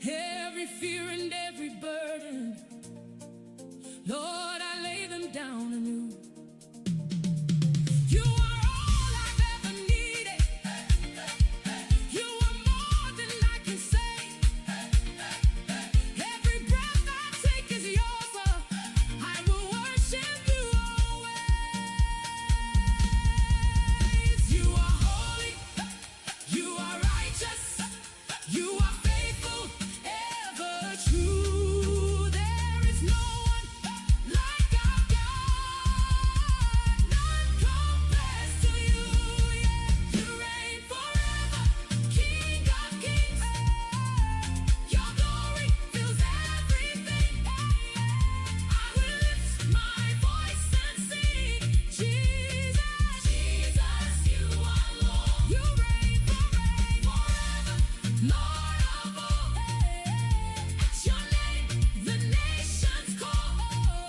every fear and every burden. Lord, I lay them down anew. You are all I've ever needed. You are more than I can say. Every breath I take is yours. I will worship you always. You are holy. You are righteous. You are faithful, ever true. There is no one like our God. None compares to you. Yeah, you reign forever, King of kings. Your glory fills everything. I will lift my voice and sing, Jesus, Jesus, you are Lord. You reign forever, Lord of all. At your name, the nations call.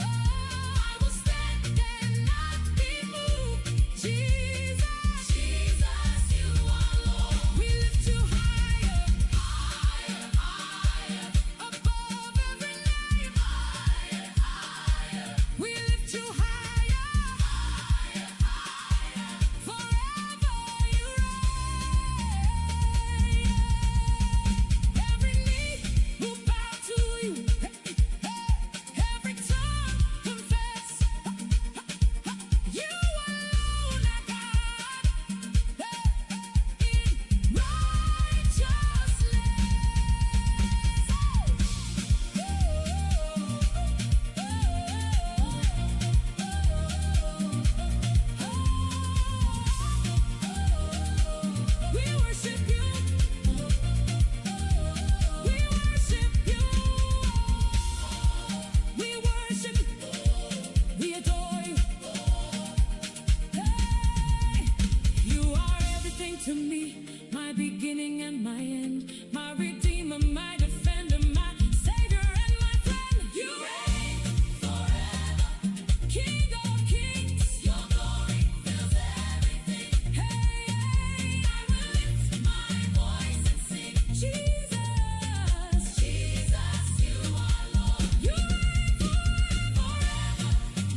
I will stand and not be moved. Jesus, Jesus, you are Lord. We lift you higher, higher, higher, above every name. Higher, higher. We lift you higher, higher, higher. Forever you reign. Every knee will bow to you. Every tongue confess you alone are God. In righteousness. We worship you. We worship you. We worship you. We adore you. Hey, you are everything to me, my beginning and my end, my redeemer, my defender, my savior and my friend. You reign forever, King of kings. Your glory fills everything. Hey, I will lift my voice and sing, Jesus, Jesus, you are Lord. You reign forever,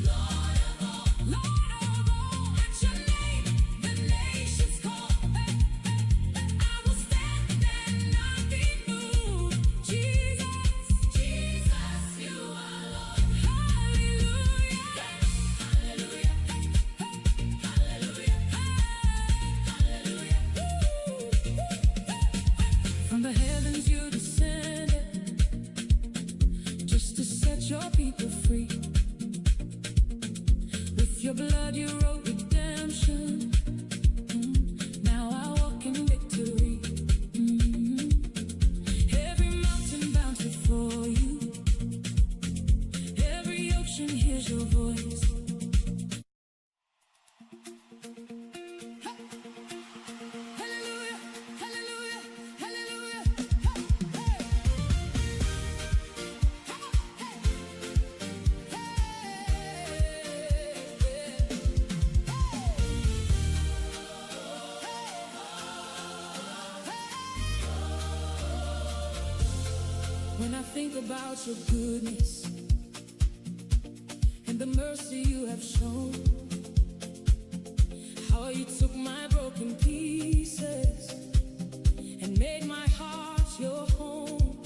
Lord of all, Lord of all. At your name, the nations call. I will stand and not be moved. Jesus, Jesus, you are Lord. Hallelujah, hallelujah, hallelujah, hallelujah. From the heavens you descended just to set your people free. With your blood you wrote redemption. Now I walk in victory. Every mountain bows before you. Every ocean hears your voice. Hallelujah, hallelujah, hallelujah. When I think about your goodness and the mercy you have shown, how you took my broken pieces and made my heart your home.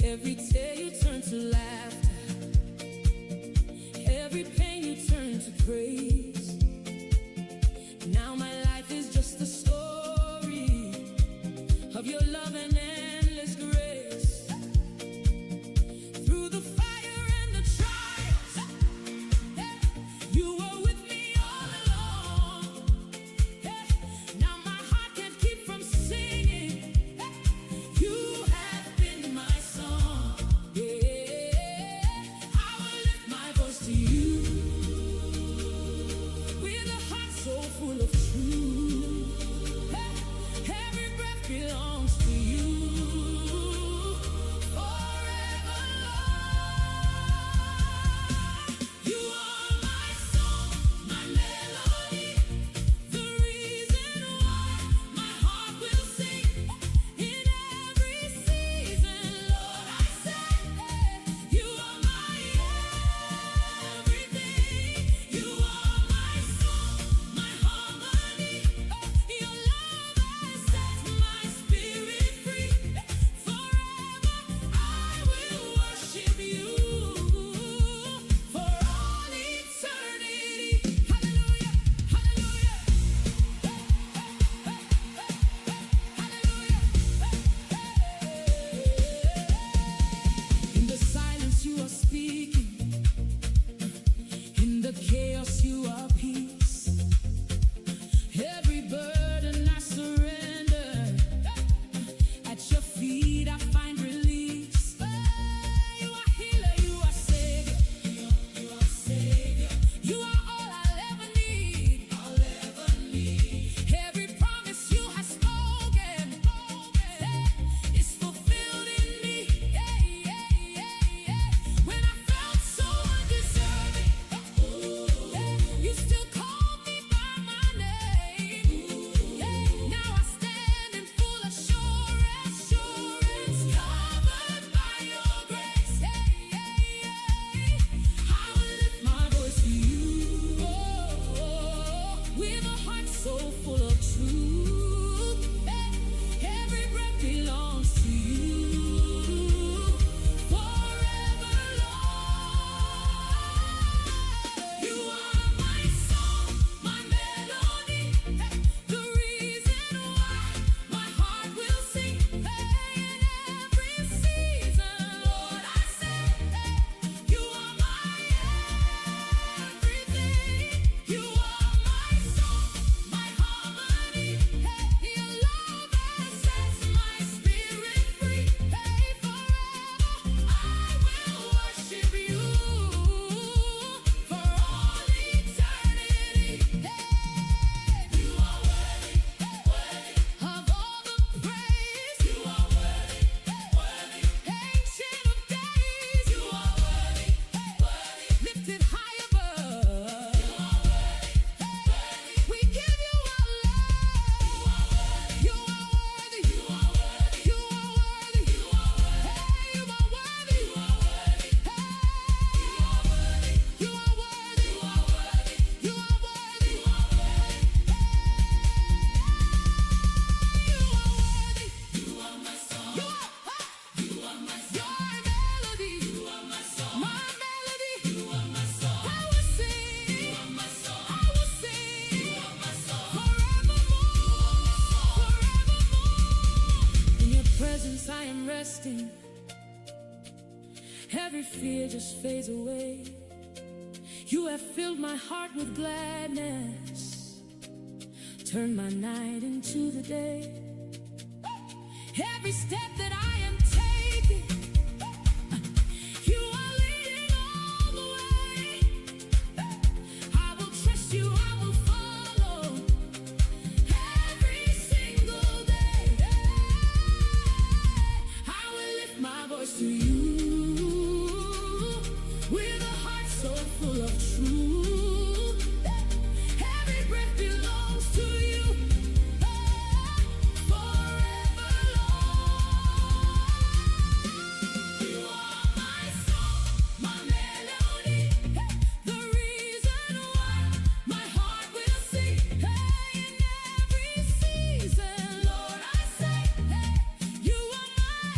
Every tear you turned to laughter, every pain you turned to praise. Now my life is just a story of your love and endless grace. Through the fire and the trials, you were with me all along. Now my heart can't keep from singing. You have been my song. I will lift my voice to you. I am resting, every fear just fades away. You have filled my heart with gladness, turn my night into the day. Every step that I am taking, you are leading all the way. I will trust you, I will follow every single day. I will lift my voice to you with a heart so full of truth. Every breath belongs to you. Forever, Lord. You are my song, my melody, the reason why my heart will sing. Hey, in every season, Lord, I say, hey, you are my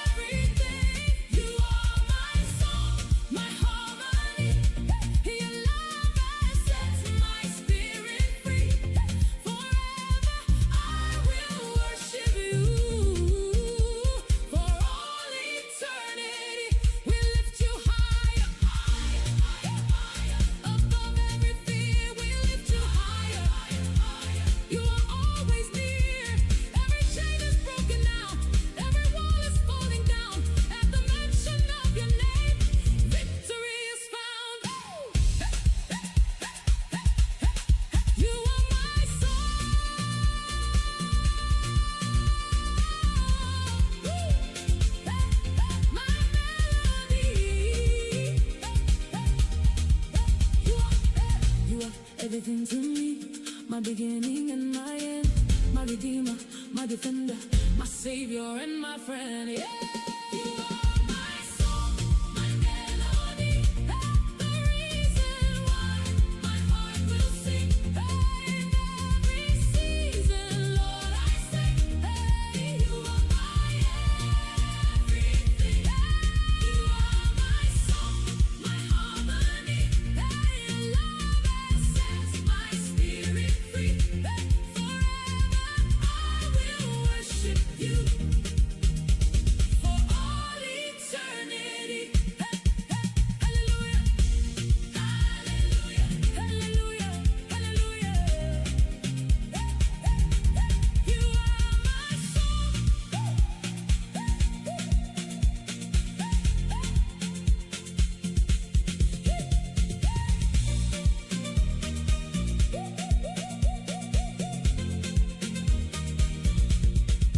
everything. You are my song, my harmony. Your love has set my spirit free. Forever I will worship you. For all eternity, we lift you higher, higher, higher, higher. Above every fear, we lift you higher, higher, higher. You are always near. Every chain is broken now. Every wall is falling down. At the mention of your name, victory is found. You are my song, my melody. You are everything to me, my beginning and my end, my redeemer, my defender, my savior and my friend. Yeah. You are my song, my melody, the reason why my heart will sing. Hey, in every season, Lord, I say, hey, you are my everything. You are my song, my harmony. Hey, your love has set my spirit free. Hey, forever I will worship you. For all eternity. Hey, hey, hallelujah. Hallelujah. Hallelujah. Hallelujah. You are my song.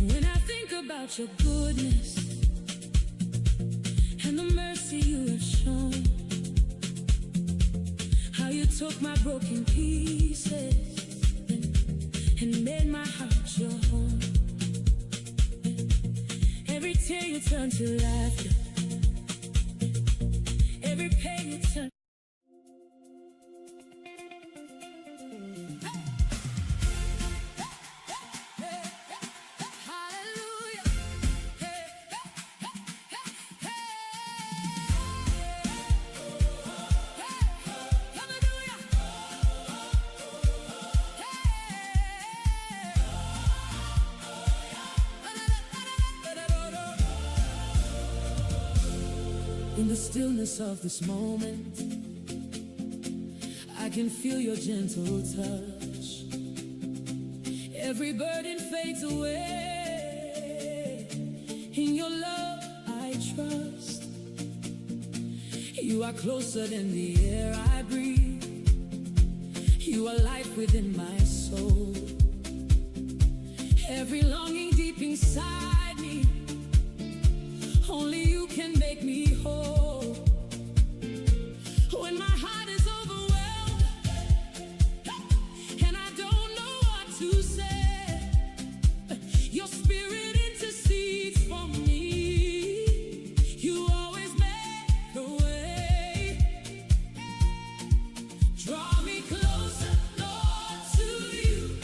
When I think about your goodness and the mercy you have shown, how you took my broken pieces and made my heart your home. Every tear you turn to laughter, every pain you turn. Hallelujah. Hey, hey, hey, hallelujah. In the stillness of this moment, I can feel your gentle touch. Every burden fades away. In your love I trust. You are closer than the air I breathe. You are life within my soul. Every longing deep inside me, only you can make me whole. When my heart is overwhelmed and I don't know what to say, your spirit intercedes for me. You always make a way. Draw me closer, Lord, to you.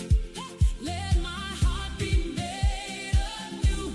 Let my heart be made anew.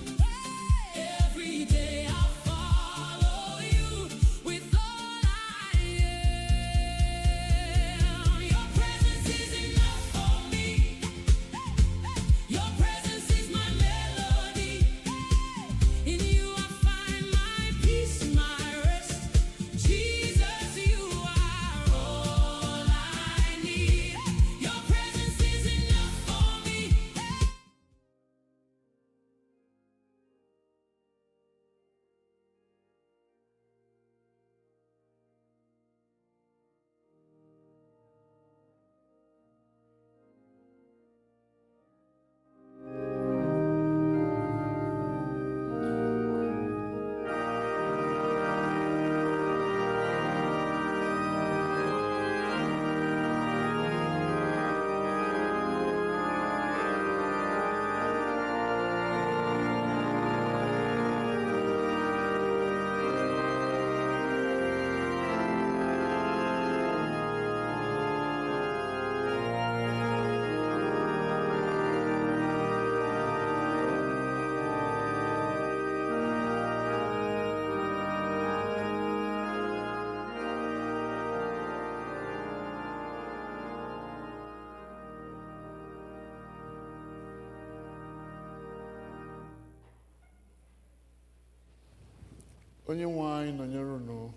Onye nwe anyị nọnyere unu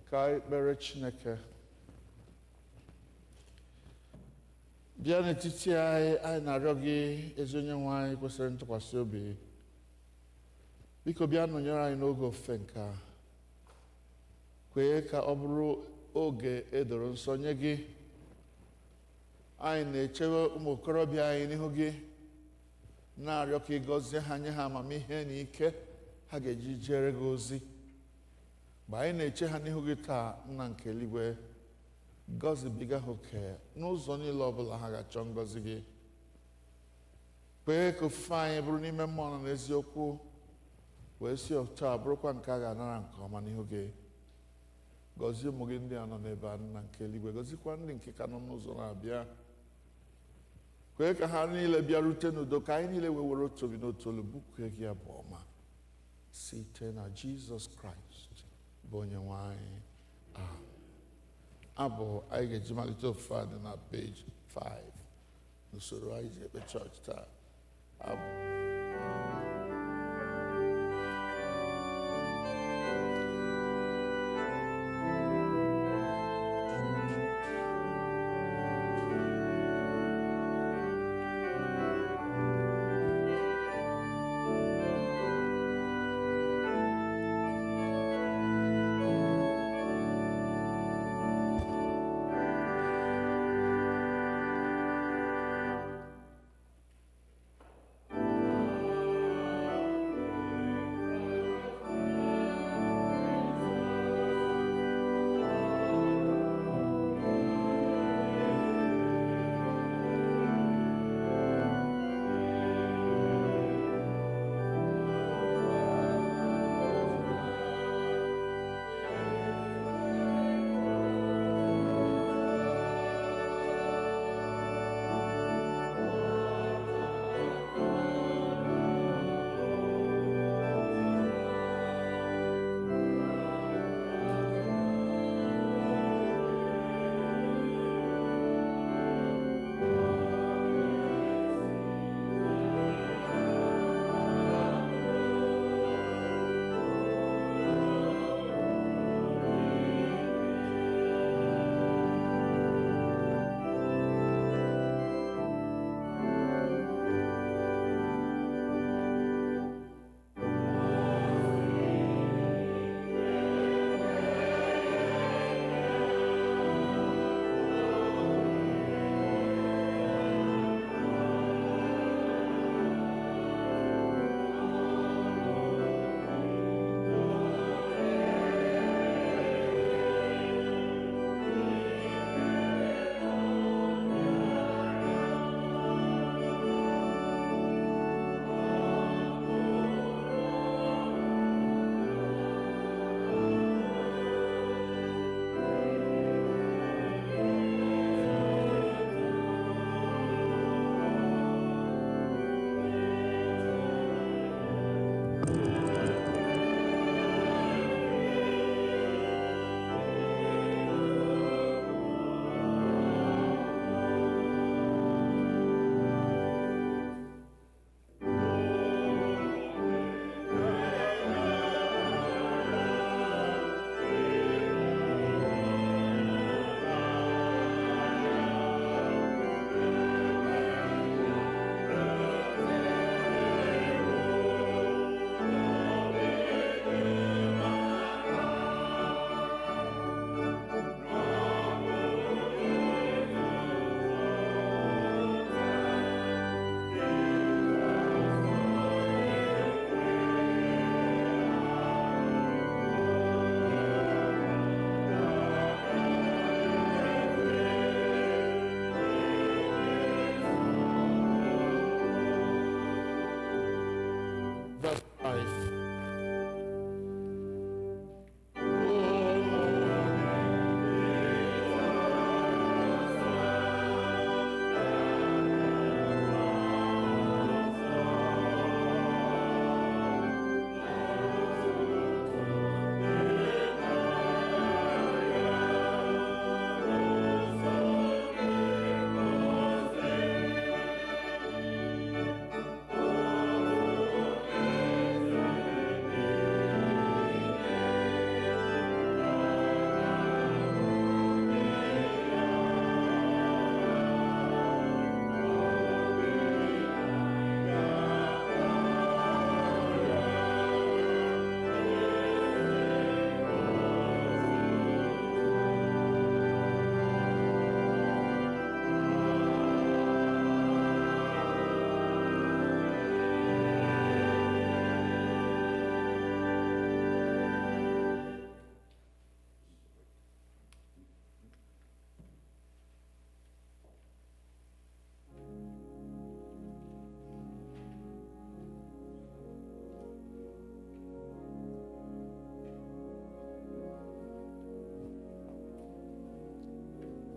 ka ekpere Chineke. Bịa n'etiti anyị na-arịọ gị ezi onye nwe anyị kwesịrị ntụkwasị obi. Biko bịa nọnyere anyị n'oge ofufe nke a. Kwee ka ọ bụrụ oge edoro nsọ nye gị. Anyị na-echewe ụmụ okorobịa anyị n'ihu gị, na-arịọ ka ị gọzie ha, nye ha amamihe na ike ha ga-eji jere gị ozi. Mgbe anyị na-eche ha n'ihu gị taa, Nna nke eluigwe, gọzibiga ha oke n'ụzọ niile ọbụla ha ga-achọ ngọzi gị. Kwee ka ofufe anyị bụrụ n'ime mmụọ na n'eziokwu, wee si otu a bụrụkwa nke a ga-anara nke ọma n'ihu gị. Gọzie ụmụ gị ndị a nọ n'ebe a, Nna nke eluigwe, gọzikwa ndị nke ka nọ n'ụzọ na-abịa. Kwee ka ha niile bịarute n'udo, ka anyị niile wee were otu obi n'otu olu bụkue gị abụ ọma site na Jizọs Kraịst bụ onye nwe anyị. Abụ anyị ga-eji malite ofufe a dị na peji 5 n'usoro anyị ji ekpe chọọchị taa. Abụ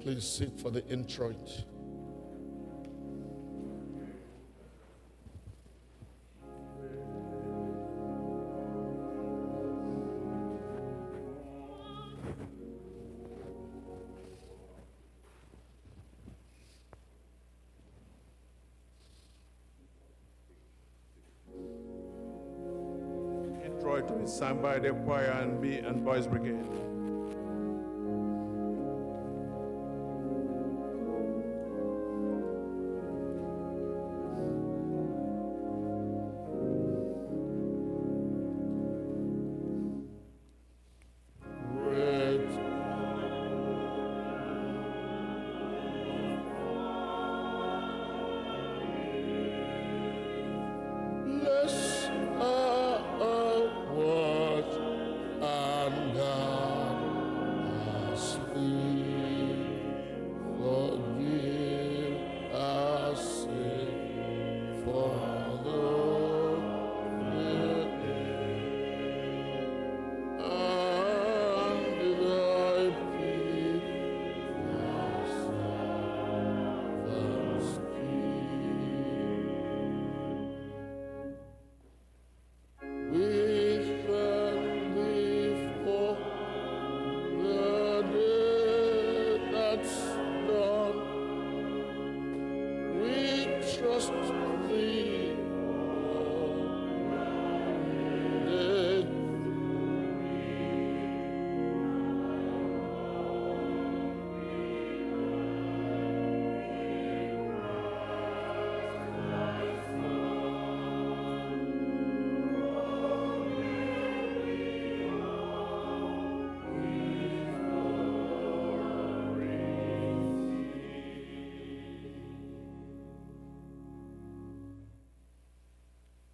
please sit for the introit. To be sung by the choir and boys brigade.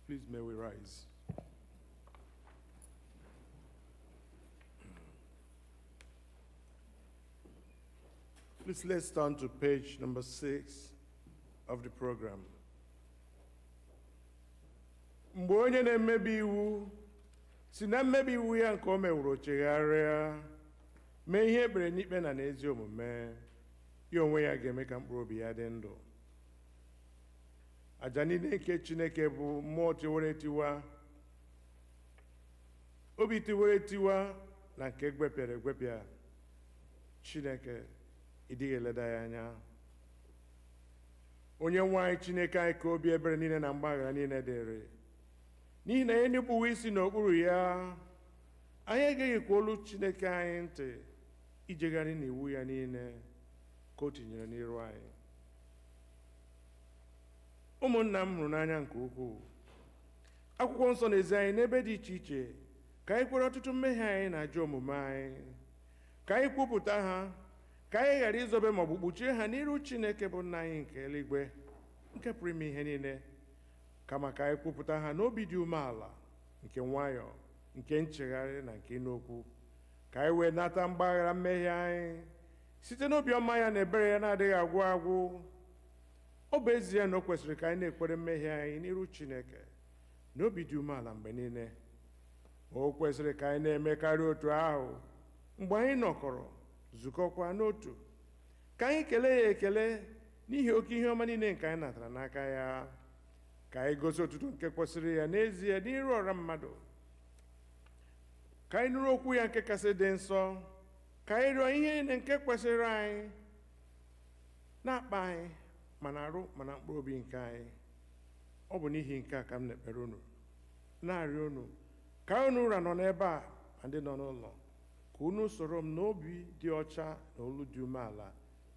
Please, may we rise. Please, let's turn to page number 6 of the program. Mgbe onye na-emebi iwu si na mmebi iwu ya nke o mewuru chegharịa mee ihe ekpere n'ikpe na n'ezi omume, ya onwe ya ga-eme ka mkpụrụ obi ya dị ndụ. Aja niile nke Chineke bụ mmụọ tiwere tiwa, obi tiwere tiwa na nke gwepịara egwepịa, Chineke ịdịghị eleda ya anya. Onye nwe anyị Chineke anyị ka obi ebere niile na mgbaghara niile dịrị, n'ihi na ihe nupụwa isi n'okpuru ya, anyị egeghịkwa olu Chineke anyị ntị ijegharị n'iwu ya niile ka o tinyere n'iru anyị. Ụmụnna m hụrụ n'anya nke ukwuu, akwụkwọ nsọ na-ezi anyị n'ebe dị iche iche ka anyị kwere ọtụtụ mmehie anyị na ajọ omume anyị, ka anyị kwupụta ha, ka anyị ghara izobe maọbụ kpuchie ha n'iru Chineke bụ nna anyị nke eluigwe, nke pụrụ ime ihe niile, kama ka anyị kwupụta ha n'obi dị umeala, nke nwayọọ, nke nchegharị na nke ịnụ okwu, ka anyị wee nata mgbaghara mmehie anyị site n'obi ọma ya na ebere ya na-adịghị agwụ agwụ. Ọ bụ ezie na o kwesịrị ka anyị na-ekwere mmehie anyị n'iru Chineke n'obi dị umeala mgbe niile. O kwesịrị ka anyị na-emekarị otu ahụ mgbe anyị nọkọrọ zukọkwa n'otu, ka anyị kelee ya ekele n'ihi oke ihe ọma niile nke anyị natara n'aka ya, ka anyị gosi otuto nke kwesịrị ya n'ezie n'iru ọra mmadụ, ka anyị nụrụ okwu ya nke kasị dị nsọ, ka anyị rịọ ihe niile nke kwesịrị anyị na-akpa anyị ma na arụ ma na mkpụrụ obi nke anyị. Ọ bụ n'ihi nke a ka m na-ekpere unu, na-arịọ unu ka unu ụra nọ n'ebe a ma ndị nọ n'ụlọ, ka unu soro m n'obi dị ọcha na olu dị umeala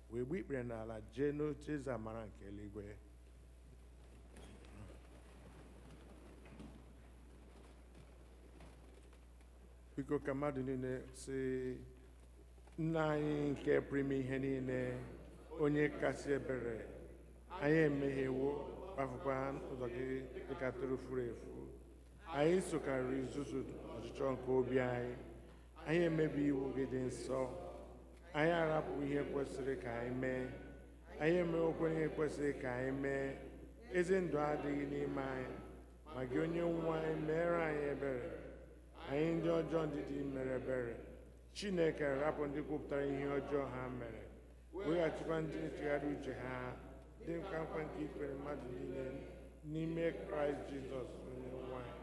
wee gbu ikpere n'ala jee n'oche eze amara nke eluigwe. Biko ka mmadụ niile sị: Nna anyị nke pụrụ ime ihe niile, onye kasị ebere, anyị emehiewo kpafukwa ụzọ gị dịka atụrụ furu efu. Anyị sokarịrị izuzu ọchịchọ nke obi anyị, anyị emebi iwu gị dị nsọ, anyị arapụ ihe kwesịrị ka anyị mee, anyị emewokwa ihe kwesịrị ka anyị mee. Ezi ndụ adịghị n'ime anyị, ma gị onye nwe anyị mere anyị ebere. Anyị ndị ọjọọ ndị dị mere ebere, Chineke rapụ ndị kwupụtara ihe ọjọọ ha mere, weghachikwa ndị nchegharị uche ha dị nkwa nkwa nke ikwere mmadụ niile n'ime Kraịst Jizọs onye nwanyị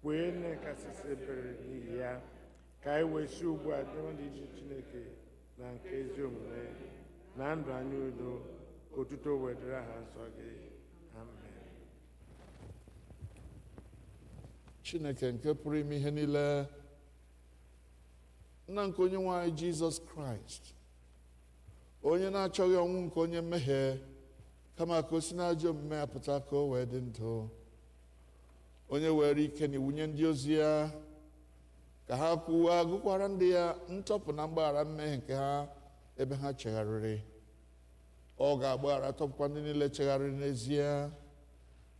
kwee na-ekasịsị ebere n'ihi ya ka anyị wee si ugbu a dị mmadụ iji Chineke na nke ezi omume na ndụ anya udo ka otuto wedịrị aha nsọ gị. Amen. Chineke nke pụrụ ime ihe niile, nna nke onye nwe anyị Jizọs Kraịst, onye na-achọghị ọnwụ nke onye mmehie kama ka o si n'ajọ omume ya pụta ka o wee dị ndụ, onye were ike na iwu nye ndị ozi ya ka ha kwuwa gụkwara ndị ya ntọpụ na mgbaghara mmehie nke ha ebe ha chegharịrị. Ọ ga-agbaghara tọpụkwa ndị niile chegharịrị n'ezie,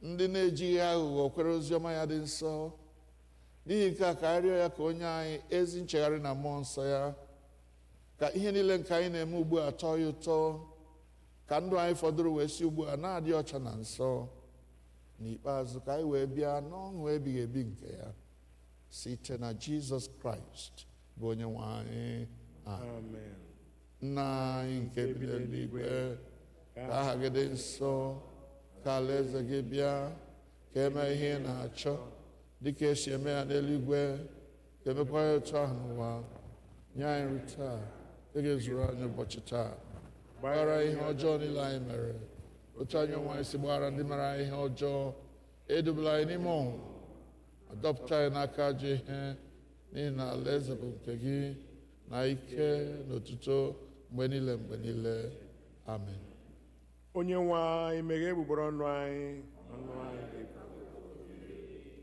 ndị na-ejighị aghụghọ kwere oziọma ya dị nsọ. N'ihi nke a ka arịọ ya ka onye anyị ezi nchegharị na mmụọ nsọ ya, ka ihe niile nke anyị na-eme ugbu a tọọ ya ụtọ, ka ndụ anyị fọdụrụ wee si ugbu a na-adị ọcha na nsọ. N'ikpeazụ ka anyị wee bịa n'ọṅụ ebighị ebi nke ya site na Jizọs Kraịst bụ onye nwe anyị. Amen. Nna anyị nke bi n'eluigwe, ka aha gị dị nsọ, ka alaeze gị bịa, ka eme ihe ị na-achọ dịka esi eme ya n'eluigwe, ka emekwa ya otu ahụ n'ụwa. Nye anyị nri taa, ị ga-ezuru anyị ụbọchị taa. Gbaghara ihe ọjọọ niile anyị mere, otu anyị onwe anyị si gbaghara ndị mere anyị ihe ọjọọ. Edubula anyị n'ime ọnwụ, adọpụta anyị n'aka ajọ ihe, n'ihi na alaeze bụ nke gị, na ike na otuto mgbe niile mgbe niile. Amen. Onye nwe anyị meghee egbugbere ọnụ anyị, ọnụ anyị ga-ebu.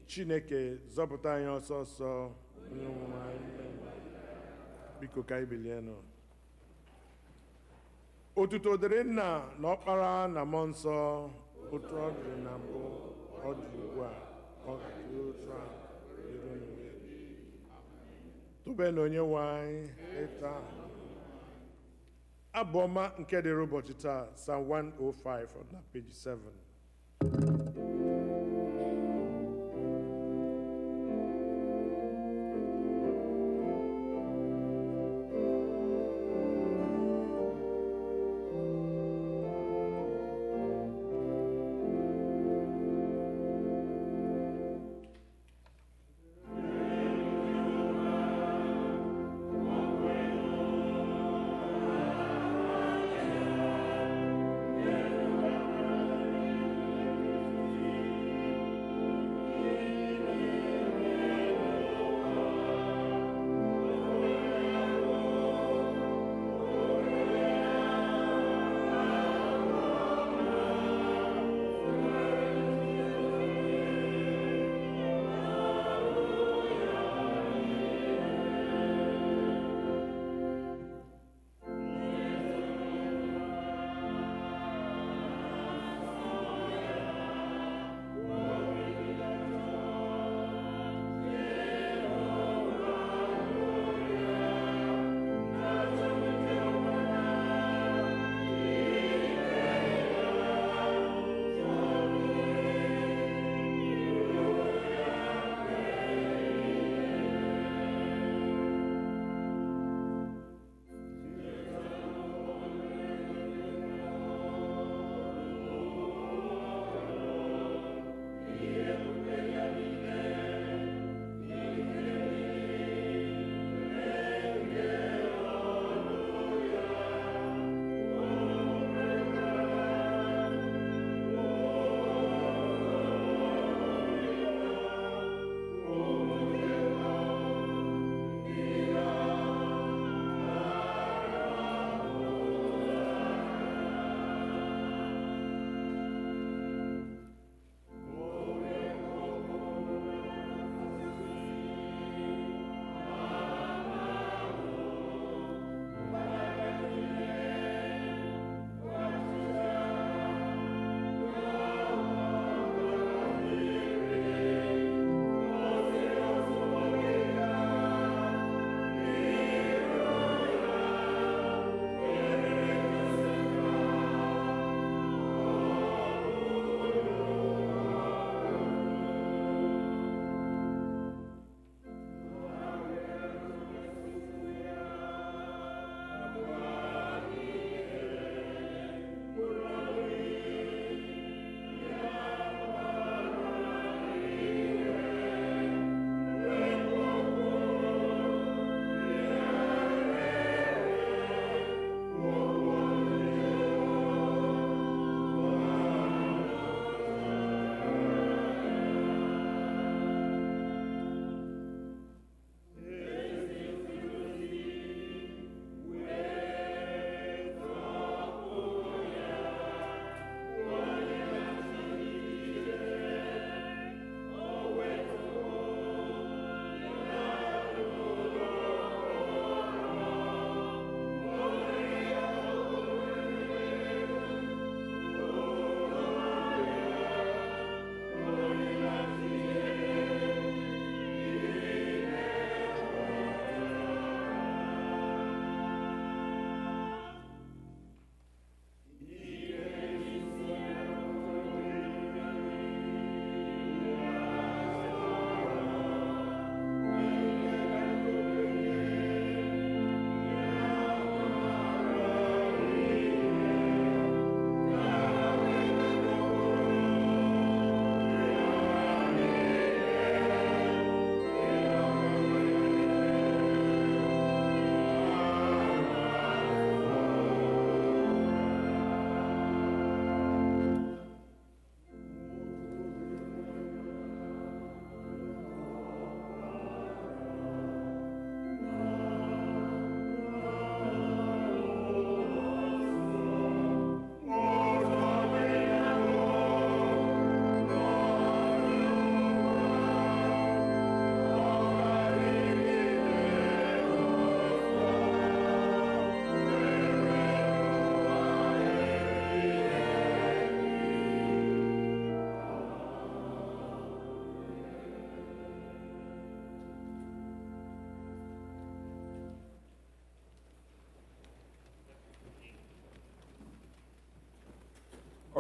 Chineke zọpụta anyị ọsọ ọsọ. Onye nwe anyị, biko ka anyị bilie nụ. Otuto dịrị Nna na Ọkpara na Mmụọ Nsọ, otu ọ dịrị na mbụ, ọ dị ugbu a, ọ ga-adị otu a dịrị n'ụwa. Tụbe na onye nwe anyị ịta abụ ọma nke dịrị ụbọchị taa, Psalm 105 na page 7.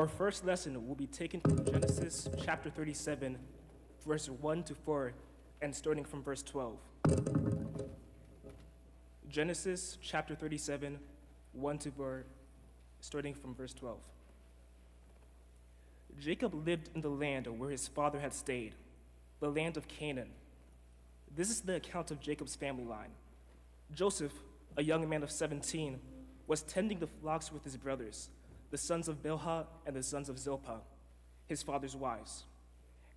Our first lesson will be taken from Genesis chapter 37, verse 1 to 4, and starting from verse 12. Genesis chapter 37, 1 to 4, starting from verse 12. Jacob lived in the land where his father had stayed, the land of Canaan. This is the account of Jacob's family line. Joseph, a young man of 17, was tending the flocks with his brothers, the sons of Bilhah and the sons of Zilpah, his father's wives.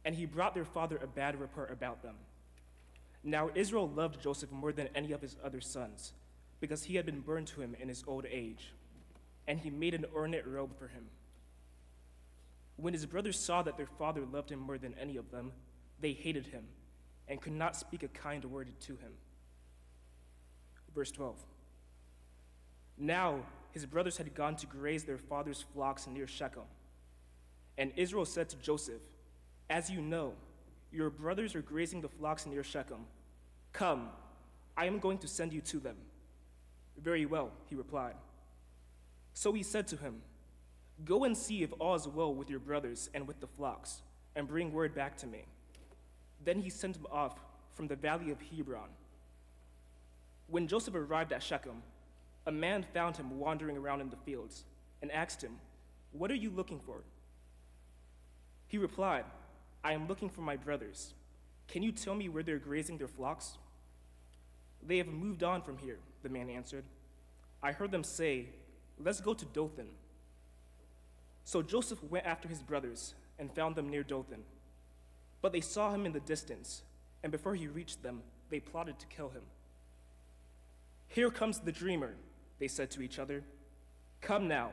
And he brought their father a bad report about them. Now Israel loved Joseph more than any of his other sons, because he had been born to him in his old age, and he made an ornate robe for him. When his brothers saw that their father loved him more than any of them, they hated him and could not speak a kind word to him. Verse 12. Now his brothers had gone to graze their father's flocks near Shechem. And Israel said to Joseph, "As you know, your brothers are grazing the flocks near Shechem. Come, I am going to send you to them." "Very well," he replied. So he said to him, "Go and see if all is well with your brothers and with the flocks, and bring word back to me." Then he sent him off from the valley of Hebron. When Joseph arrived at Shechem, a man found him wandering around in the fields and asked him, "What are you looking for?" He replied, "I am looking for my brothers. Can you tell me where they're grazing their flocks?" "They have moved on from here," the man answered. "I heard them say, 'Let's go to Dothan.'" So Joseph went after his brothers and found them near Dothan. But they saw him in the distance, and before he reached them, they plotted to kill him. "Here comes the dreamer," they said to each other. "Come now,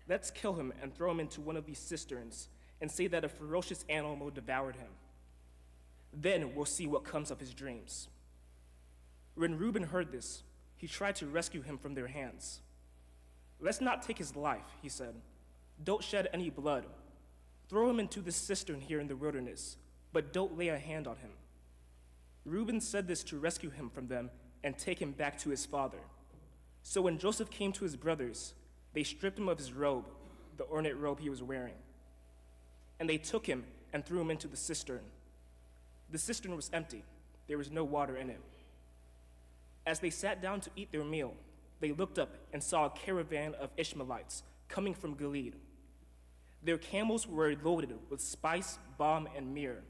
let's kill him and throw him into one of these cisterns and say that a ferocious animal devoured him. Then we'll see what comes of his dreams." When Reuben heard this, he tried to rescue him from their hands. "Let's not take his life," he said. "Don't shed any blood. Throw him into this cistern here in the wilderness, but don't lay a hand on him." Reuben said this to rescue him from them and take him back to his father. So when Joseph came to his brothers, they stripped him of his robe, the ornate robe he was wearing. And they took him and threw him into the cistern. The cistern was empty. There was no water in it. As they sat down to eat their meal, they looked up and saw a caravan of Ishmaelites coming from Gilead. Their camels were loaded with spice, balm, and myrrh,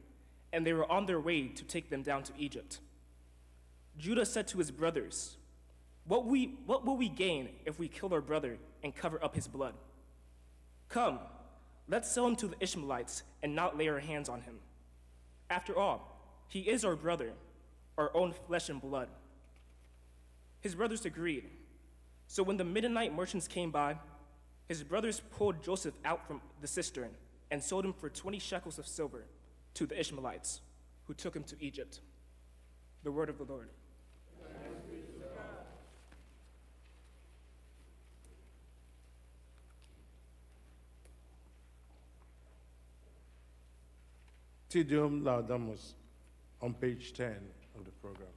and they were on their way to take them down to Egypt. Judah said to his brothers, What will we gain if we kill our brother and cover up his blood? Come, let's sell him to the Ishmaelites and not lay our hands on him. After all, he is our brother, our own flesh and blood." His brothers agreed. So when the Midianite merchants came by, his brothers pulled Joseph out from the cistern and sold him for 20 shekels of silver to the Ishmaelites, who took him to Egypt. The word of the Lord. Te Deum Laudamus on page 10 of the program.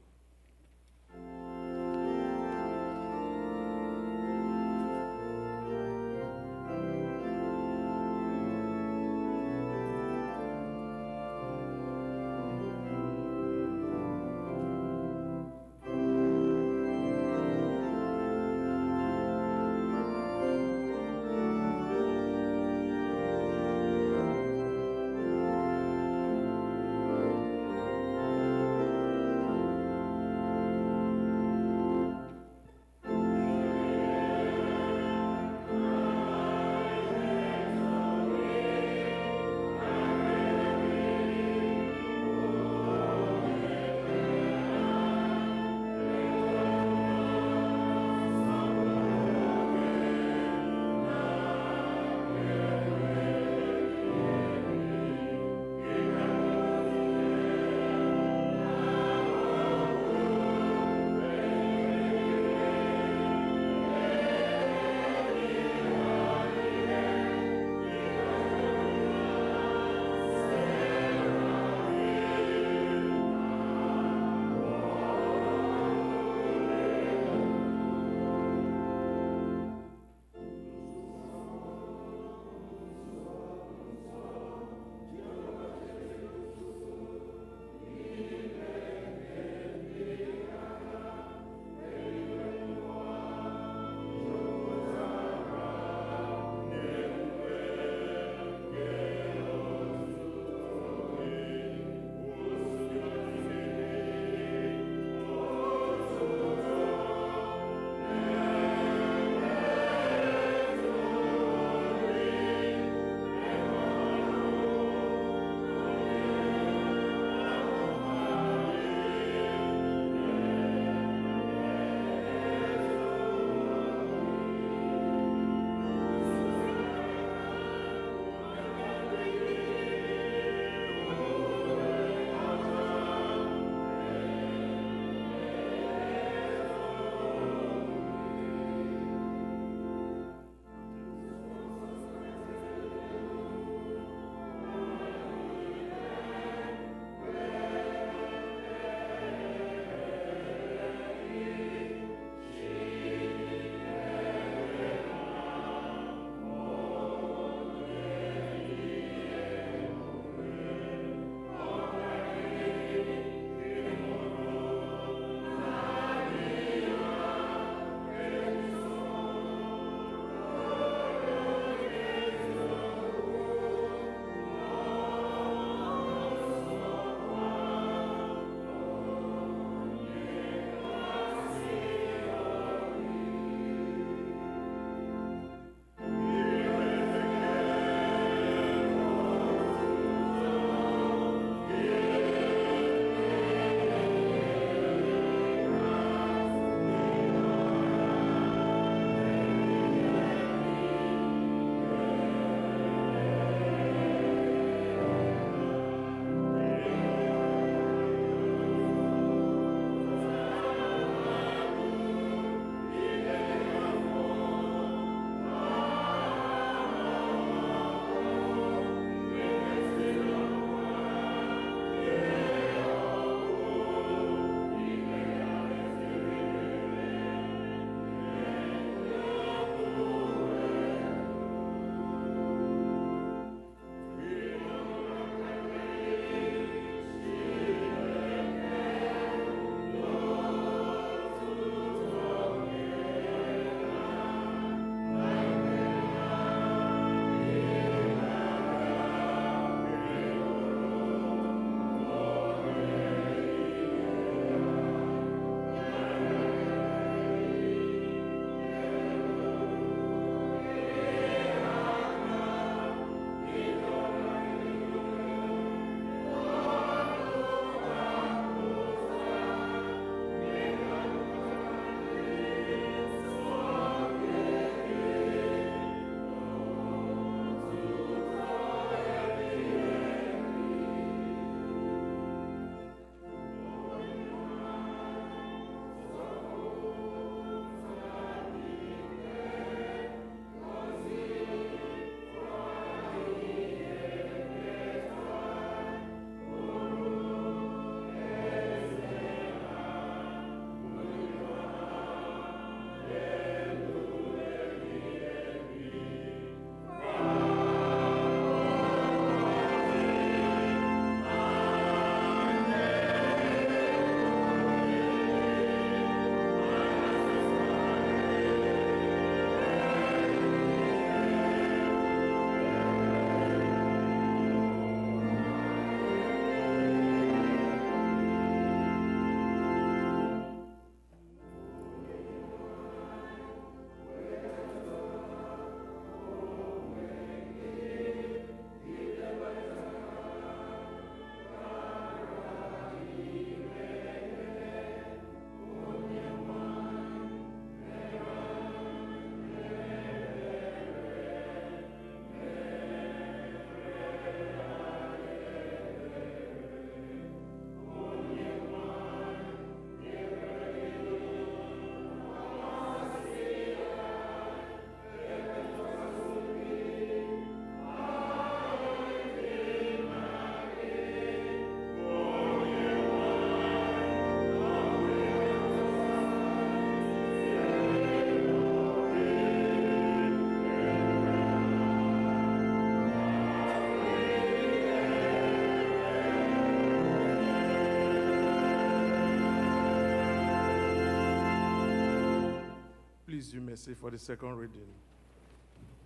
Please, you may sit for the second reading.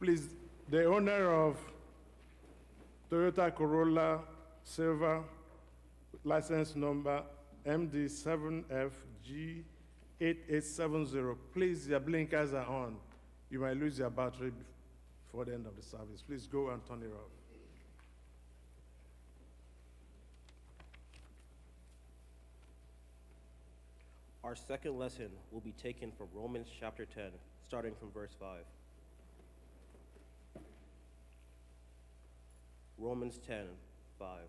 Please, the owner of Toyota Corolla Silver, license number MD7FG8870. Please, your blinkers are on. You might lose your battery before the end of the service. Please go and turn it off. Our second lesson will be taken from Romans chapter 10, starting from verse 5. Romans 10:5.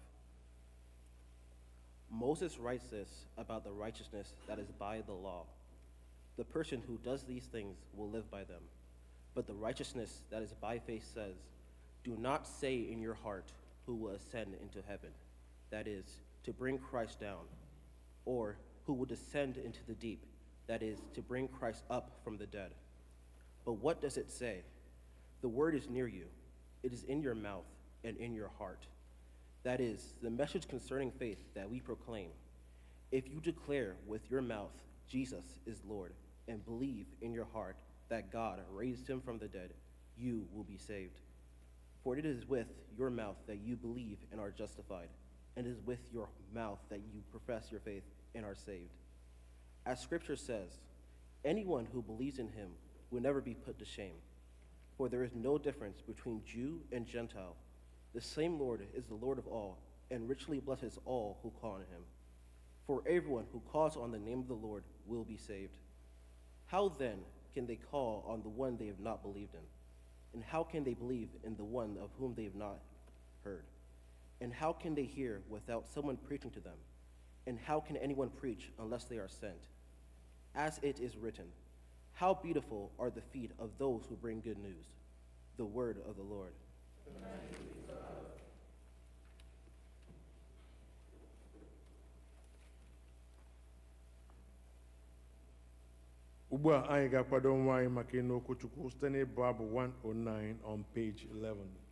Moses writes this about the righteousness that is by the law. The person who does these things will live by them. But the righteousness that is by faith says, do not say in your heart, who will ascend into heaven, that is, to bring Christ down, or who will descend into the deep, that is, to bring Christ up from the dead. But what does it say? The word is near you. It is in your mouth and in your heart. That is, the message concerning faith that we proclaim. If you declare with your mouth Jesus is Lord, and believe in your heart that God raised him from the dead, you will be saved. For it is with your mouth that you believe and are justified, and it is with your mouth that you profess your faith and are saved. As Scripture says, anyone who believes in him will never be put to shame. For there is no difference between Jew and Gentile. The same Lord is the Lord of all, and richly blesses all who call on him. For everyone who calls on the name of the Lord will be saved. How then can they call on the one they have not believed in? And how can they believe in the one of whom they have not heard? And how can they hear without someone preaching to them? And how can anyone preach unless they are sent? As it is written, how beautiful are the feet of those who bring good news, the word of the Lord. Ugbu a anyị ga-akwado nwa anyị maka ịnụ okwu Chukwu site n'ịbụ abụ 109 on page 11.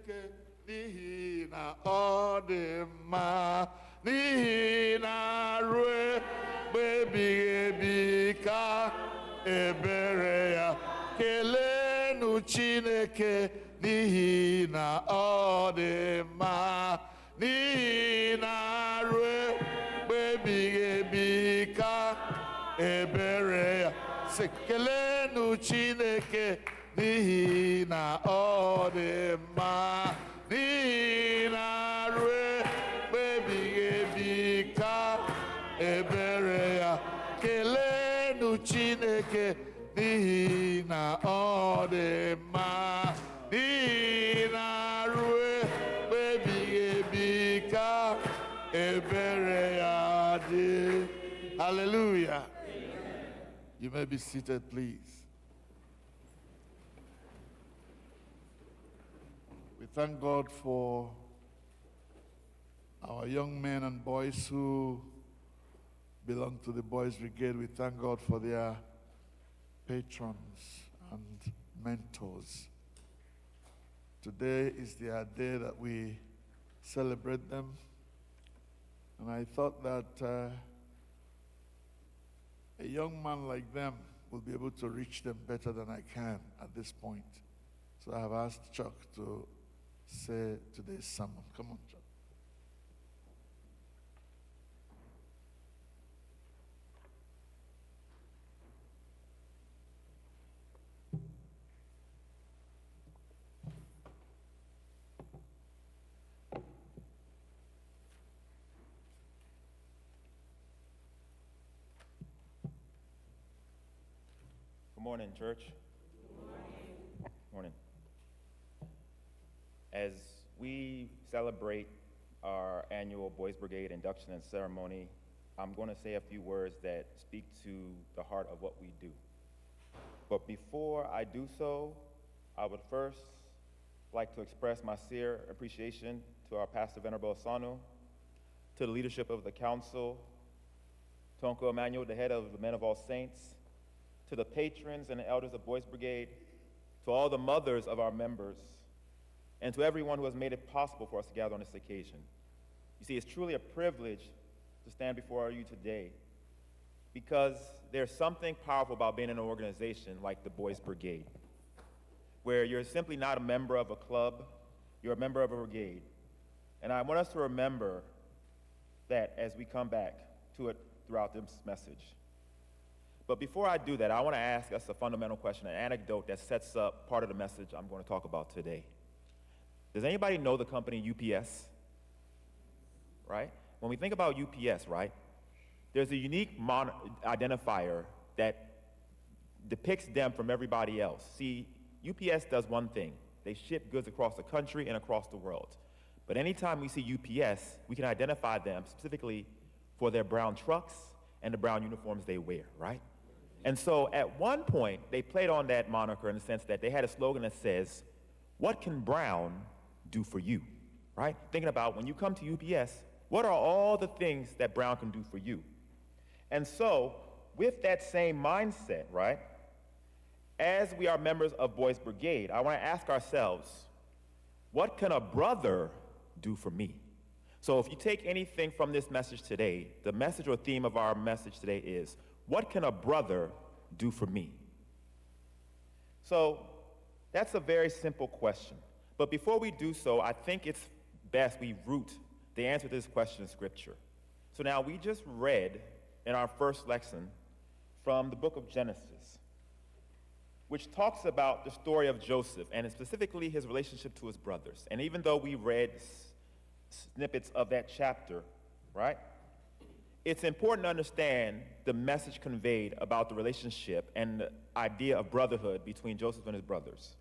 Chineke n'ihi na ọ dị mma, n'ihi na ruo mgbe ebighị ebi ka ebere ya. Kelenu Chineke n'ihi na ọ dị mma, n'ihi na ruo mgbe ebighị ebi ka ebere ya. Sị, kelenu Chineke n'ihi na ọ dị mma, n'ihi na ruo mgbe ebighị ebi ka ebere ya. Kelenu Chineke n'ihi na ọ dị mma, n'ihi na ruo mgbe ebighị ebi ka ebere ya dị. Hallelujah. You may be seated, please. We thank God for our young men and boys who belong to the Boys Brigade. We thank God for their patrons and mentors. Today is their day that we celebrate them. And I thought that a young man like them will be able to reach them better than I can at this point. So I have asked Chuck to say today's sermon. Come on, Chuck. Good morning, church. Morning. As we celebrate our annual Boys Brigade induction and ceremony, I'm going to say a few words that speak to the heart of what we do. But before I do so, I would first like to express my sincere appreciation to our Pastor Venerable Asanu, to the leadership of the council, to Uncle Emmanuel, the head of the Men of All Saints, to the patrons and the elders of Boys Brigade, to all the mothers of our members, and to everyone who has made it possible for us to gather on this occasion. You see, it's truly a privilege to stand before you today because there's something powerful about being in an organization like the Boys Brigade, where you're simply not a member of a club, you're a member of a brigade. And I want us to remember that as we come back to it throughout this message. But before I do that, I want to ask us a fundamental question, an anecdote that sets up part of the message I'm going to talk about today. Does anybody know the company UPS? Right? When we think about UPS, right, there's a unique identifier that depicts them from everybody else. See, UPS does one thing. They ship goods across the country and across the world. But anytime we see UPS, we can identify them specifically for their brown trucks and the brown uniforms they wear, right? And so at one point, they played on that moniker in the sense that they had a slogan that says, "What can brown do for you?" Right? Thinking about when you come to UPS, what are all the things that brown can do for you? And so with that same mindset, right, as we are members of Boys Brigade, I want to ask ourselves, what can a brother do for me? So if you take anything from this message today, the message or theme of our message today is, what can a brother do for me? So that's a very simple question. But before we do so, I think it's best we root the answer to this question in Scripture. So now we just read in our first lesson from the book of Genesis, which talks about the story of Joseph and specifically his relationship to his brothers. And even though we read snippets of that chapter, right, it's important to understand the message conveyed about the relationship and the idea of brotherhood between Joseph and his brothers.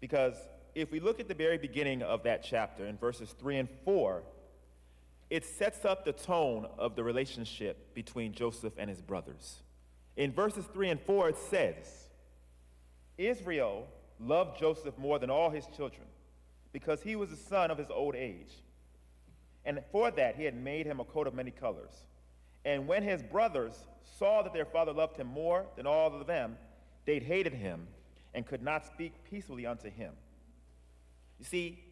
Because if we look at the very beginning of that chapter in verses 3 and 4, it sets up the tone of the relationship between Joseph and his brothers. In verses 3 and 4, it says, Israel loved Joseph more than all his children because he was the son of his old age. And for that, he had made him a coat of many colors. And when his brothers saw that their father loved him more than all of them, they hated him and could not speak peacefully unto him. You see,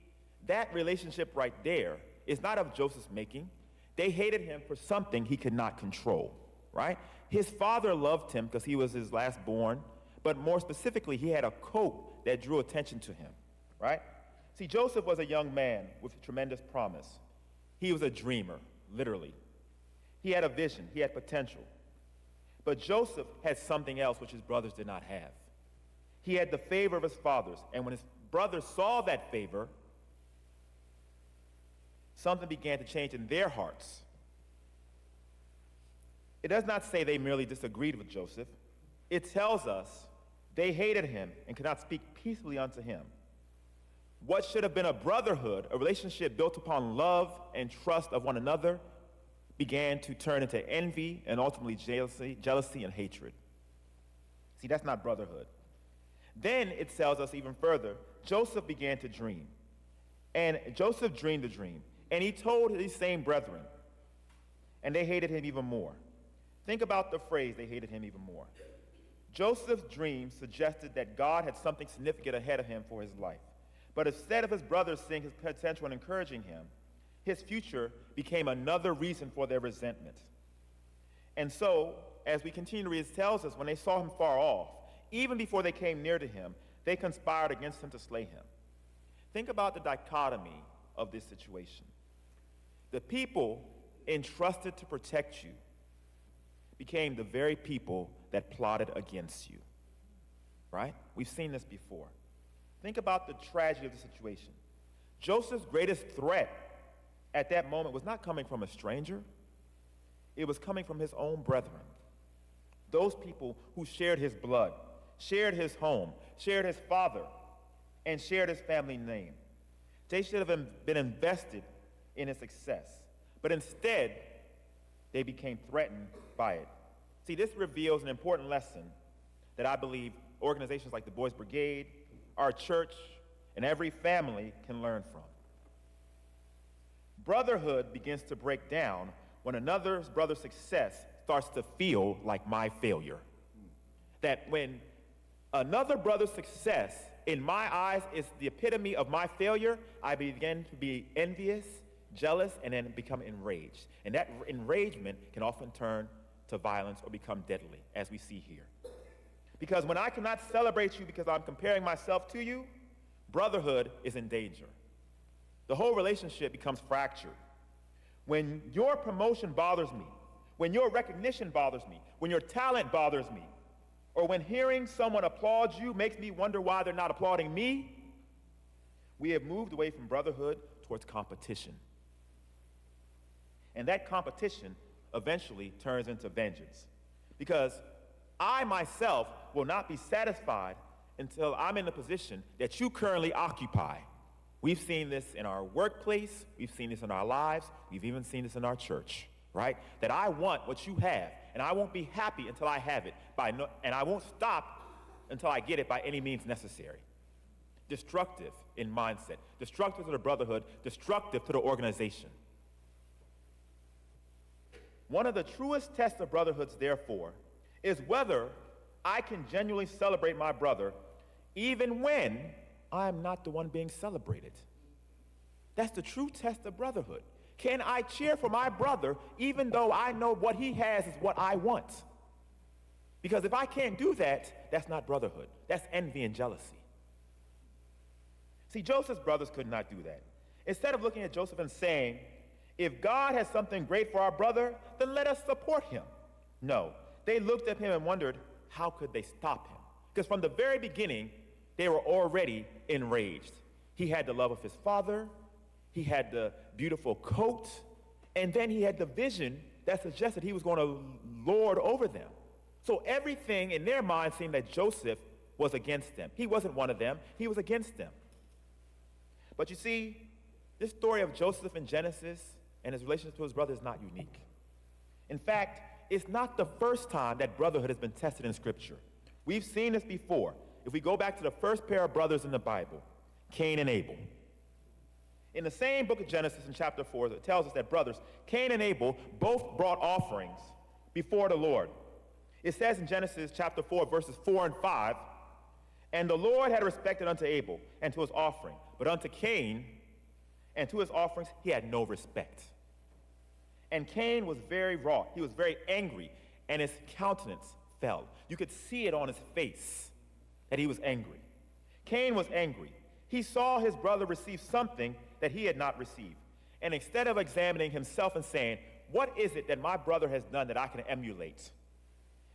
That relationship right there is not of Joseph's making. They hated him for something he could not control, right? His father loved him because he was his last born, but more specifically, he had a coat that drew attention to him, right? See, Joseph was a young man with tremendous promise. He was a dreamer, literally. He had a vision, he had potential. But Joseph had something else which his brothers did not have. He had the favor of his fathers, and when his brothers saw that favor, something began to change in their hearts. It does not say they merely disagreed with Joseph. It tells us they hated him and could not speak peaceably unto him. What should have been a brotherhood, a relationship built upon love and trust of one another, began to turn into envy and ultimately jealousy and hatred. See, that's not brotherhood. Then it tells us even further, Joseph began to dream. And Joseph dreamed a dream. And he told these same brethren, and they hated him even more. Think about the phrase, they hated him even more. Joseph's dream suggested that God had something significant ahead of him for his life. But instead of his brothers seeing his potential and encouraging him, his future became another reason for their resentment. And so, as we continue to read, it tells us when they saw him far off, even before they came near to him, they conspired against him to slay him. Think about the dichotomy of this situation. The people entrusted to protect you became the very people that plotted against you, right? We've seen this before. Think about the tragedy of the situation. Joseph's greatest threat at that moment was not coming from a stranger. It was coming from his own brethren. Those people who shared his blood, shared his home, shared his father, and shared his family name. They should have been invested in his success. But instead, they became threatened by it. See, this reveals an important lesson that I believe organizations like the Boys Brigade, our church, and every family can learn from. Brotherhood begins to break down when another brother's success starts to feel like my failure. That when another brother's success, in my eyes, is the epitome of my failure, I begin to be envious, jealous, and then become enraged. And that enragement can often turn to violence or become deadly, as we see here. Because when I cannot celebrate you because I'm comparing myself to you, brotherhood is in danger. The whole relationship becomes fractured. When your promotion bothers me, when your recognition bothers me, when your talent bothers me, or when hearing someone applaud you makes me wonder why they're not applauding me, we have moved away from brotherhood towards competition. And that competition eventually turns into vengeance. Because I myself will not be satisfied until I'm in the position that you currently occupy. We've seen this in our workplace, we've seen this in our lives, we've even seen this in our church, right? That I want what you have, and I won't be happy until I have it, and I won't stop until I get it by any means necessary. Destructive in mindset, destructive to the brotherhood, destructive to the organization. One of the truest tests of brotherhoods, therefore, is whether I can genuinely celebrate my brother even when I'm not the one being celebrated. That's the true test of brotherhood. Can I cheer for my brother even though I know what he has is what I want? Because if I can't do that, that's not brotherhood. That's envy and jealousy. See, Joseph's brothers could not do that. Instead of looking at Joseph and saying, if God has something great for our brother, then let us support him. No, they looked at him and wondered, how could they stop him? Because from the very beginning, they were already enraged. He had the love of his father, he had the beautiful coat, and then he had the vision that suggested he was going to lord over them. So everything in their mind seemed that Joseph was against them. He wasn't one of them, he was against them. But you see, this story of Joseph in Genesis and his relationship to his brother is not unique. In fact, it's not the first time that brotherhood has been tested in Scripture. We've seen this before. If we go back to the first pair of brothers in the Bible, Cain and Abel. In the same book of Genesis in chapter 4, it tells us that brothers, Cain and Abel, both brought offerings before the Lord. It says in Genesis chapter 4, verses 4 and 5, and the Lord had respected unto Abel and to his offering, but unto Cain and to his offerings he had no respect. And Cain was very wroth. He was very angry, and his countenance fell. You could see it on his face that he was angry. Cain was angry. He saw his brother receive something that he had not received. And instead of examining himself and saying, what is it that my brother has done that I can emulate?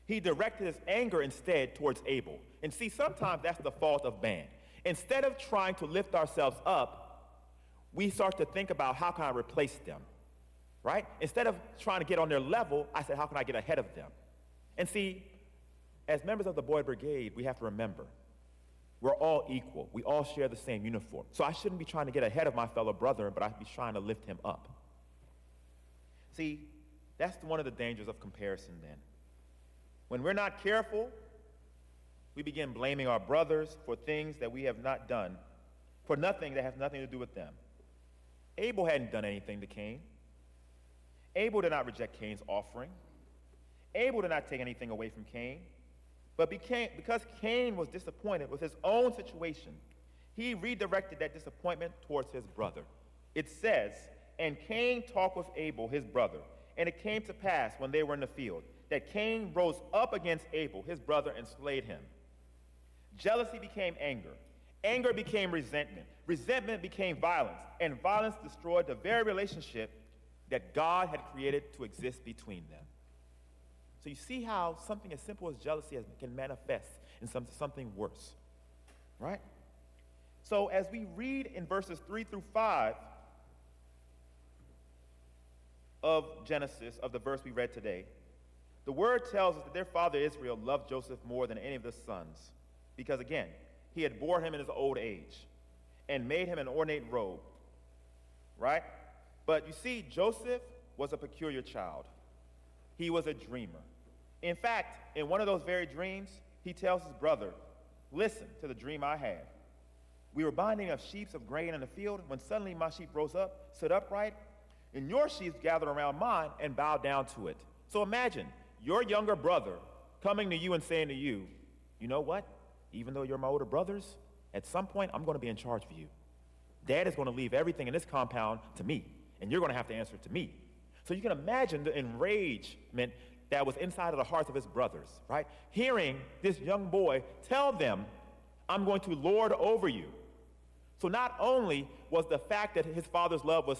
He directed his anger instead towards Abel. And see, sometimes that's the fault of man. Instead of trying to lift ourselves up, we start to think about how can I replace them, right? Instead of trying to get on their level, I said, how can I get ahead of them? And see, as members of the Boy Brigade, we have to remember, we're all equal. We all share the same uniform. So I shouldn't be trying to get ahead of my fellow brother, but I'd be trying to lift him up. See, that's one of the dangers of comparison then. When we're not careful, we begin blaming our brothers for things that we have not done, for nothing that has nothing to do with them. Abel hadn't done anything to Cain. Abel did not reject Cain's offering. Abel did not take anything away from Cain. But because Cain was disappointed with his own situation, he redirected that disappointment towards his brother. It says, and Cain talked with Abel, his brother, and it came to pass when they were in the field, that Cain rose up against Abel, his brother, and slayed him. Jealousy became anger. Anger became resentment. Resentment became violence. And violence destroyed the very relationship that God had created to exist between them. So you see how something as simple as jealousy can manifest in something worse, right? So as we read in verses 3 through 5 of Genesis, of the verse we read today, the word tells us that their father Israel loved Joseph more than any of his sons because, again, he had bore him in his old age and made him an ornate robe, right? But you see, Joseph was a peculiar child. He was a dreamer. In fact, in one of those very dreams, he tells his brother, listen to the dream I had. We were binding up sheaves of grain in the field when suddenly my sheep rose up, stood upright, and your sheaves gathered around mine and bowed down to it. So imagine your younger brother coming to you and saying to you, you know what? Even though you're my older brothers, at some point I'm going to be in charge of you. Dad is going to leave everything in this compound to me, and you're going to have to answer to me. So you can imagine the enragement that was inside of the hearts of his brothers, right? Hearing this young boy tell them, I'm going to lord over you. So not only was the fact that his father's love was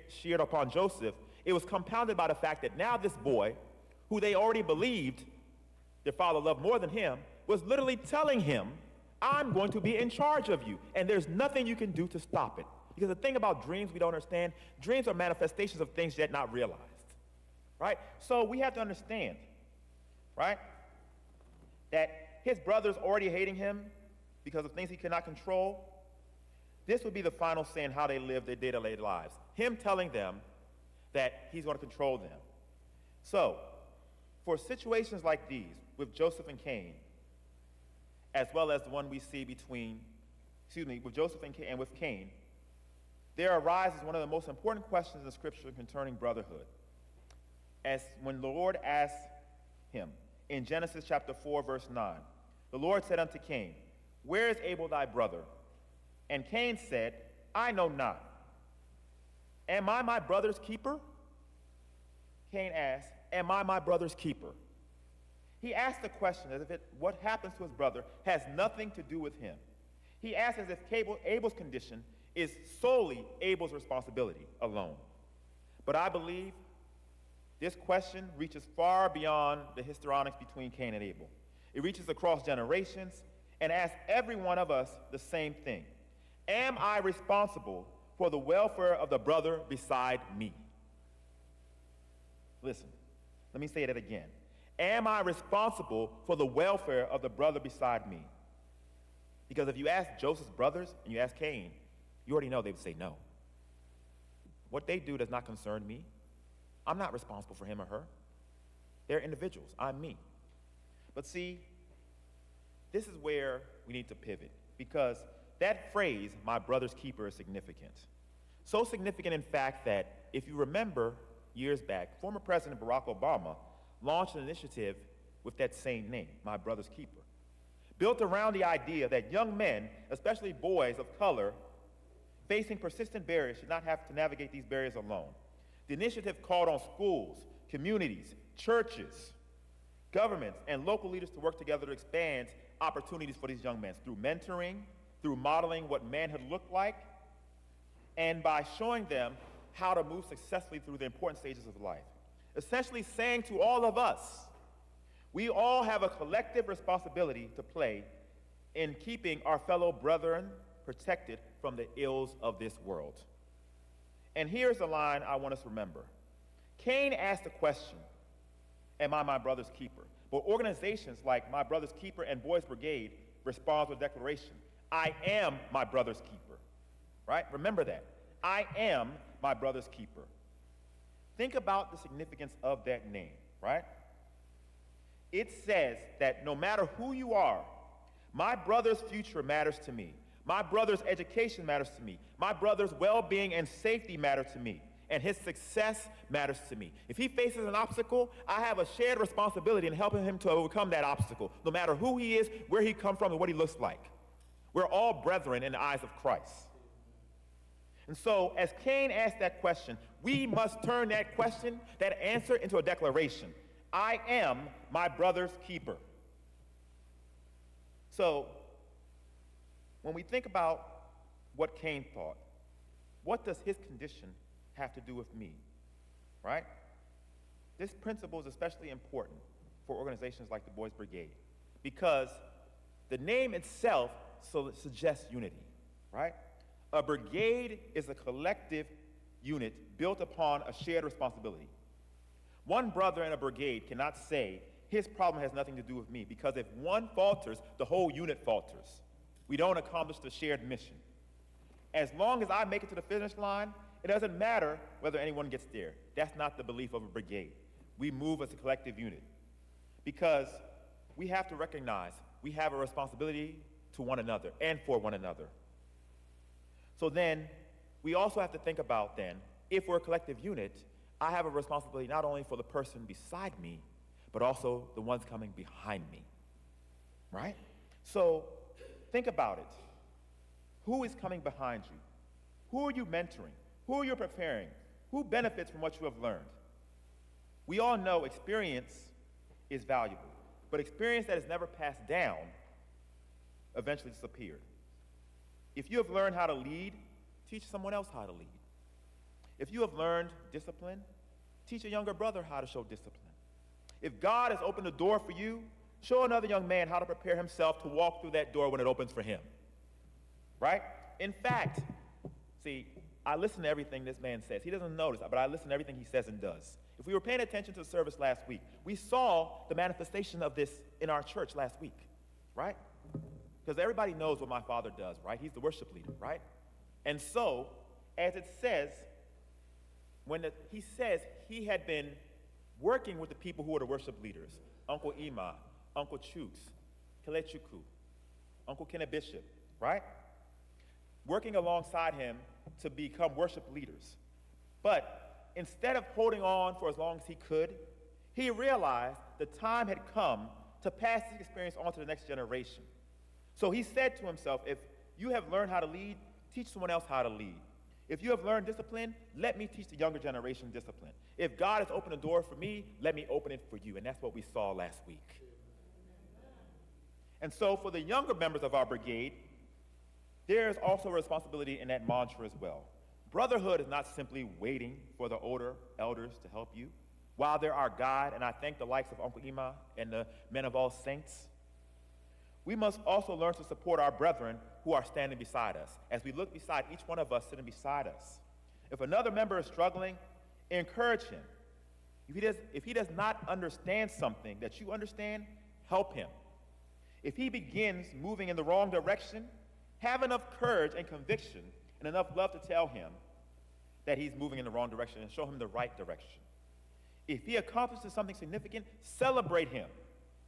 shared upon Joseph, it was compounded by the fact that now this boy, who they already believed their father loved more than him, was literally telling him, I'm going to be in charge of you, and there's nothing you can do to stop it. Because the thing about dreams we don't understand, dreams are manifestations of things yet not realized, right? So we have to understand, right, that his brothers already hating him because of things he cannot control. This would be the final say in how they live their day-to-day lives. Him telling them that he's going to control them. So, for situations like these, with Joseph and Cain, as well as the one we see with Joseph and Cain, and with Cain, there arises one of the most important questions in the scripture concerning brotherhood. As when the Lord asked him in Genesis chapter 4, verse 9, the Lord said unto Cain, where is Abel thy brother? And Cain said, I know not. Am I my brother's keeper? Cain asked, am I my brother's keeper? He asked the question as if what happens to his brother has nothing to do with him. He asked as if Abel's condition is solely Abel's responsibility alone. But I believe this question reaches far beyond the histrionics between Cain and Abel. It reaches across generations and asks every one of us the same thing. Am I responsible for the welfare of the brother beside me? Listen, let me say that again. Am I responsible for the welfare of the brother beside me? Because if you ask Joseph's brothers and you ask Cain, you already know they would say no. What they do does not concern me. I'm not responsible for him or her. They're individuals. I'm me. But see, this is where we need to pivot, because that phrase, my brother's keeper, is significant. So significant, in fact, that if you remember years back, former President Barack Obama launched an initiative with that same name, my brother's keeper, built around the idea that young men, especially boys of color, facing persistent barriers should not have to navigate these barriers alone. The initiative called on schools, communities, churches, governments, and local leaders to work together to expand opportunities for these young men through mentoring, through modeling what manhood looked like, and by showing them how to move successfully through the important stages of life. Essentially saying to all of us, we all have a collective responsibility to play in keeping our fellow brethren protected from the ills of this world. And here's the line I want us to remember. Cain asked the question, am I my brother's keeper? But organizations like My Brother's Keeper and Boys Brigade respond with a declaration, I am my brother's keeper, right? Remember that. I am my brother's keeper. Think about the significance of that name, right? It says that no matter who you are, my brother's future matters to me. My brother's education matters to me. My brother's well-being and safety matter to me. And his success matters to me. If he faces an obstacle, I have a shared responsibility in helping him to overcome that obstacle, no matter who he is, where he comes from, and what he looks like. We're all brethren in the eyes of Christ. And so, as Cain asked that question, we must turn that question, that answer, into a declaration. I am my brother's keeper. So, when we think about what Cain thought, what does his condition have to do with me, right? This principle is especially important for organizations like the Boys Brigade because the name itself suggests unity, right? A brigade is a collective unit built upon a shared responsibility. One brother in a brigade cannot say, his problem has nothing to do with me, because if one falters, the whole unit falters. We don't accomplish the shared mission. As long as I make it to the finish line, it doesn't matter whether anyone gets there. That's not the belief of a brigade. We move as a collective unit because we have to recognize we have a responsibility to one another and for one another. So then, we also have to think about then, if we're a collective unit, I have a responsibility not only for the person beside me, but also the ones coming behind me, right? So, think about it. Who is coming behind you? Who are you mentoring? Who are you preparing? Who benefits from what you have learned? We all know experience is valuable, but experience that is never passed down eventually disappears. If you have learned how to lead, teach someone else how to lead. If you have learned discipline, teach a younger brother how to show discipline. If God has opened a door for you, show another young man how to prepare himself to walk through that door when it opens for him. Right? In fact, see, I listen to everything this man says. He doesn't notice, but I listen to everything he says and does. If we were paying attention to the service last week, we saw the manifestation of this in our church last week, right? Because everybody knows what my father does, right? He's the worship leader, right? And so, as it says, he says he had been working with the people who are the worship leaders, Uncle Ima, Uncle Chooks, Kelechuku, Uncle Kenneth Bishop, right? Working alongside him to become worship leaders. But instead of holding on for as long as he could, he realized the time had come to pass his experience on to the next generation. So he said to himself, if you have learned how to lead, teach someone else how to lead. If you have learned discipline, let me teach the younger generation discipline. If God has opened a door for me, let me open it for you. And that's what we saw last week. And so for the younger members of our brigade, there is also a responsibility in that mantra as well. Brotherhood is not simply waiting for the older elders to help you. While they're our guide, and I thank the likes of Uncle Ima and the men of all saints, we must also learn to support our brethren who are standing beside us, as we look beside each one of us sitting beside us. If another member is struggling, encourage him. If he does not understand something that you understand, help him. If he begins moving in the wrong direction, have enough courage and conviction and enough love to tell him that he's moving in the wrong direction and show him the right direction. If he accomplishes something significant, celebrate him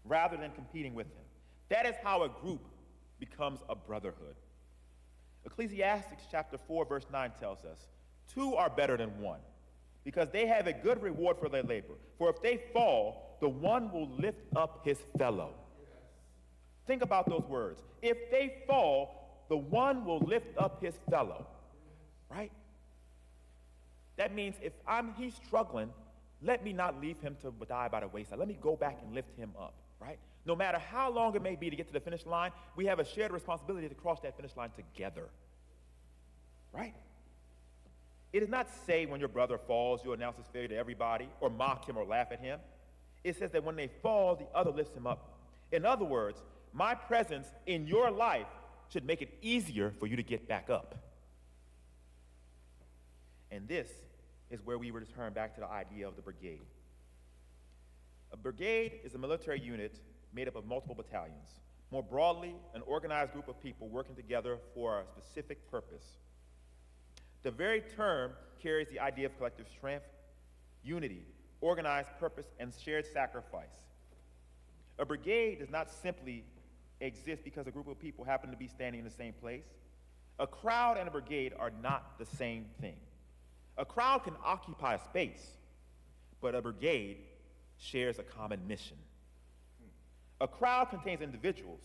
rather than competing with him. That is how a group becomes a brotherhood. Ecclesiastes chapter 4, verse 9 tells us, 2 are better than 1, because they have a good reward for their labor. For if they fall, the one will lift up his fellow. Think about those words. If they fall, the one will lift up his fellow. right? That means if he's struggling, let me not leave him to die by the wayside. Let me go back and lift him up, right? No matter how long it may be to get to the finish line, we have a shared responsibility to cross that finish line together, right? It does not say when your brother falls, you announce his failure to everybody or mock him or laugh at him. It says that when they fall, the other lifts him up. In other words, my presence in your life should make it easier for you to get back up. And this is where we return back to the idea of the brigade. A brigade is a military unit made up of multiple battalions. More broadly, an organized group of people working together for a specific purpose. The very term carries the idea of collective strength, unity, organized purpose, and shared sacrifice. A brigade does not simply exist because a group of people happen to be standing in the same place. A crowd and a brigade are not the same thing. A crowd can occupy a space, but a brigade shares a common mission. A crowd contains individuals.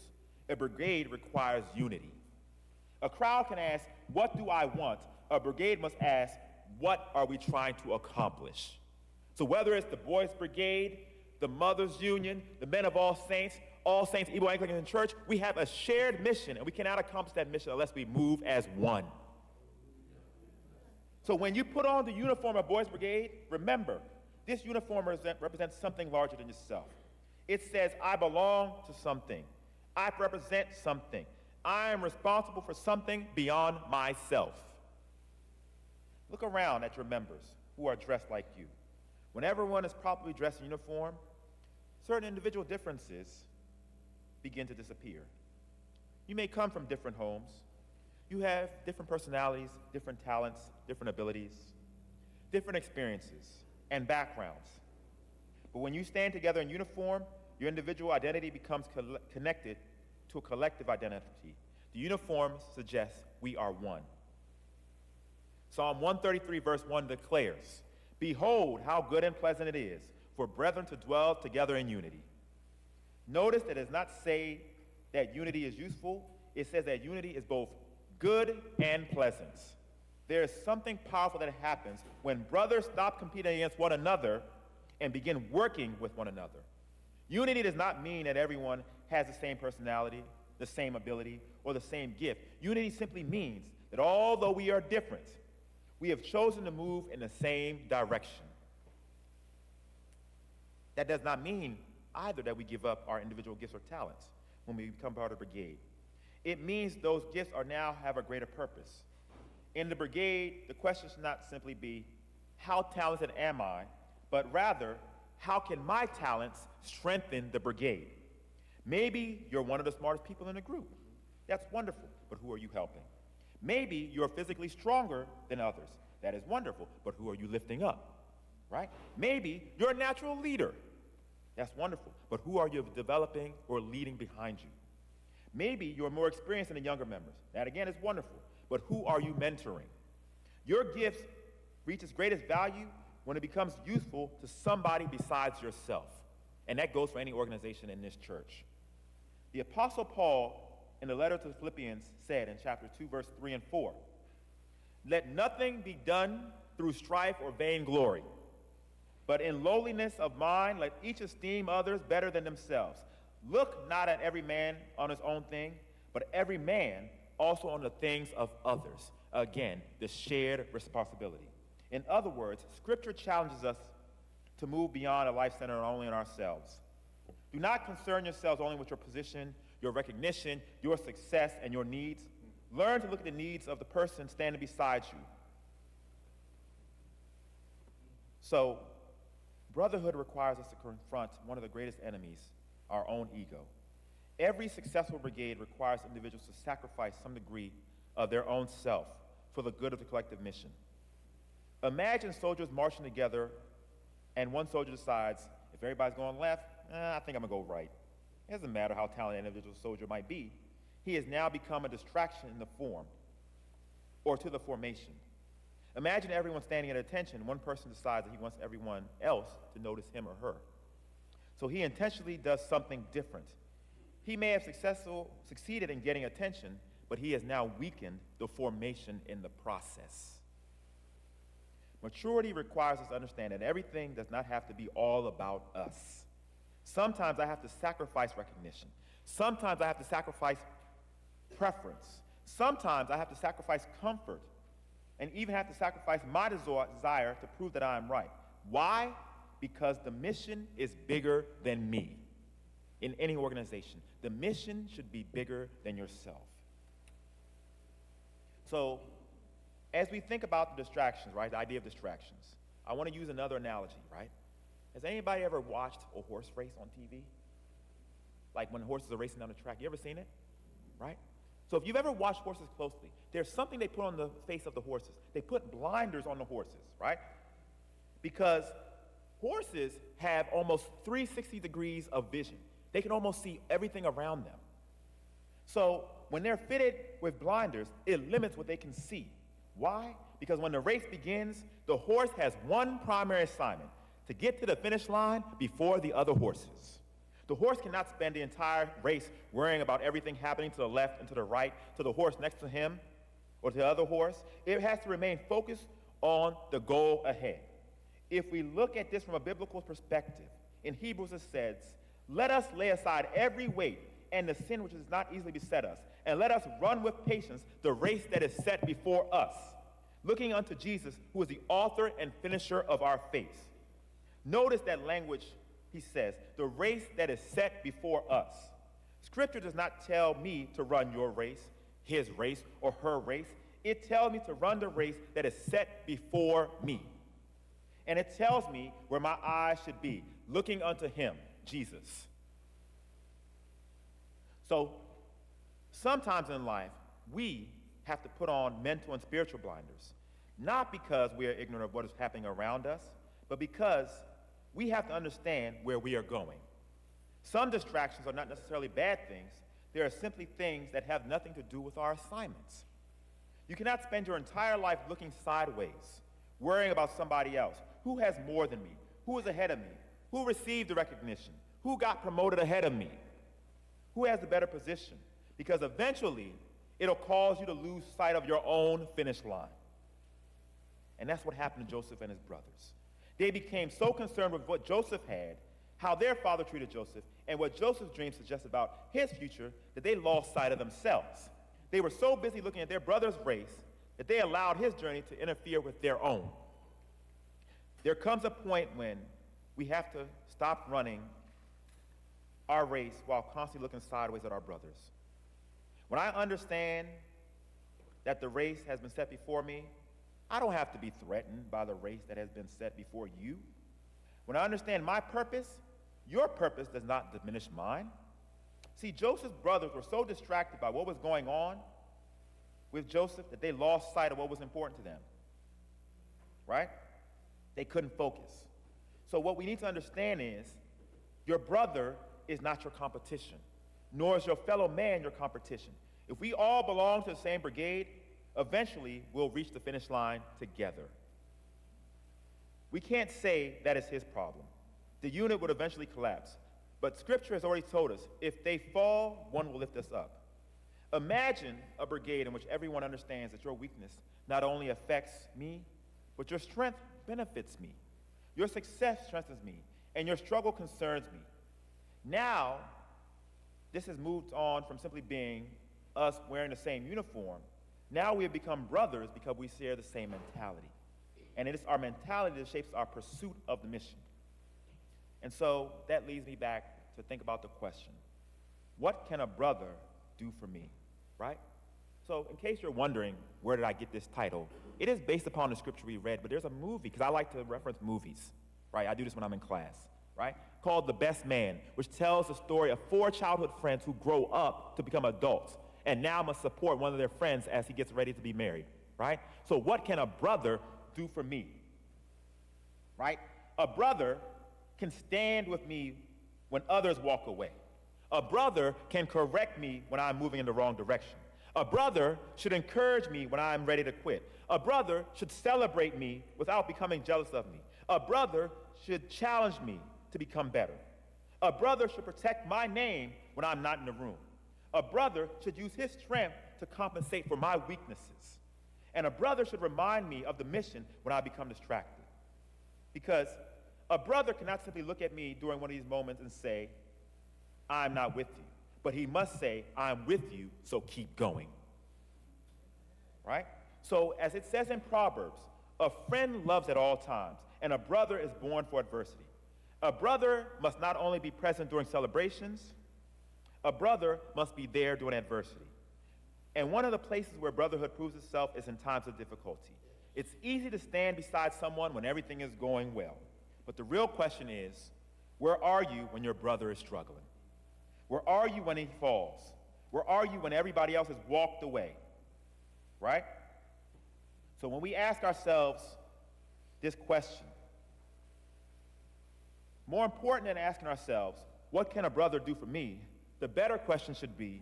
A brigade requires unity. A crowd can ask, what do I want? A brigade must ask, what are we trying to accomplish? So whether it's the Boys Brigade, the Mothers Union, the Men of All Saints Igbo Anglican Church, we have a shared mission, and we cannot accomplish that mission unless we move as one. So when you put on the uniform of Boys Brigade, remember, this uniform represents something larger than yourself. It says, I belong to something. I represent something. I am responsible for something beyond myself. Look around at your members who are dressed like you. When everyone is properly dressed in uniform, certain individual differences begin to disappear. You may come from different homes. You have different personalities, different talents, different abilities, different experiences and backgrounds. But when you stand together in uniform, your individual identity becomes connected to a collective identity. The uniform suggests we are one. Psalm 133 verse 1 declares, behold how good and pleasant it is for brethren to dwell together in unity. Notice that it does not say that unity is useful. It says that unity is both good and pleasant. There is something powerful that happens when brothers stop competing against one another and begin working with one another. Unity does not mean that everyone has the same personality, the same ability, or the same gift. Unity simply means that although we are different, we have chosen to move in the same direction. That does not mean either that we give up our individual gifts or talents when we become part of the brigade. It means those gifts are now have a greater purpose. In the brigade, the question should not simply be, how talented am I? But rather, how can my talents strengthen the brigade? Maybe you're one of the smartest people in the group. That's wonderful, but who are you helping? Maybe you're physically stronger than others. That is wonderful, but who are you lifting up, right? Maybe you're a natural leader. That's wonderful, but who are you developing or leading behind you? Maybe you're more experienced than the younger members. That again is wonderful, but who are you mentoring? Your gifts reach its greatest value when it becomes useful to somebody besides yourself. And that goes for any organization in this church. The Apostle Paul, in the letter to the Philippians, said in chapter 2, verse 3 and 4, let nothing be done through strife or vainglory, but in lowliness of mind, let each esteem others better than themselves. Look not at every man on his own thing, but every man also on the things of others. Again, the shared responsibility. In other words, Scripture challenges us to move beyond a life centered only on ourselves. Do not concern yourselves only with your position, your recognition, your success, and your needs. Learn to look at the needs of the person standing beside you. So, brotherhood requires us to confront one of the greatest enemies, our own ego. Every successful brigade requires individuals to sacrifice some degree of their own self for the good of the collective mission. Imagine soldiers marching together and one soldier decides, if everybody's going left, I think I'm going to go right. It doesn't matter how talented an individual soldier might be. He has now become a distraction in the form or to the formation. Imagine everyone standing at attention. One person decides that he wants everyone else to notice him or her. So he intentionally does something different. He may have succeeded in getting attention, but he has now weakened the formation in the process. Maturity requires us to understand that everything does not have to be all about us. Sometimes I have to sacrifice recognition. Sometimes I have to sacrifice preference. Sometimes I have to sacrifice comfort and even have to sacrifice my desire to prove that I am right. Why? Because the mission is bigger than me. In any organization, the mission should be bigger than yourself. So, as we think about the distractions, right, the idea of distractions, I want to use another analogy, right? Has anybody ever watched a horse race on TV? Like when horses are racing down the track, you ever seen it? Right? So if you've ever watched horses closely, there's something they put on the face of the horses. They put blinders on the horses, right? Because horses have almost 360 degrees of vision. They can almost see everything around them. So when they're fitted with blinders, it limits what they can see. Why? Because when the race begins, the horse has one primary assignment: to get to the finish line before the other horses. The horse cannot spend the entire race worrying about everything happening to the left and to the right, to the horse next to him, or to the other horse. It has to remain focused on the goal ahead. If we look at this from a biblical perspective, in Hebrews it says, "Let us lay aside every weight and the sin which does not easily beset us, and let us run with patience the race that is set before us, looking unto Jesus, who is the author and finisher of our faith." Notice that language. He says, the race that is set before us. Scripture does not tell me to run your race, his race, or her race. It tells me to run the race that is set before me. And it tells me where my eyes should be, looking unto him, Jesus. So, sometimes in life, we have to put on mental and spiritual blinders, not because we are ignorant of what is happening around us, but because we have to understand where we are going. Some distractions are not necessarily bad things. They are simply things that have nothing to do with our assignments. You cannot spend your entire life looking sideways, worrying about somebody else. Who has more than me? Who is ahead of me? Who received the recognition? Who got promoted ahead of me? Who has the better position? Because eventually, it'll cause you to lose sight of your own finish line. And that's what happened to Joseph and his brothers. They became so concerned with what Joseph had, how their father treated Joseph, and what Joseph's dreams suggest about his future, that they lost sight of themselves. They were so busy looking at their brother's race that they allowed his journey to interfere with their own. There comes a point when we have to stop running our race while constantly looking sideways at our brothers. When I understand that the race has been set before me, I don't have to be threatened by the race that has been set before you. When I understand my purpose, your purpose does not diminish mine. See, Joseph's brothers were so distracted by what was going on with Joseph that they lost sight of what was important to them. Right? They couldn't focus. So what we need to understand is your brother is not your competition, nor is your fellow man your competition. If we all belong to the same brigade, eventually we'll reach the finish line together. We can't say that is his problem. The unit would eventually collapse. But Scripture has already told us, if they fall, one will lift us up. Imagine a brigade in which everyone understands that your weakness not only affects me, but your strength benefits me. Your success strengthens me, and your struggle concerns me. Now, this has moved on from simply being us wearing the same uniform. Now we have become brothers because we share the same mentality. And it is our mentality that shapes our pursuit of the mission. And so that leads me back to think about the question, what can a brother do for me, right? So in case you're wondering, where did I get this title? It is based upon the scripture we read, but there's a movie, because I like to reference movies, right? I do this when I'm in class, right? Called The Best Man, which tells the story of 4 childhood friends who grow up to become adults and now must support one of their friends as he gets ready to be married, right? So what can a brother do for me, right? A brother can stand with me when others walk away. A brother can correct me when I'm moving in the wrong direction. A brother should encourage me when I'm ready to quit. A brother should celebrate me without becoming jealous of me. A brother should challenge me to become better. A brother should protect my name when I'm not in the room. A brother should use his strength to compensate for my weaknesses. And a brother should remind me of the mission when I become distracted. Because a brother cannot simply look at me during one of these moments and say, I'm not with you. But he must say, I'm with you, so keep going. Right? So as it says in Proverbs, a friend loves at all times, and a brother is born for adversity. A brother must not only be present during celebrations, a brother must be there during adversity. And one of the places where brotherhood proves itself is in times of difficulty. It's easy to stand beside someone when everything is going well. But the real question is, where are you when your brother is struggling? Where are you when he falls? Where are you when everybody else has walked away? Right? So when we ask ourselves this question, more important than asking ourselves, what can a brother do for me? The better question should be,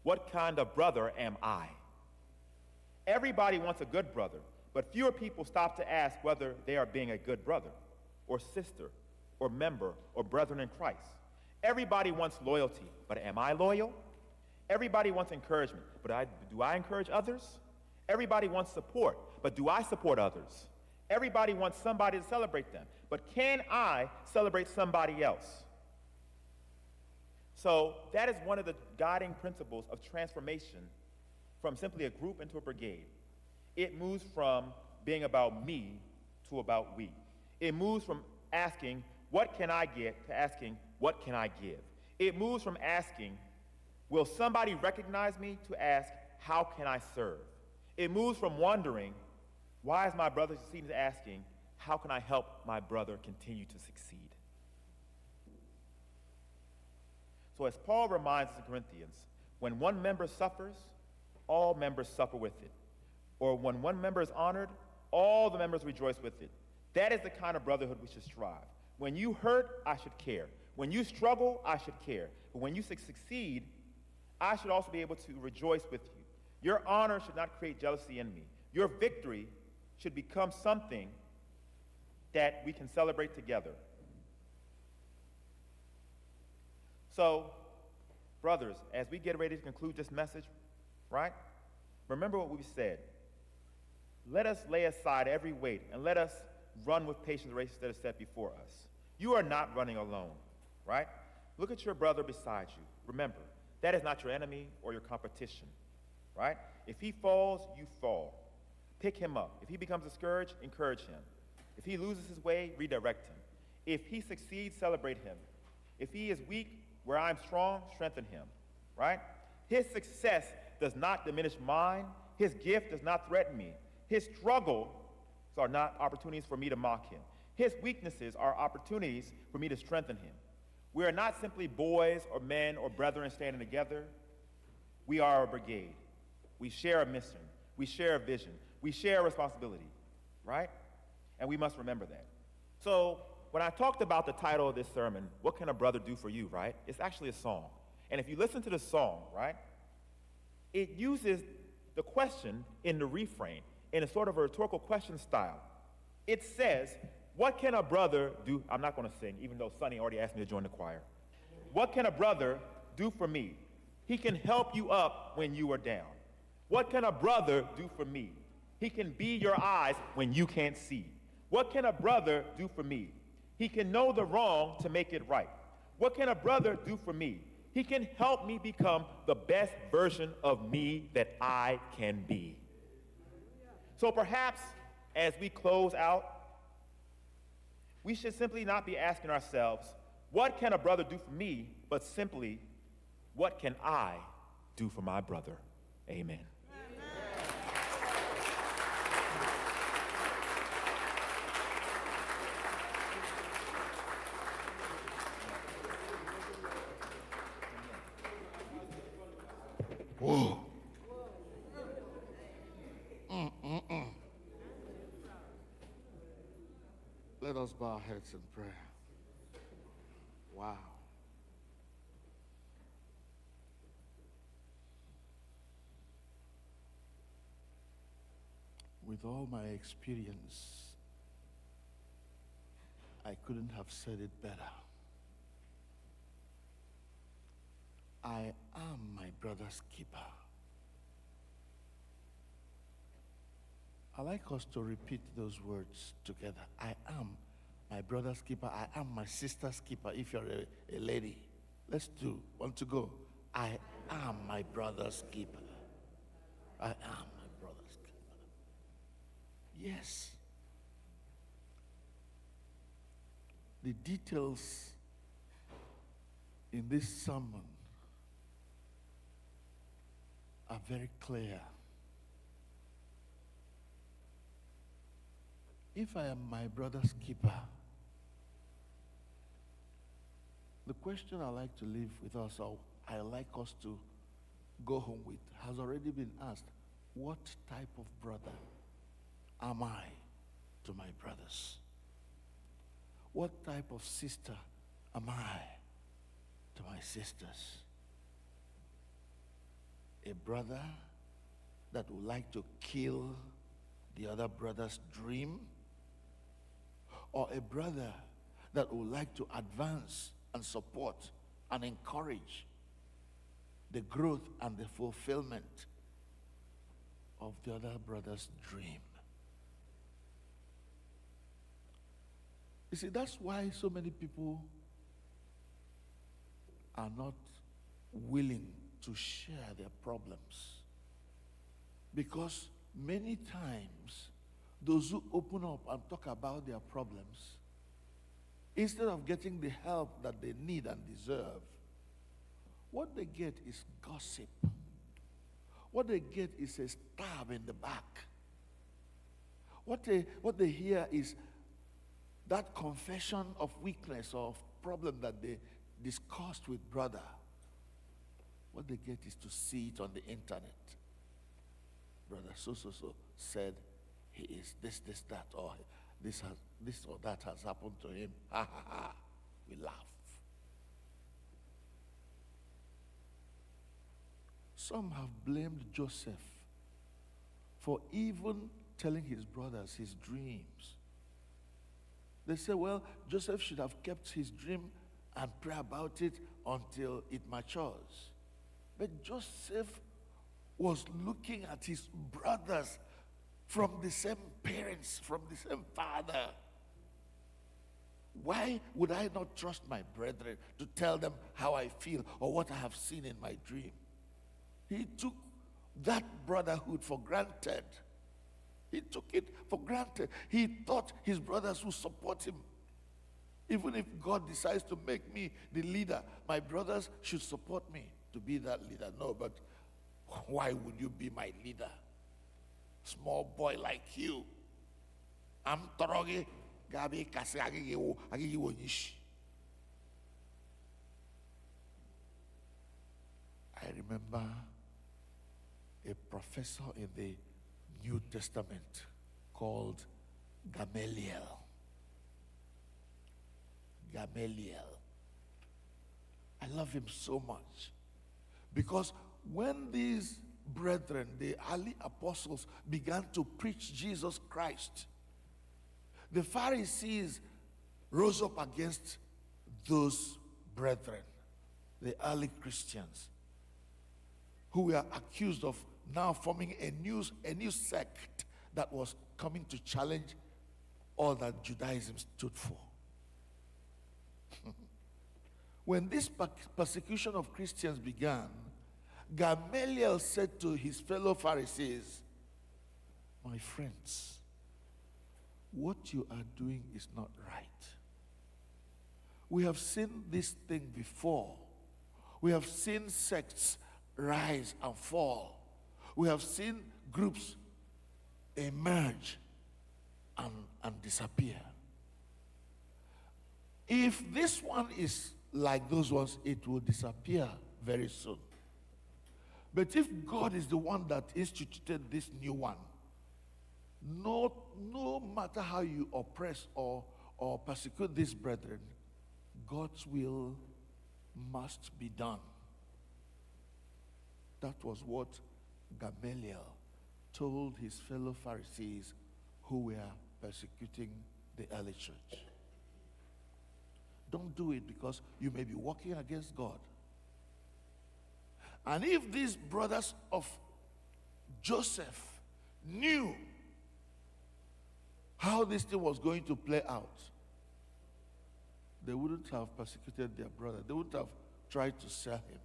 what kind of brother am I? Everybody wants a good brother, but fewer people stop to ask whether they are being a good brother or sister or member or brethren in Christ. Everybody wants loyalty, but am I loyal? Everybody wants encouragement, but do I encourage others? Everybody wants support, but do I support others? Everybody wants somebody to celebrate them, but can I celebrate somebody else? So that is one of the guiding principles of transformation from simply a group into a brigade. It moves from being about me to about we. It moves from asking, what can I get, to asking, what can I give? It moves from asking, will somebody recognize me, to ask, how can I serve? It moves from wondering, why is my brother succeeding, to asking, how can I help my brother continue to succeed? So as Paul reminds us in Corinthians, when one member suffers, all members suffer with it. Or when one member is honored, all the members rejoice with it. That is the kind of brotherhood we should strive. When you hurt, I should care. When you struggle, I should care. But when you succeed, I should also be able to rejoice with you. Your honor should not create jealousy in me. Your victory should become something that we can celebrate together. So, brothers, as we get ready to conclude this message, right, remember what we've said. Let us lay aside every weight and let us run with patience the race that is set before us. You are not running alone, right? Look at your brother beside you. Remember, that is not your enemy or your competition, right? If he falls, you fall. Pick him up. If he becomes discouraged, encourage him. If he loses his way, redirect him. If he succeeds, celebrate him. If he is weak, where I'm strong, strengthen him, right? His success does not diminish mine. His gift does not threaten me. His struggles are not opportunities for me to mock him. His weaknesses are opportunities for me to strengthen him. We are not simply boys or men or brethren standing together. We are a brigade. We share a mission. We share a vision. We share a responsibility, right? And we must remember that. So when I talked about the title of this sermon, what can a brother do for you, right? It's actually a song. And if you listen to the song, right, it uses the question in the refrain in a sort of a rhetorical question style. It says, what can a brother do? I'm not going to sing, even though Sonny already asked me to join the choir. What can a brother do for me? He can help you up when you are down. What can a brother do for me? He can be your eyes when you can't see. What can a brother do for me? He can know the wrong to make it right. What can a brother do for me? He can help me become the best version of me that I can be. So perhaps as we close out, we should simply not be asking ourselves, what can a brother do for me? But simply, what can I do for my brother? Amen. Whoa. Let us bow our heads in prayer. Wow. With all my experience, I couldn't have said it better. I am my brother's keeper. I like us to repeat those words together. I am my brother's keeper. I am my sister's keeper. If you're a lady, let's do. Want to go? I am my brother's keeper. I am my brother's keeper. Yes. The details in this sermon are very clear. If I am my brother's keeper, the question I like to leave with us, or I like us to go home with, has already been asked. What type of brother am I to my brothers? What type of sister am I to my sisters? A brother that would like to kill the other brother's dream? Or a brother that would like to advance and support and encourage the growth and the fulfillment of the other brother's dream? You see, that's why so many people are not willing to share their problems. Because many times, those who open up and talk about their problems, instead of getting the help that they need and deserve, what they get is gossip. What they get is a stab in the back. What they hear is that confession of weakness or of problem that they discussed with brother. What they get is to see it on the internet. Brother so said he is this, that, or this or that has happened to him. Ha ha ha. We laugh. Some have blamed Joseph for even telling his brothers his dreams. They say, well, Joseph should have kept his dream and pray about it until it matures. But Joseph was looking at his brothers from the same parents, from the same father. Why would I not trust my brethren to tell them how I feel or what I have seen in my dream? He took that brotherhood for granted. He took it for granted. He thought his brothers would support him. Even if God decides to make me the leader, my brothers should support me to be that leader. No, but why would you be my leader? Small boy like you. I'm toroge gabi kasi agigiwo nishi. I remember a professor in the New Testament called Gamaliel. I love him so much because when these brethren, the early apostles, began to preach Jesus Christ, the Pharisees rose up against those brethren, the early Christians, who were accused of now forming a new sect that was coming to challenge all that Judaism stood for. When this persecution of Christians began, Gamaliel said to his fellow Pharisees, my friends, what you are doing is not right. We have seen this thing before. We have seen sects rise and fall. We have seen groups emerge and disappear. If this one is like those ones, it will disappear very soon. But if God is the one that instituted this new one, no matter how you oppress or persecute these brethren, God's will must be done. That was what Gamaliel told his fellow Pharisees who were persecuting the early church. Don't do it because you may be working against God. And if these brothers of Joseph knew how this thing was going to play out, they wouldn't have persecuted their brother. They wouldn't have tried to sell him.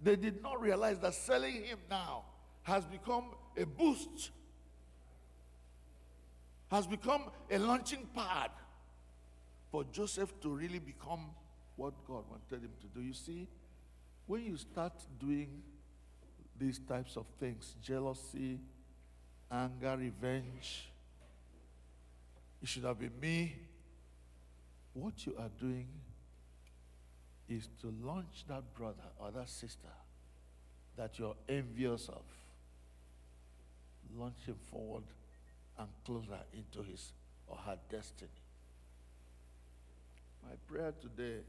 They did not realize that selling him now has become a boost, has become a launching pad for Joseph to really become what God wanted him to do. You see, when you start doing these types of things, jealousy, anger, revenge, it should have been me. What you are doing is to launch that brother or that sister that you're envious of. Launch him forward and closer into his or her destiny. My prayer today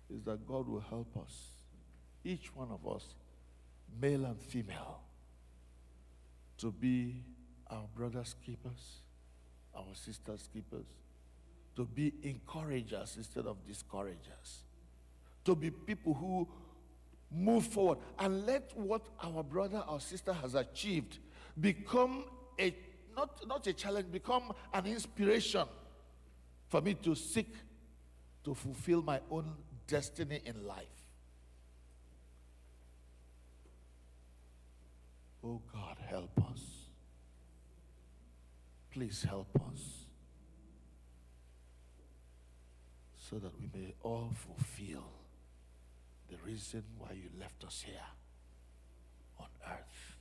is that God will help us, each one of us, male and female, to be our brothers' keepers, our sisters' keepers, to be encouragers instead of discouragers, to be people who move forward and let what our brother or sister has achieved become not a challenge, become an inspiration for me to seek to fulfill my own destiny in life. Oh God, help us. Please help us so that we may all fulfill the reason why you left us here on earth.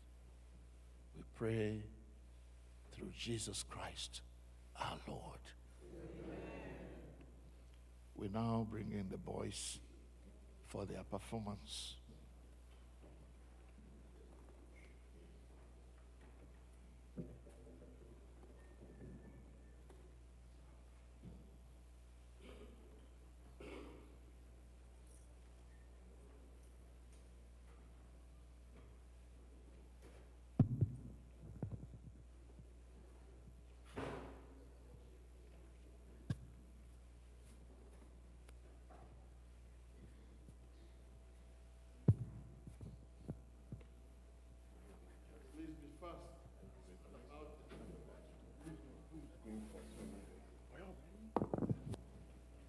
We pray through Jesus Christ, our Lord. Amen. We now bring in the boys for their performance.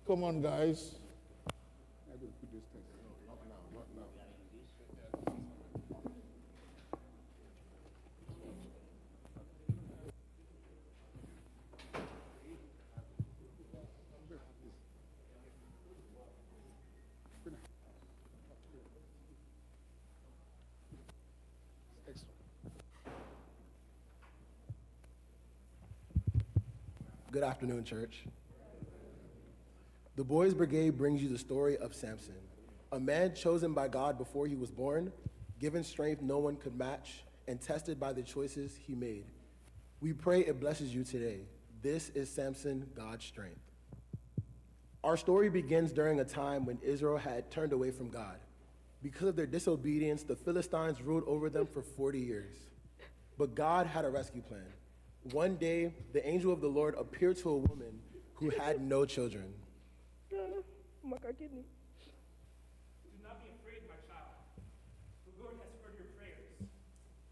Come on, guys. Good afternoon, church. The Boys Brigade brings you the story of Samson, a man chosen by God before he was born, given strength no one could match, and tested by the choices he made. We pray it blesses you today. This is Samson, God's strength. Our story begins during a time when Israel had turned away from God. Because of their disobedience, the Philistines ruled over them for 40 years. But God had a rescue plan. One day, the angel of the Lord appeared to a woman who had no children. Do not be afraid, my child. The Lord has heard your prayers.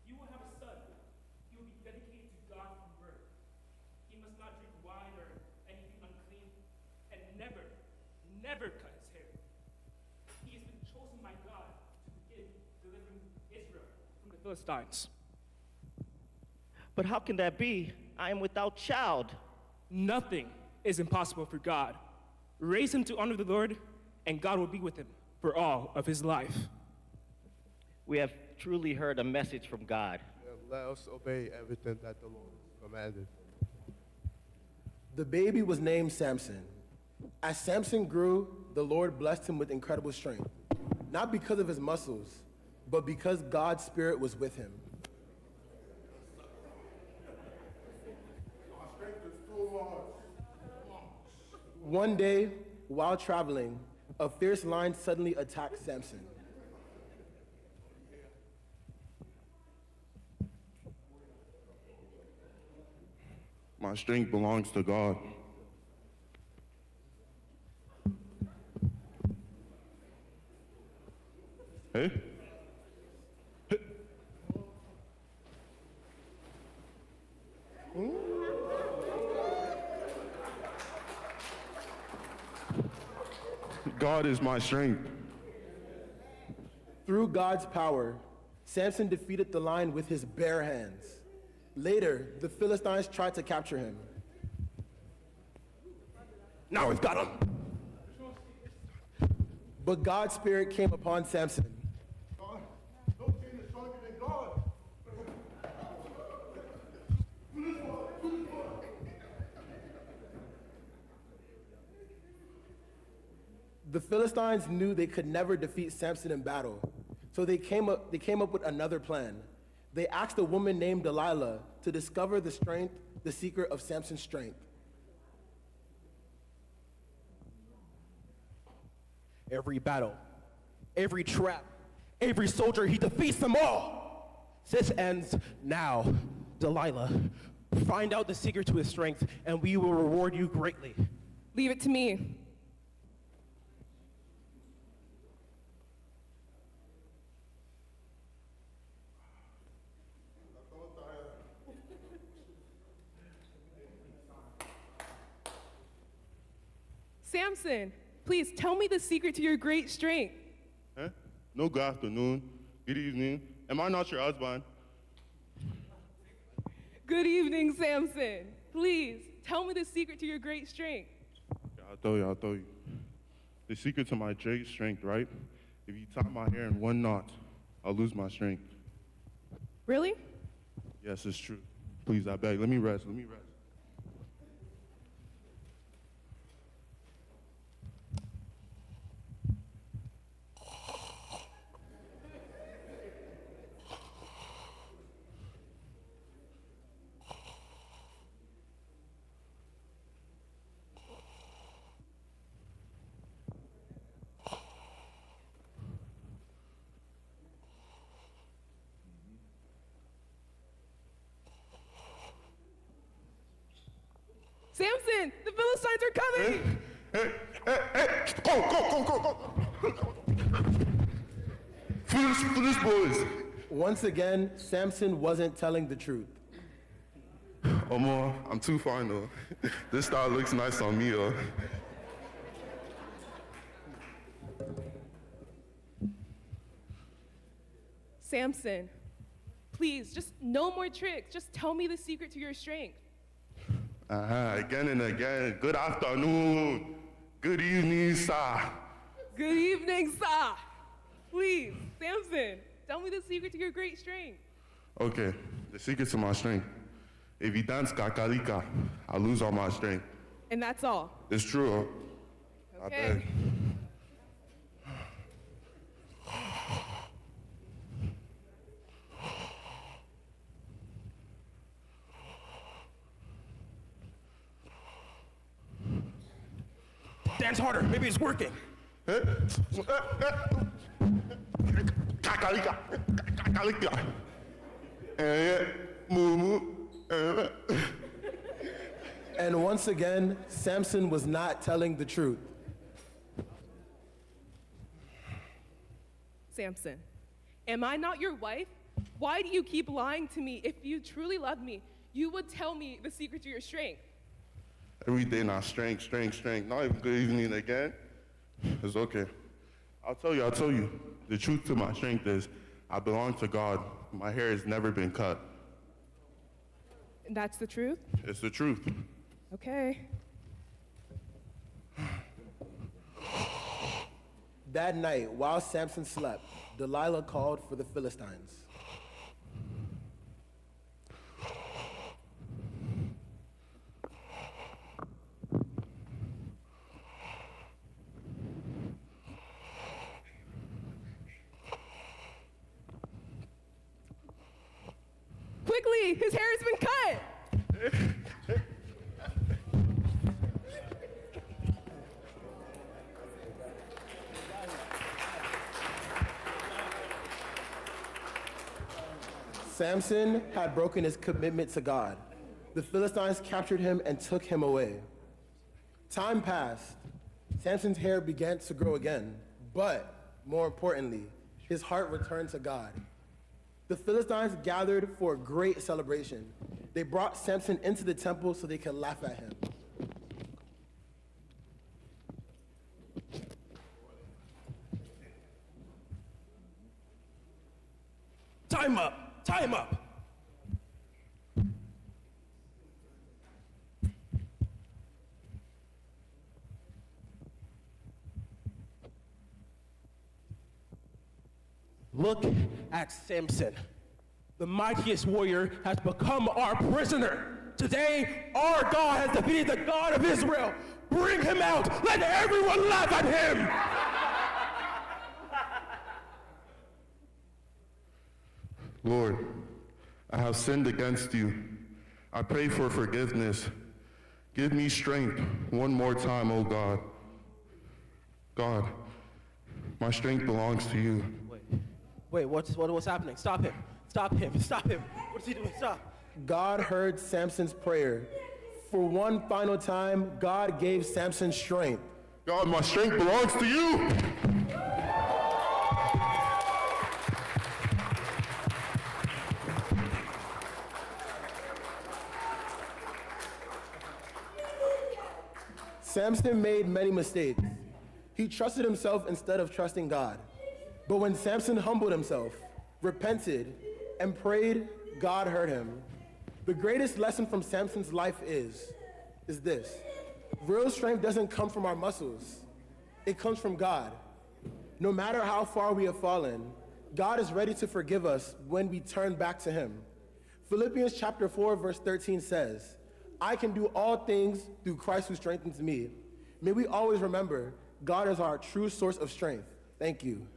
You will have a son. He will be dedicated to God from birth. He must not drink wine or anything unclean, and never cut his hair. He has been chosen by God to begin delivering Israel from the Philistines. But how can that be? I am without child. Nothing is impossible for God. Raise him to honor the Lord, and God will be with him for all of his life. We have truly heard a message from God. Let us obey everything that the Lord commanded. The baby was named Samson. As Samson grew, the Lord blessed him with incredible strength, not because of his muscles, but because God's Spirit was with him. One day, while traveling, a fierce lion suddenly attacked Samson. My strength belongs to God. Hey? God is my strength. Through God's power, Samson defeated the lion with his bare hands. Later, the Philistines tried to capture him. Now we've got him. But God's spirit came upon Samson. The Philistines knew they could never defeat Samson in battle, so they came up with another plan. They asked a woman named Delilah to discover the secret of Samson's strength. Every battle, every trap, every soldier, he defeats them all. This ends now. Delilah, find out the secret to his strength, and we will reward you greatly. Leave it to me. Samson, please tell me the secret to your great strength. Eh? No good afternoon, good evening. Am I not your husband? Good evening, Samson. Please tell me the secret to your great strength. Yeah, I'll tell you. The secret to my great strength, right? If you tie my hair in one knot, I'll lose my strength. Really? Yes, it's true. Please, I beg, let me rest. Samson, the Philistines are coming! Hey, go! Foolish boys! Once again, Samson wasn't telling the truth. Omar, I'm too fine though. This style looks nice on me, though. Samson, please, just no more tricks. Just tell me the secret to your strength. Again and again. Good afternoon. Good evening, sir. Good evening, sir. Please, Samson, tell me the secret to your great strength. Okay, the secret to my strength. If you dance kakalika, I lose all my strength. And that's all. It's true. I Okay. beg. Dance harder, maybe it's working. Kakalika. Kakalika. Moo. And once again, Samson was not telling the truth. Samson, am I not your wife? Why do you keep lying to me? If you truly love me, you would tell me the secret to your strength. Every day now, strength. Not even good evening again. It's okay. I'll tell you. The truth to my strength is I belong to God. My hair has never been cut. And that's the truth? It's the truth. Okay. That night, while Samson slept, Delilah called for the Philistines. Quickly, his hair has been cut. Samson had broken his commitment to God. The Philistines captured him and took him away. Time passed. Samson's hair began to grow again, but more importantly, his heart returned to God. The Philistines gathered for a great celebration. They brought Samson into the temple so they could laugh at him. Time up. Time up. Look at Samson. The mightiest warrior has become our prisoner. Today, our God has defeated the God of Israel. Bring him out. Let everyone laugh at him. Lord, I have sinned against you. I pray for forgiveness. Give me strength one more time, O God. God, my strength belongs to you. Wait, what's happening? Stop him. Stop him. Stop him. What's he doing? Stop. God heard Samson's prayer. For one final time, God gave Samson strength. God, my strength belongs to you. Samson made many mistakes. He trusted himself instead of trusting God. But when Samson humbled himself, repented, and prayed, God heard him. The greatest lesson from Samson's life is this. Real strength doesn't come from our muscles. It comes from God. No matter how far we have fallen, God is ready to forgive us when we turn back to him. Philippians chapter 4, verse 13 says, I can do all things through Christ who strengthens me. May we always remember God is our true source of strength. Thank you.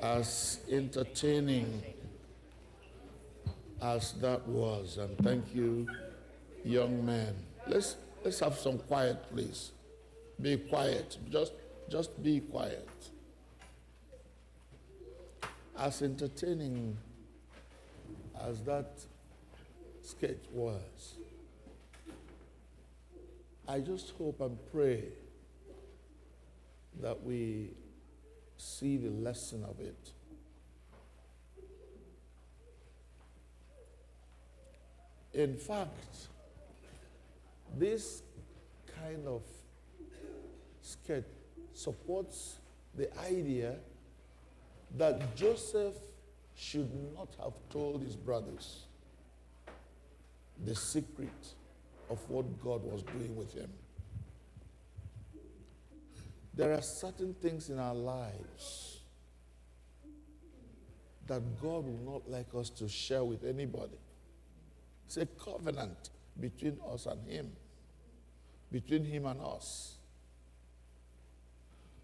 As entertaining as that was, and thank you, young man. Let's have some quiet, please. Be quiet. Just be quiet. As entertaining as that sketch was, I just hope and pray that we see the lesson of it. In fact, this kind of sketch supports the idea that Joseph should not have told his brothers the secret of what God was doing with him. There are certain things in our lives that God will not like us to share with anybody. It's a covenant between us and him, between him and us.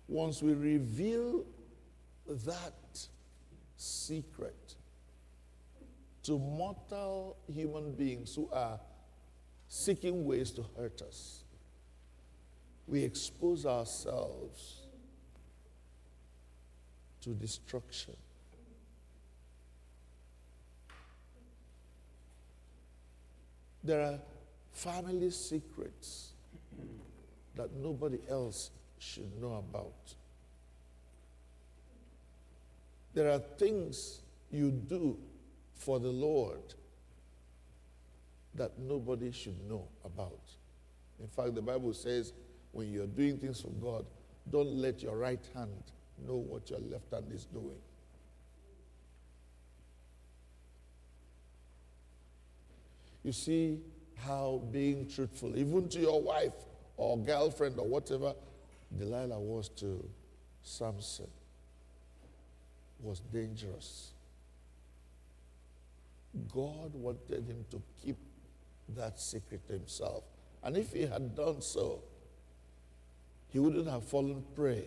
Once we reveal that secret to mortal human beings who are seeking ways to hurt us, we expose ourselves to destruction. There are family secrets that nobody else should know about. There are things you do for the Lord that nobody should know about. In fact, the Bible says, when you're doing things for God, don't let your right hand know what your left hand is doing. You see how being truthful, even to your wife or girlfriend or whatever, Delilah was to Samson, was dangerous. God wanted him to keep that secret to himself. And if he had done so, he wouldn't have fallen prey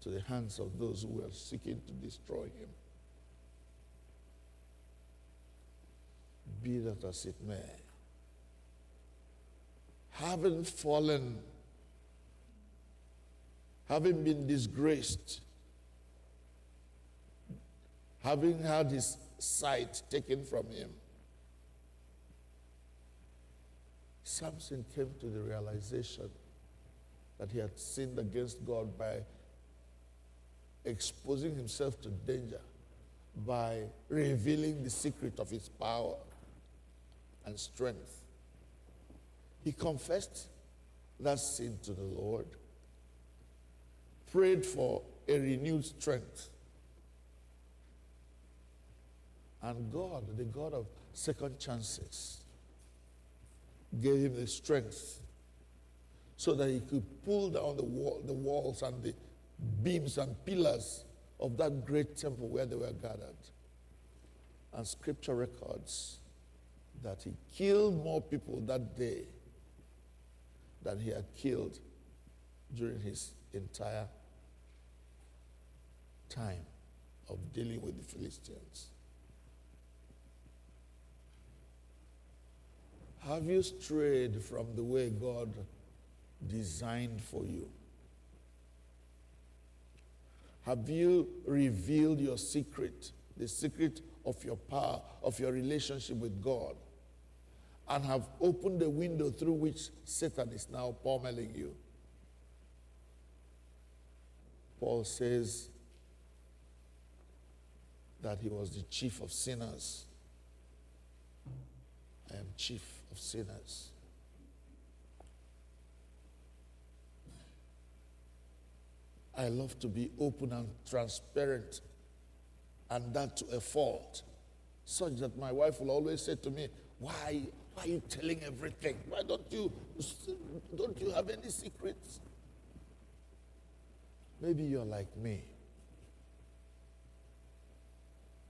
to the hands of those who were seeking to destroy him. Be that as it may, having fallen, having been disgraced, having had his sight taken from him, Samson came to the realization that he had sinned against God by exposing himself to danger, by revealing the secret of his power and strength. He confessed that sin to the Lord, prayed for a renewed strength, and God, the God of second chances, gave him the strength so that he could pull down the walls and the beams and pillars of that great temple where they were gathered. And scripture records that he killed more people that day than he had killed during his entire time of dealing with the Philistines. Have you strayed from the way God designed for you? Have you revealed your secret, the secret of your power, of your relationship with God, and have opened the window through which Satan is now pummeling you? Paul says that he was the chief of sinners. I am chief of sinners. I love to be open and transparent, and that to a fault, such that my wife will always say to me, why are you telling everything? Why don't you have any secrets? Maybe you're like me.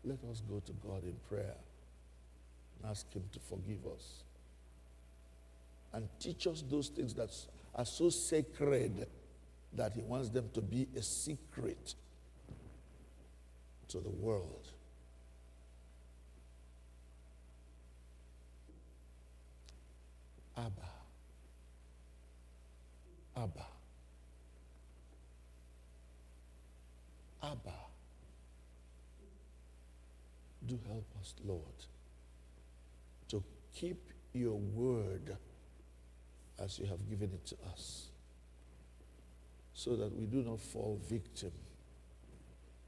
Let us go to God in prayer and ask him to forgive us and teach us those things that are so sacred that he wants them to be a secret to the world. Abba. Abba. Abba. Do help us, Lord, to keep your word as you have given it to us, so that we do not fall victim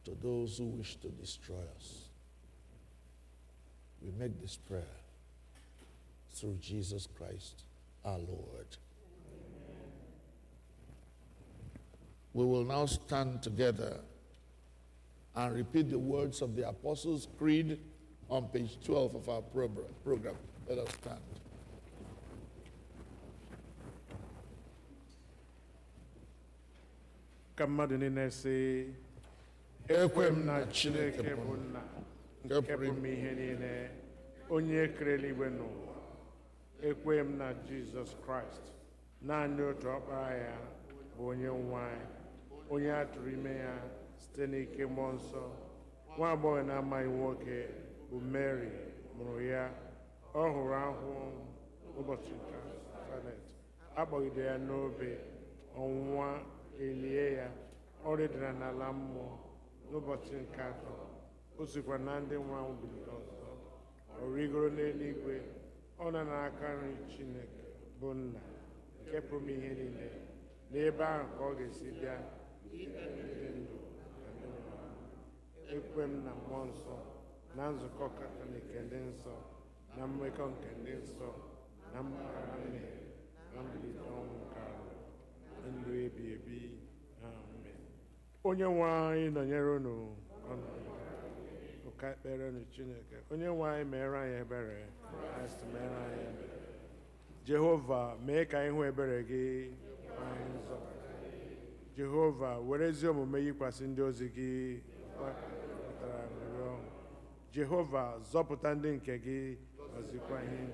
to those who wish to destroy us. We make this prayer through Jesus Christ, our Lord. We will now stand together and repeat the words of the Apostles' Creed on page 12 of our program. Let us stand. Ka mmadụ niile sị, ekwe m na Chineke bụ nna nke pụrụ ime ihe niile, onye kere eluigwe n'ụwa. Ekwe m na Jizọs Kraịst, naanị otu ọkpara ya, bụ onye nwe anyị, onye a tụrụ ime ya site n'ike mmụọ nsọ. Nwa agbọghọ na-amaghị nwoke bụ Mary mụrụ ya. Ọ hụrụ ahụhụ ụbọchị nke Salet, akpọgide ya n'obe, ọnwụnwa elie ya, ọ rịdara n'ala mmụọ n'ụbọchị nke atọ. O sikwa na ndị nwụrụ anwụ bilite ọzọ. Ọ rigoro n'eluigwe, ọ nọ n'aka nri Chineke bụ nna nke pụrụ ihe niile. N'ebe ahụ ka ọ ga-esi bịa ikpe ndị ndụ na ndị nwụrụ anwụ. Ekwe m na mmụọ nsọ, na nzukọ Katọlik ndị nsọ, na mmekọ nke ndị nsọ, na mgbaghara mmehie, na mbilite ọnwụ nke ahụ, na ndụ ebighị ebi. Amen. Onye nwe anyị nọnyere unu ụka ekpere unu Chineke. Onye nwe anyị meere anyị ebere, Kraịst meere anyị ebere. Jehova, mee ka anyị hụ ebere gị, anyị nzọpụta. Jehova, were ezi omume yikwasị ndị ozi gị kpatara nrịọ. Jehova, zọpụta ndị nke gị, gọzikwa ihe.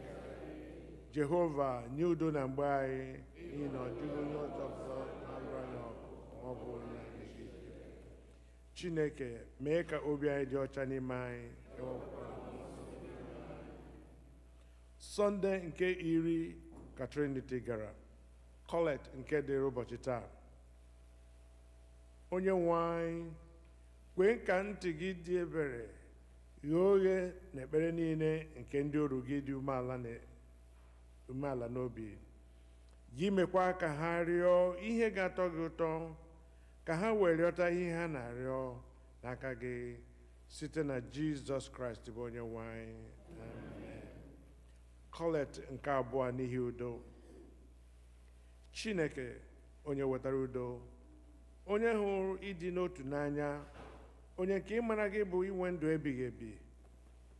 Jehova, nye udo na mgbe anyị, n'ihi na ọ dịghị onye ọjọọ ọzọ na-alụ anyị ọgụ ma ọ bụ onye anyị ga-ike. Chineke, mee ka obi anyị dị ọcha n'ime anyị. Sọnde nke 10 ka Trinity gara. Kolekt nke dịrị ụbọchị taa. Onye nwe anyị, kwee ka ntị gị dị ebere ghe oghe n'ekpere niile nke ndị oru gị dị umeala n'obi. Gị mekwa ka ha rịọ ihe ga-atọ gị ụtọ, ka ha wee rịọta ihe ha na-arịọ n'aka gị site na Jizọs Kraịst bụ onye nwe anyị. Amen. Kolekt nke abụọ n'ihi udo. Chineke onye wetara udo, onye hụrụ ịdị n'otu n'anya, onye nke ịmara gị bụ inwe ndụ ebighị ebi,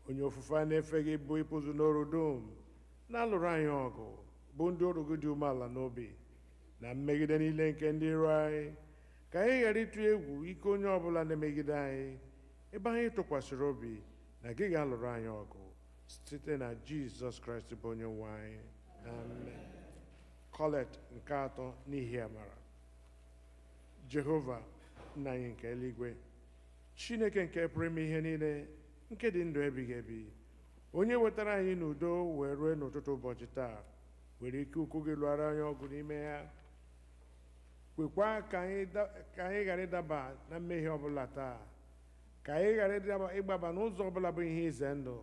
onye ofufe a na-efe gị bụ ịpụzụ n'ọrụ dum, na-alụrụ anyị ọgụ bụ ndị ọrụ gị dị umeala n'obi na mmegide niile nke ndị iro anyị, ka anyị ghara ịtụ egwu ike onye ọbụla na-emegide anyị, ebe anyị tụkwasịrị obi na gị ga-alụrụ anyị ọgụ site na Jizọs Kraịst bụ onye nwe anyị. Amen. Kolekt nke atọ n'ihi amara. Jehova nna anyị nke eluigwe, Chineke nke pụrụ ime ihe niile, nke dị ndụ ebighị ebi, onye wetara anyị n'udo wee rue n'ụtụtụ ụbọchị taa, were ike ukwu gị lụọra anyị ọgụ n'ime ya. Kwekwa ka anyị ghara ịdaba na mmehie ọbụla taa, ka anyị ghara ịgbaba n'ụzọ ọbụla bụ ihe ize ndụ,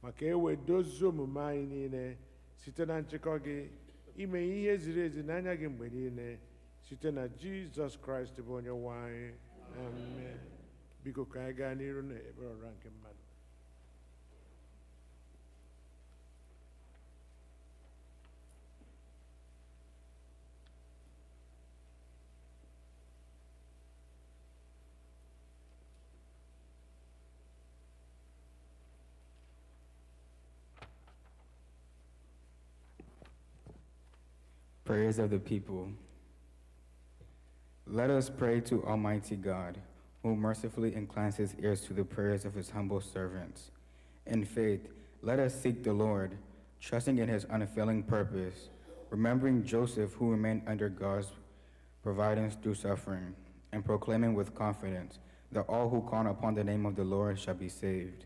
maka ewe dozie omume anyị niile site na nchịkọ gị, ime ihe ziri ezi n'anya gị mgbe niile site na Jizọs Kraịst bụ onye nwe anyị. Amen. Biko ka anyị gaa n'iru na ekpere ọra nke mmadụ. Prayers of the people. Let us pray to Almighty God, who mercifully inclines his ears to the prayers of his humble servants. In faith, let us seek the Lord, trusting in his unfailing purpose, remembering Joseph, who remained under God's providence through suffering, and proclaiming with confidence that all who call upon the name of the Lord shall be saved.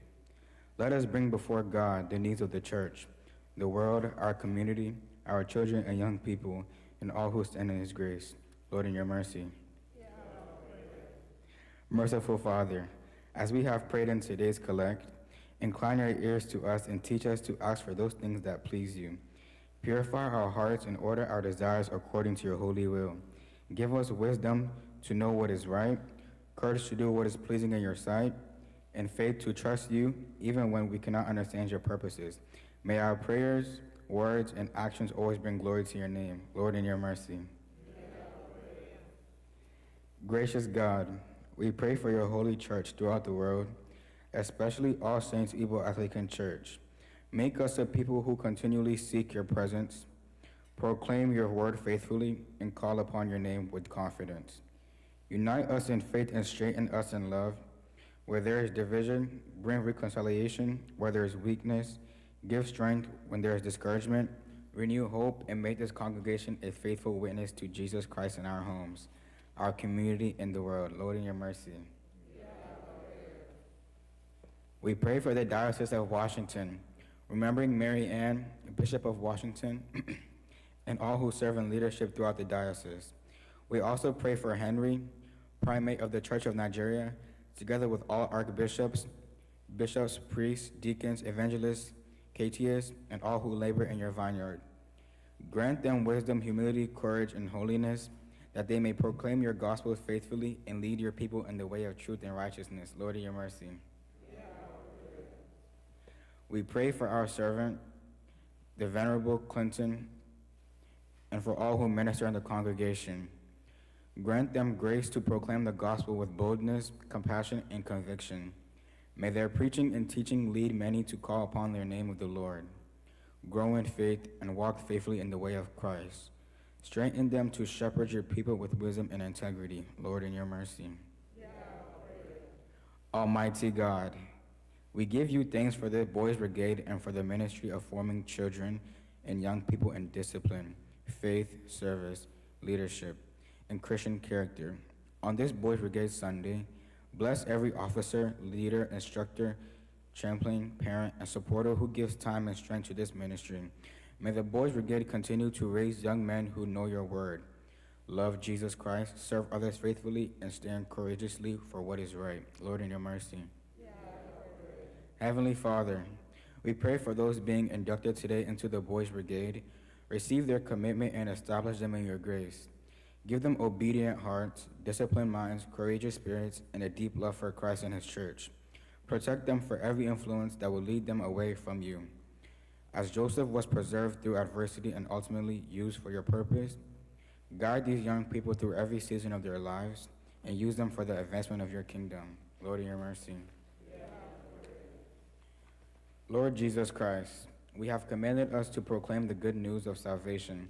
Let us bring before God the needs of the church, the world, our community, our children and young people, and all who stand in his grace. Lord, in your mercy. Yeah. Merciful Father, as we have prayed in today's collect, incline your ears to us and teach us to ask for those things that please you. Purify our hearts and order our desires according to your holy will. Give us wisdom to know what is right, courage to do what is pleasing in your sight, and faith to trust you even when we cannot understand your purposes. May our prayers, words, and actions always bring glory to your name. Lord, in your mercy. Gracious God, we pray for your holy church throughout the world, especially All Saints Igbo Anglican Church. Make us a people who continually seek your presence, proclaim your word faithfully, and call upon your name with confidence. Unite us in faith and strengthen us in love. Where there is division, bring reconciliation. Where there is weakness, give strength. When there is discouragement, renew hope, and make this congregation a faithful witness to Jesus Christ in our homes, our community, and the world. Lord, in your mercy. Yeah. We pray for the Diocese of Washington, remembering Mary Ann, Bishop of Washington, and all who serve in leadership throughout the diocese. We also pray for Henry, Primate of the Church of Nigeria, together with all archbishops, bishops, priests, deacons, evangelists, catechists, and all who labor in your vineyard. Grant them wisdom, humility, courage, and holiness, that they may proclaim your gospel faithfully and lead your people in the way of truth and righteousness. Lord, in your mercy. Yeah. We pray for our servant, the Venerable Clinton, and for all who minister in the congregation. Grant them grace to proclaim the gospel with boldness, compassion, and conviction. May their preaching and teaching lead many to call upon their name of the Lord, grow in faith, and walk faithfully in the way of Christ. Strengthen them to shepherd your people with wisdom and integrity. Lord, in your mercy. Yeah. Almighty God, we give you thanks for the Boys Brigade and for the ministry of forming children and young people in discipline, faith, service, leadership, and Christian character. On this Boys Brigade Sunday, bless every officer, leader, instructor, chaplain, parent, and supporter who gives time and strength to this ministry. May the Boys Brigade continue to raise young men who know your word, love Jesus Christ, serve others faithfully, and stand courageously for what is right. Lord, in your mercy. Heavenly Father, we pray for those being inducted today into the Boys Brigade. Receive their commitment and establish them in your grace. Give them obedient hearts, disciplined minds, courageous spirits, and a deep love for Christ and his church. Protect them for every influence that will lead them away from you. As Joseph was preserved through adversity and ultimately used for your purpose, guide these young people through every season of their lives and use them for the advancement of your kingdom. Lord, in your mercy. Lord Jesus Christ, we have commanded us to proclaim the good news of salvation.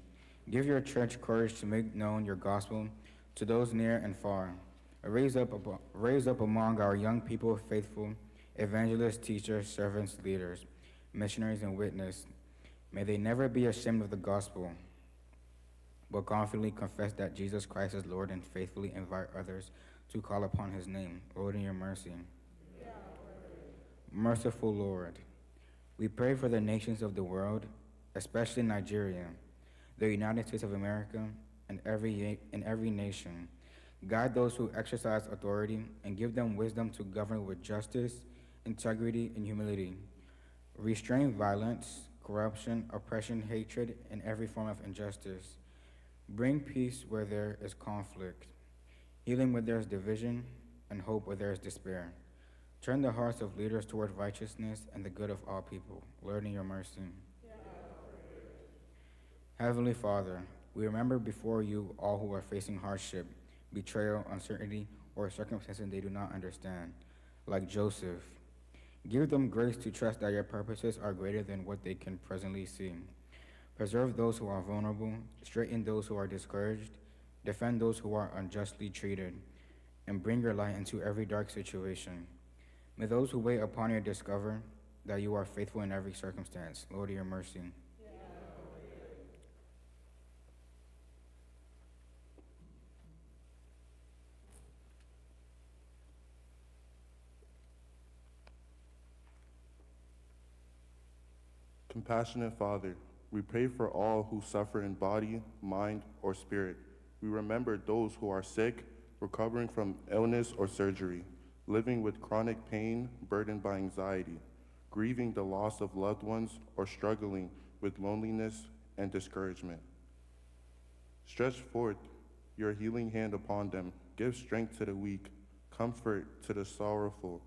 Give your church courage to make known your gospel to those near and far. Raise up among our young people faithful evangelists, teachers, servants, leaders, missionaries, and witnesses. May they never be ashamed of the gospel, but confidently confess that Jesus Christ is Lord and faithfully invite others to call upon his name. Lord, in your mercy. Merciful Lord, we pray for the nations of the world, especially Nigeria, the United States of America, and every nation. Guide those who exercise authority and give them wisdom to govern with justice, integrity, and humility. Restrain violence, corruption, oppression, hatred, and every form of injustice. Bring peace where there is conflict, healing where there is division, and hope where there is despair. Turn the hearts of leaders toward righteousness and the good of all people. Lord, in your mercy. Heavenly Father, we remember before you all who are facing hardship, betrayal, uncertainty, or circumstances they do not understand, like Joseph. Give them grace to trust that your purposes are greater than what they can presently see. Preserve those who are vulnerable, straighten those who are discouraged, defend those who are unjustly treated, and bring your light into every dark situation. May those who wait upon you discover that you are faithful in every circumstance. Lord, in your mercy. Compassionate Father, we pray for all who suffer in body, mind, or spirit. We remember those who are sick, recovering from illness or surgery, living with chronic pain, burdened by anxiety, grieving the loss of loved ones, or struggling with loneliness and discouragement. Stretch forth your healing hand upon them. Give strength to the weak, comfort to the sorrowful,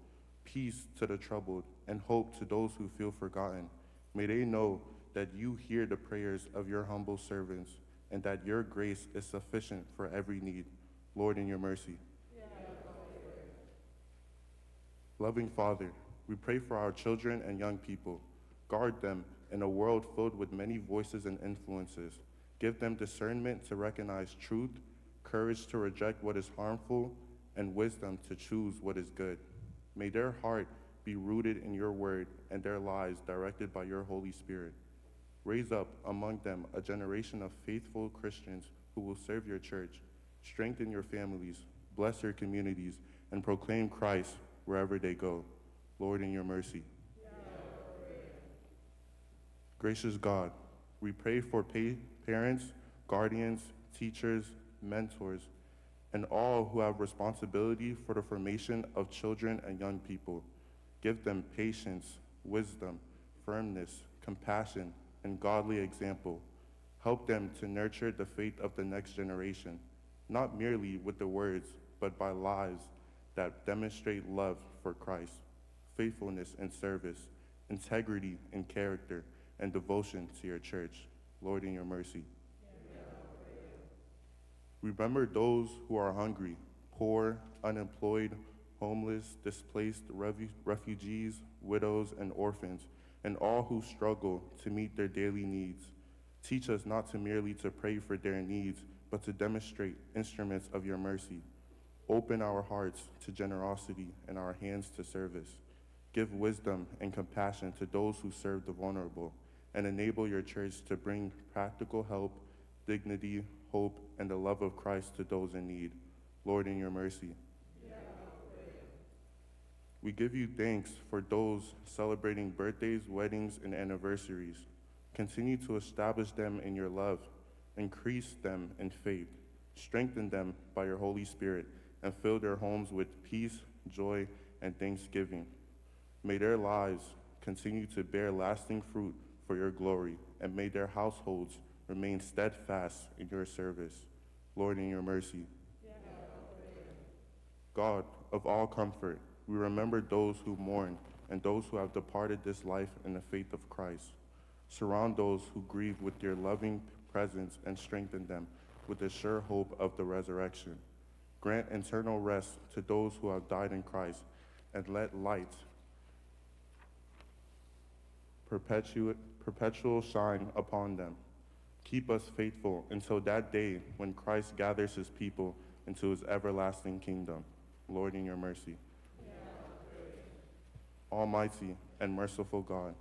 peace to the troubled, and hope to those who feel forgotten. May they know that you hear the prayers of your humble servants and that your grace is sufficient for every need. Lord, in your mercy. Loving Father, we pray for our children and young people. Guard them in a world filled with many voices and influences. Give them discernment to recognize truth, courage to reject what is harmful, and wisdom to choose what is good. May their heart be rooted in your word and their lives directed by your Holy Spirit. Raise up among them a generation of faithful Christians who will serve your church, strengthen your families, bless your communities, and proclaim Christ wherever they go. Lord, in your mercy. Gracious God, we pray for parents, guardians, teachers, mentors, and all who have responsibility for the formation of children and young people. Give them patience, wisdom, firmness, compassion, and godly example. Help them to nurture the faith of the next generation, not merely with the words, but by lives that demonstrate love for Christ, faithfulness in service, integrity in character, and devotion to your church. Lord, in your mercy. Remember those who are hungry, poor, unemployed, homeless, displaced, refugees, widows, and orphans, and all who struggle to meet their daily needs. Teach us not to merely to pray for their needs, but to demonstrate instruments of your mercy. Open our hearts to generosity and our hands to service. Give wisdom and compassion to those who serve the vulnerable, and enable your church to bring practical help, dignity, hope, and the love of Christ to those in need. Lord, in your mercy. We give you thanks for those celebrating birthdays, weddings, and anniversaries. Continue to establish them in your love, increase them in faith, strengthen them by your Holy Spirit, and fill their homes with peace, joy, and thanksgiving. May their lives continue to bear lasting fruit for your glory, and may their households remain steadfast in your service. Lord, in your mercy. God of all comfort, we remember those who mourn and those who have departed this life in the faith of Christ. Surround those who grieve with your loving presence and strengthen them with the sure hope of the resurrection. Grant eternal rest to those who have died in Christ, and let light perpetual shine upon them. Keep us faithful until that day when Christ gathers his people into his everlasting kingdom. Lord, in your mercy. Almighty and merciful God,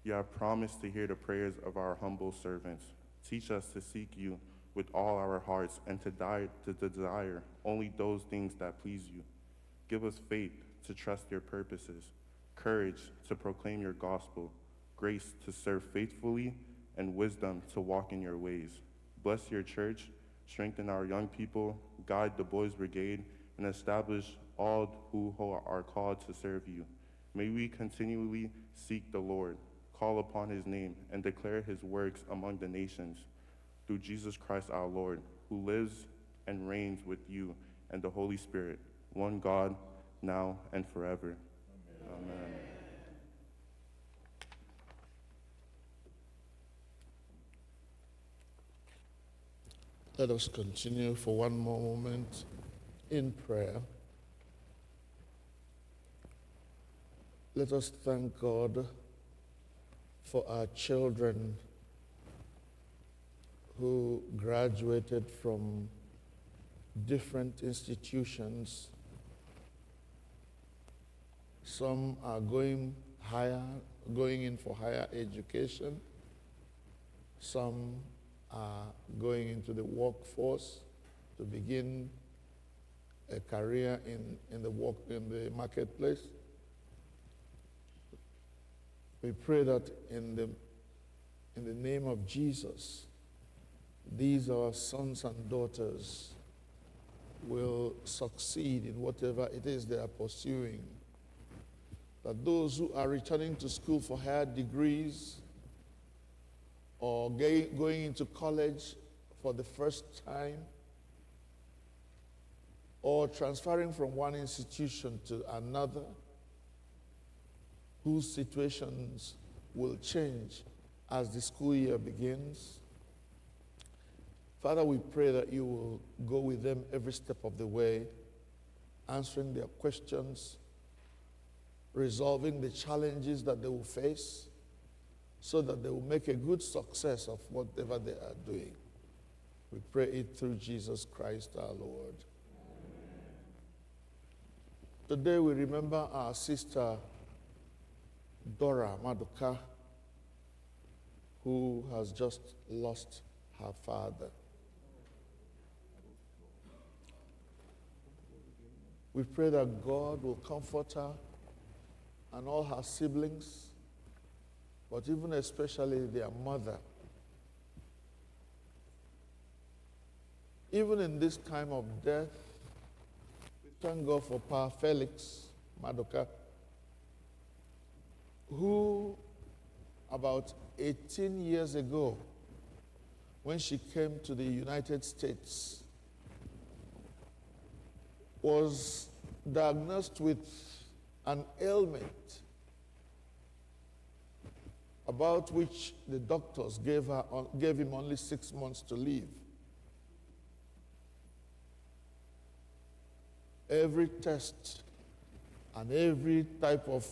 you have promised to hear the prayers of our humble servants. Teach us to seek you with all our hearts and to desire only those things that please you. Give us faith to trust your purposes, courage to proclaim your gospel, grace to serve faithfully, and wisdom to walk in your ways. Bless your church, strengthen our young people, guide the Boys Brigade, and establish all who are called to serve you. May we continually seek the Lord, call upon his name, and declare his works among the nations. Through Jesus Christ our Lord, who lives and reigns with you and the Holy Spirit, one God, now and forever. Amen. Let us continue for one more moment in prayer. Let us thank God for our children who graduated from different institutions. Some are going in for higher education. Some are going into the workforce to begin a career in the marketplace. We pray that in the name of Jesus, these our sons and daughters will succeed in whatever it is they are pursuing. That those who are returning to school for higher degrees or going into college for the first time or transferring from one institution to another, whose situations will change as the school year begins. Father, we pray that you will go with them every step of the way, answering their questions, resolving the challenges that they will face, so that they will make a good success of whatever they are doing. We pray it through Jesus Christ our Lord. Today we remember our sister Dora Maduka, who has just lost her father. We pray that God will comfort her and all her siblings, but even especially their mother. Even in this time of death, we thank God for Pa Felix Maduka, who about 18 years ago, when she came to the United States, was diagnosed with an ailment about which the doctors gave him only 6 months to live. Every test and every type of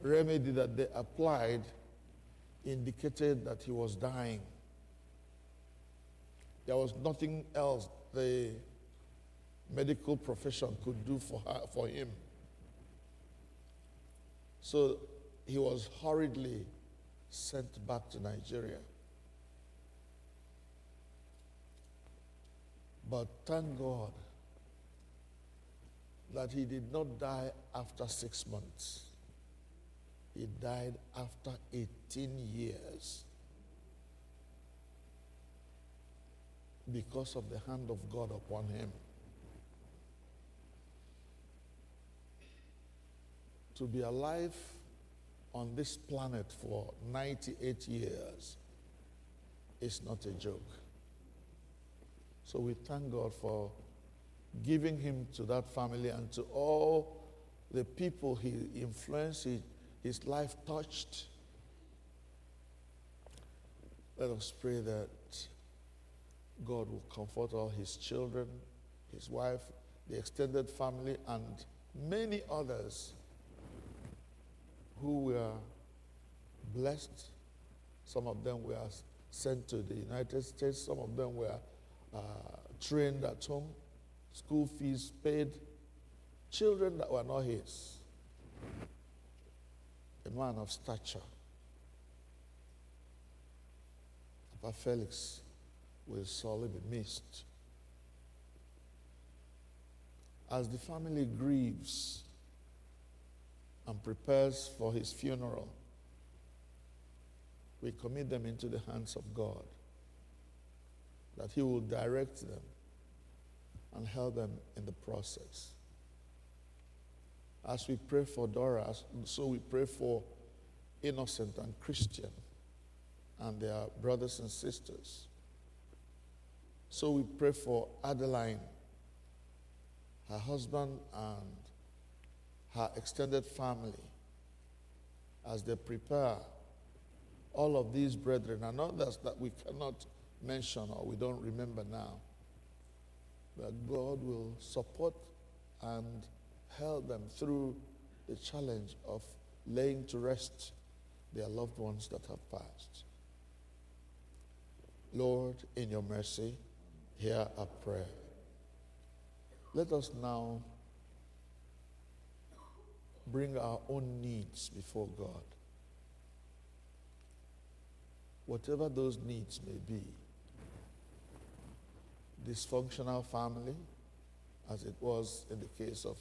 remedy that they applied indicated that he was dying. There was nothing else the medical profession could do for him. So he was hurriedly sent back to Nigeria. But thank God that he did not die after 6 months. He died after 18 years because of the hand of God upon him. To be alive on this planet for 98 years is not a joke. So we thank God for giving him to that family and to all the people he influenced, his life touched. Let us pray that God will comfort all his children, his wife, the extended family, and many others who were blessed. Some of them were sent to the United States. Some of them were trained at home, school fees paid, children that were not his. A man of stature. Papa Felix will sorely be missed. As the family grieves and prepares for his funeral, we commit them into the hands of God, that he will direct them and help them in the process. As we pray for Dora, so we pray for Innocent and Christian and their brothers and sisters. So we pray for Adeline, her husband, and her extended family as they prepare all of these brethren and others that we cannot mention or we don't remember now. That God will support and help them through the challenge of laying to rest their loved ones that have passed. Lord, in your mercy, hear our prayer. Let us now bring our own needs before God. Whatever those needs may be. Dysfunctional family, as it was in the case of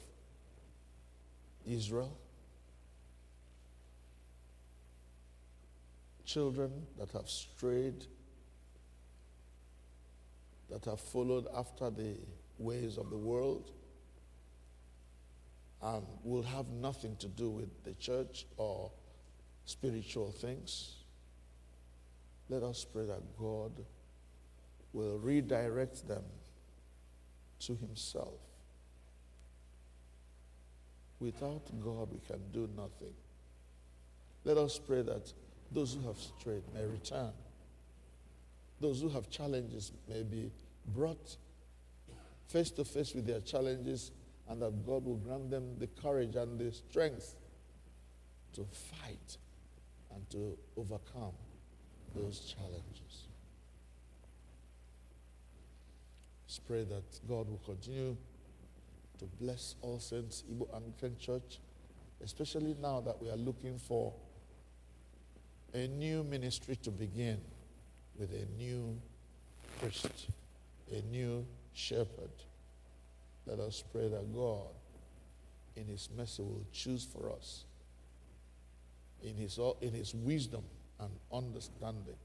Israel. Children that have strayed, that have followed after the ways of the world and will have nothing to do with the church or spiritual things. Let us pray that God will redirect them to himself. Without God, we can do nothing. Let us pray that those who have strayed may return. Those who have challenges may be brought face to face with their challenges, and that God will grant them the courage and the strength to fight and to overcome those challenges. Let's pray that God will continue to bless All Saints Igbo Anglican Church, especially now that we are looking for a new ministry to begin with a new priest, a new shepherd. Let us pray that God, in his mercy, will choose for us, in his wisdom and understanding.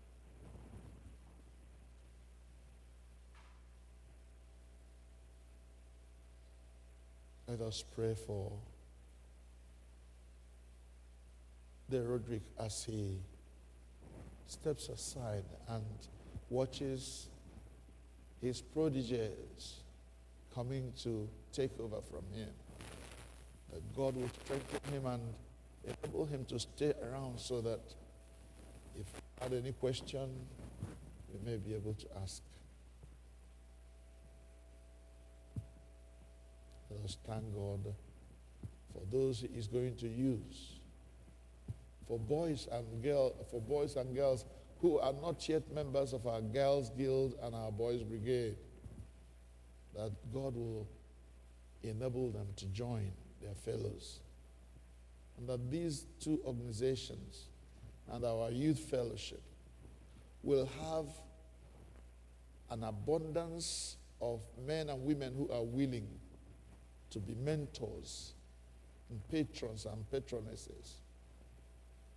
Let us pray for the Roderick as he steps aside and watches his proteges coming to take over from him. That God will strengthen him and enable him to stay around so that if he had any question, we may be able to ask. Let us thank God for those he is going to use. For boys and girls who are not yet members of our Girls Guild and our Boys Brigade, that God will enable them to join their fellows. And that these two organizations and our youth fellowship will have an abundance of men and women who are willing to be mentors and patrons and patronesses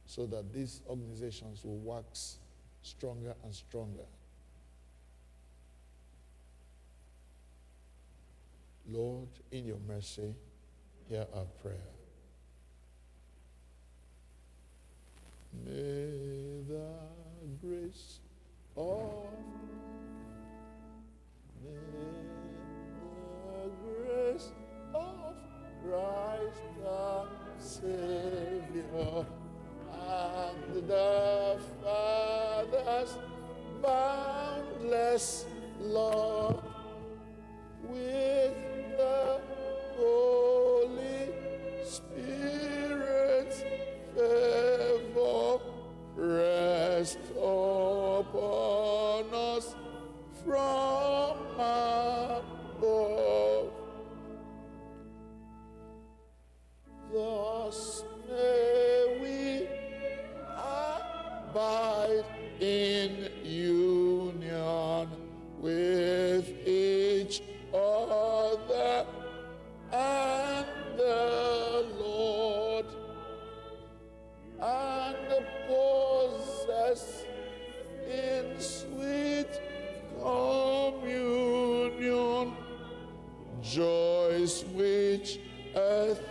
so that these organizations will wax stronger and stronger. Lord, in your mercy, hear our prayer. May the grace of Christ the Savior and the Father's boundless love with the Holy Spirit's favor rest upon us from above. Thus may we abide in union with each other and the Lord, and possess in sweet communion joys which earth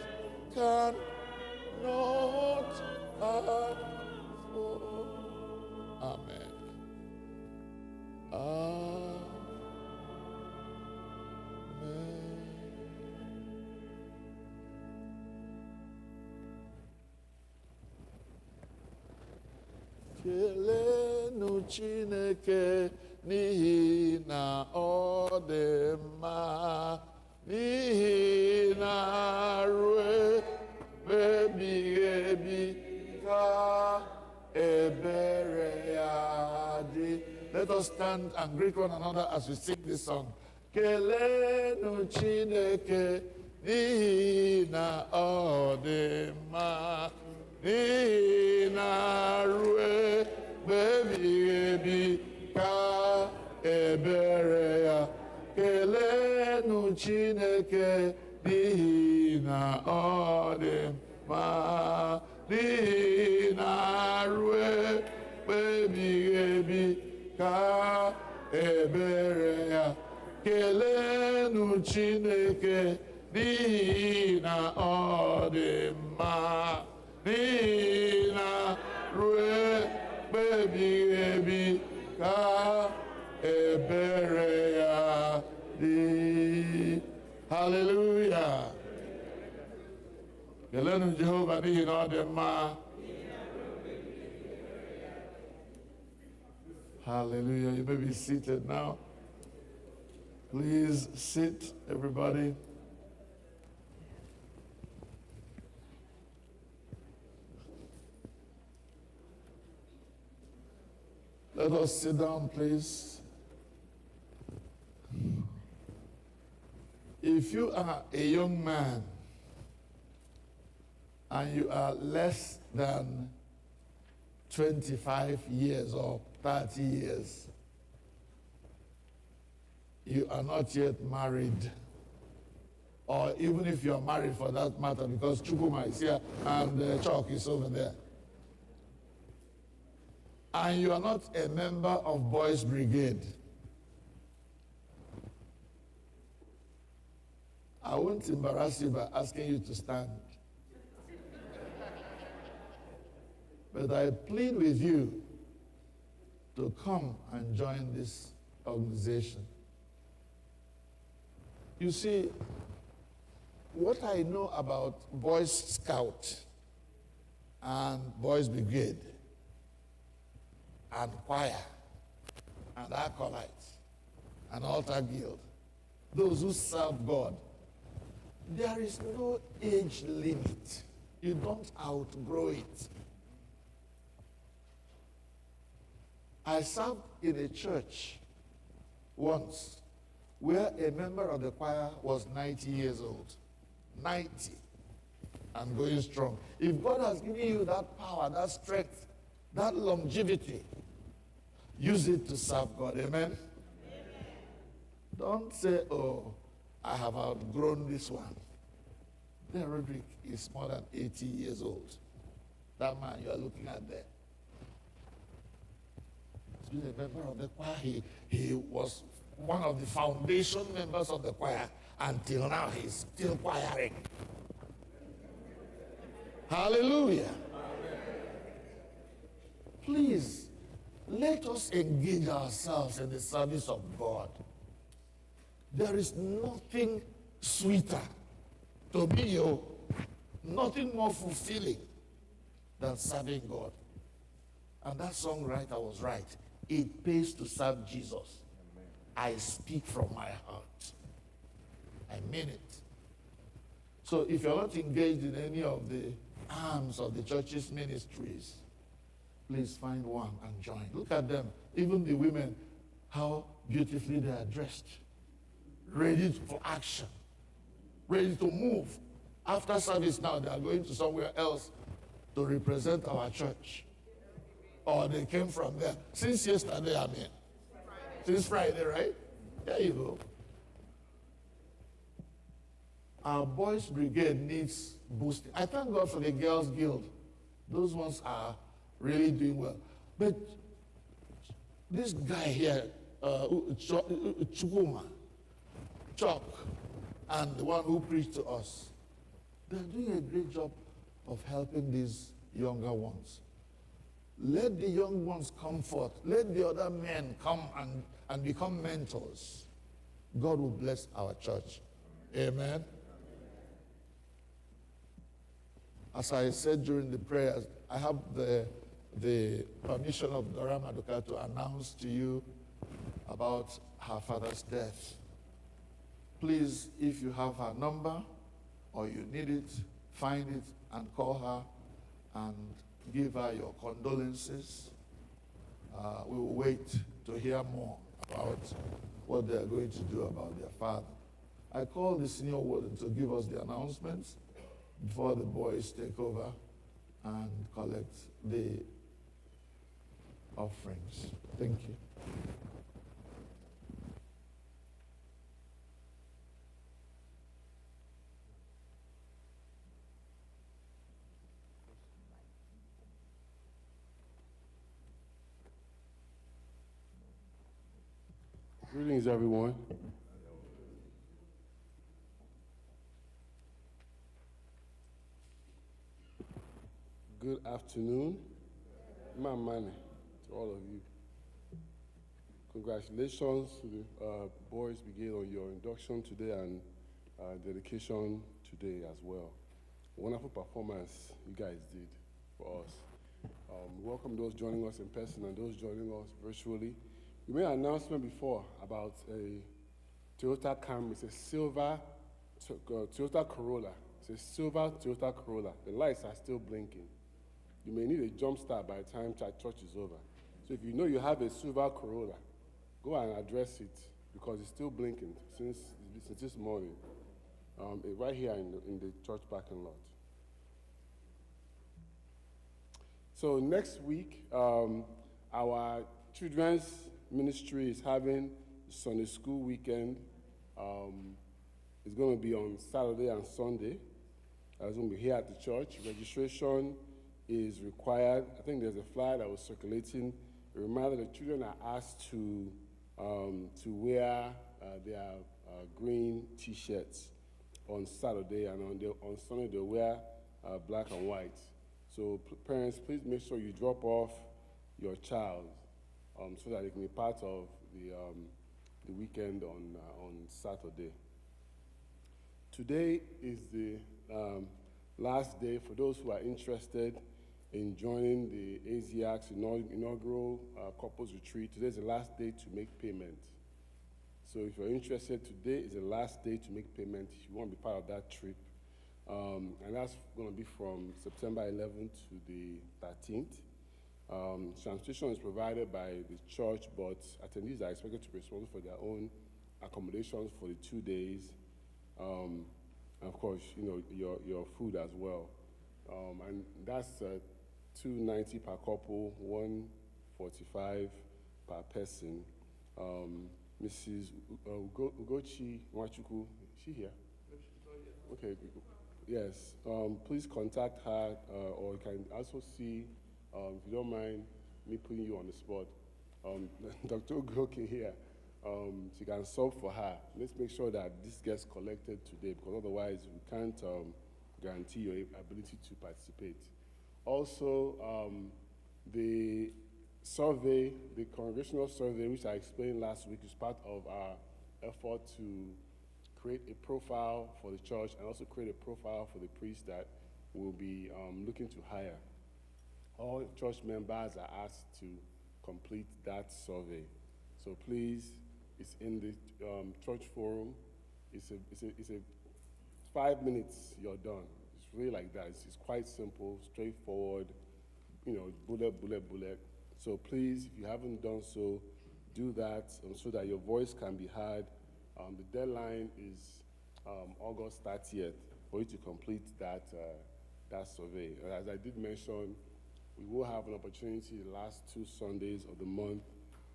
cannot afford. Amen. Amen. Kelenu Chineke n'ihi na ọ dị mma, n'ihi na ruo ebighị ebi ka ebere ya dị. Let us stand and greet one another as we sing this song. Kelenu Chineke n'ihi na ọ dị mma, n'ihi na ruo ebighị ebi ka ebere ya. Kelenu Chineke n'ihi na ọ dị mma, n'ihi na ruo ebighị ebi ka ebere ya. Kelenu Chineke n'ihi na ọ dị mma, n'ihi na ruo ebighị ebi ka ebere ya dị. Hallelujah. Kelenu Jehovah n'ihi na ọ dị mma. Hallelujah. You may be seated now. Please sit, everybody. Let us sit down, please. If you are a young man and you are less than 25 years or 30 years, you are not yet married, or even if you are married for that matter, because Chukuma is here and Chalk is over there, and you are not a member of Boys Brigade, I won't embarrass you by asking you to stand. But I plead with you to come and join this organization. You see, what I know about Boys Scout and Boys Brigade and choir and acolytes and altar guild, those who serve God, there is no age limit. You don't outgrow it. I served in a church once where a member of the choir was 90 years old. 90 and going strong. If God has given you that power, that strength, that longevity, use it to serve God. Amen? Amen. Don't say, oh, I have outgrown this one. Then Roderick is more than 80 years old. That man you are looking at there. He's been a member of the choir. He was one of the foundation members of the choir. Until now, he's still choiring. Hallelujah. Please, let us engage ourselves in the service of God. There is nothing sweeter to me, nothing more fulfilling than serving God. And that songwriter was right. It pays to serve Jesus. I speak from my heart. I mean it. So if you're not engaged in any of the arms of the church's ministries, please find one and join. Look at them. Even the women, how beautifully they are dressed. Ready for action. Ready to move. After service now, they are going to somewhere else to represent our church. Or they came from there. Since yesterday, I mean. Since Friday, right? There you go. Our boys' brigade needs boosting. I thank God for the Girls Guild. Those ones are really doing well. But this guy here, Chukuma, Chok, and the one who preached to us, they're doing a great job of helping these younger ones. Let the young ones come forth. Let the other men come and become mentors. God will bless our church. Amen. As I said during the prayers, I have the permission of Dora Maduka to announce to you about her father's death. Please, if you have her number or you need it, find it and call her and give her your condolences. We will wait to hear more about what they are going to do about their father. I called the senior warden to give us the announcements before the boys take over and collect the offerings. Thank you. Greetings, everyone. Good afternoon. My money to all of you. Congratulations to the Boys Brigade on your induction today and dedication today as well. Wonderful performance you guys did for us. Welcome those joining us in person and those joining us virtually. We made an announcement before about a Toyota Camry. It's a silver Toyota Corolla. It's a silver Toyota Corolla. The lights are still blinking. You may need a jump start by the time church is over. So if you know you have a silver Corolla, go and address it because it's still blinking since this morning, right here in the church parking lot. So next week, our children's ministry is having Sunday school weekend. It's going to be on Saturday and Sunday. It's going to be here at the church. Registration is required. I think there's a flyer that was circulating. A reminder that children are asked to wear their green T-shirts on Saturday, and on Sunday they wear black and white. So parents, please make sure you drop off your child so that they can be part of the weekend on Saturday. Today is the last day for those who are interested in joining the ASIAC's inaugural couples retreat. Today is the last day to make payment. So if you're interested, today is the last day to make payment if you want to be part of that trip. And that's going to be from September 11th to the 13th. Transportation is provided by the church, but attendees are expected to be responsible for their own accommodations for the 2 days. And of course, your food as well. And that's $290 per couple, $145 per person. Mrs. Ugochi Nwachukwu, is she here? Okay, Yes, please contact her, or you can also see, if you don't mind me putting you on the spot, Dr. Ogoke here, she can sub for her. Let's make sure that this gets collected today, because otherwise we can't guarantee your ability to participate. Also, the survey, the congregational survey, which I explained last week, is part of our effort to create a profile for the church and also create a profile for the priest that we'll be looking to hire. All church members are asked to complete that survey. So please, it's in the church forum. It's a 5 minutes, you're done. It's really like that. It's quite simple, straightforward, you know, bullet. So please, if you haven't done so, do that so that your voice can be heard. The deadline is August 30th for you to complete that survey. As I did mention, we will have an opportunity the last 2 Sundays of the month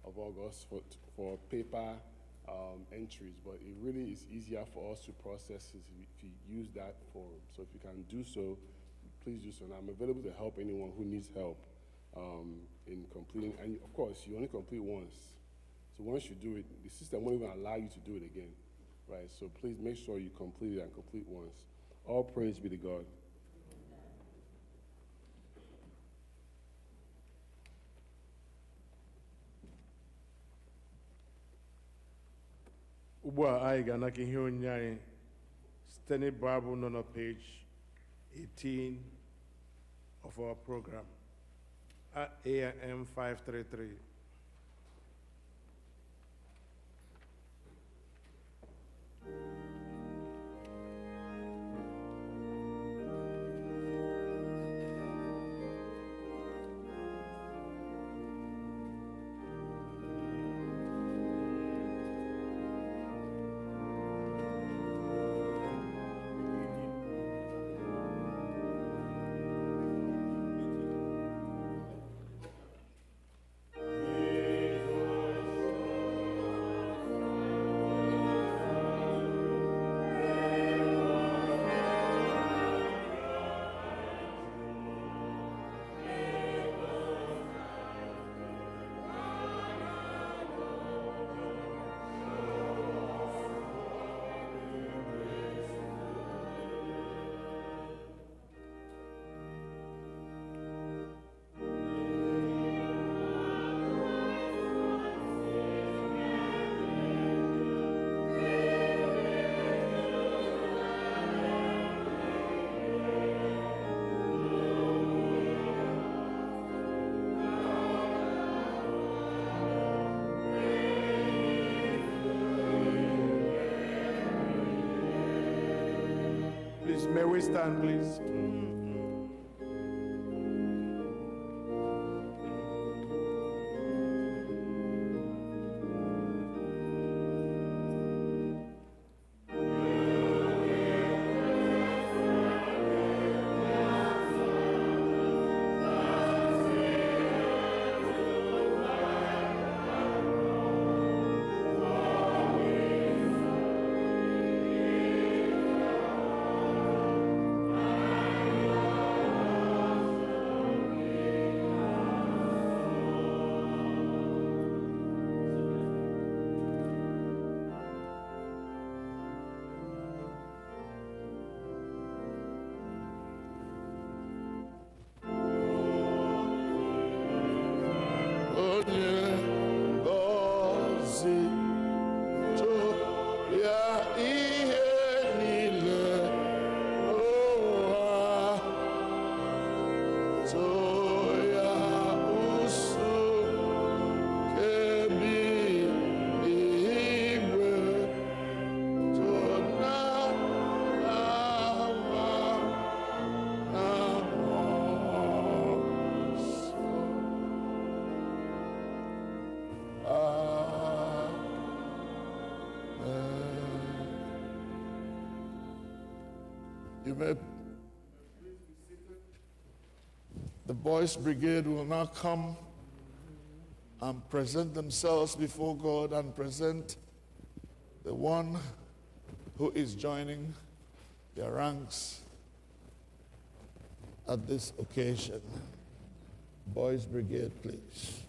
of August for paper entries, but it really is easier for us to process if you use that forum. So if you can do so, please do so. And I'm available to help anyone who needs help in completing. And of course, you only complete once. So once you do it, the system won't even allow you to do it again, right? So please make sure you complete it and complete once. All praise be to God. Ugbu a anyị ga-anaka ihe onyinye anyị site n'ịbụ abụ nọ na page 18 of our program, AM 533. Please, may we stand, please? You may. The Boys Brigade will now come and present themselves before God and present the one who is joining their ranks at this occasion. Boys Brigade, please.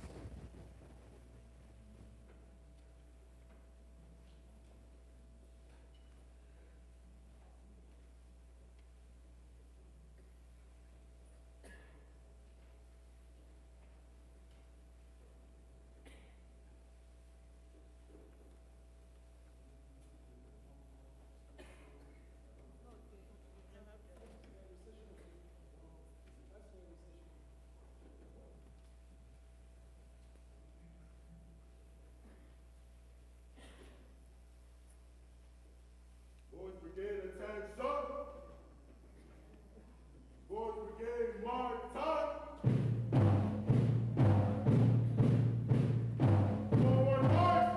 Boys Brigade, attention! Boys Brigade, mark time! Forward march!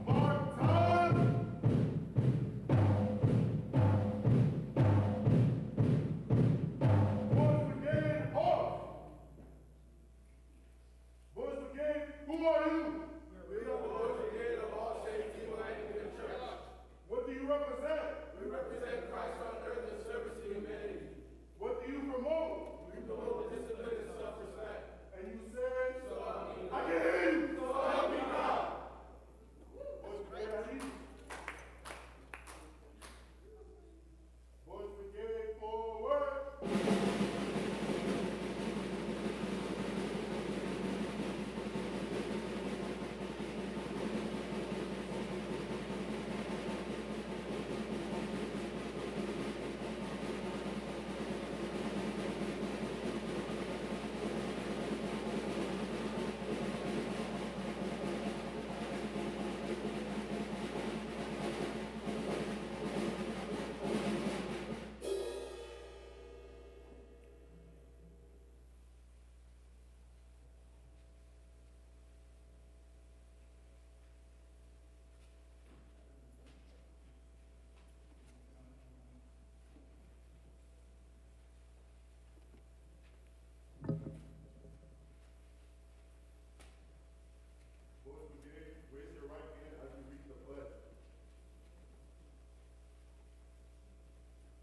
Mark time! Boys Brigade, halt! Boys Brigade, who are you? We are the Boys Brigade of All Saints Igbo Anglican Church. What do you represent? We represent Christ on earth in service to humanity. What do you promote? We promote discipline and self-respect. And you say? So help me God. I can hear you! So help me God! Boys Brigade, I need you. Boys Brigade, forward! Boys Brigade, raise your right hand as you read the pledge.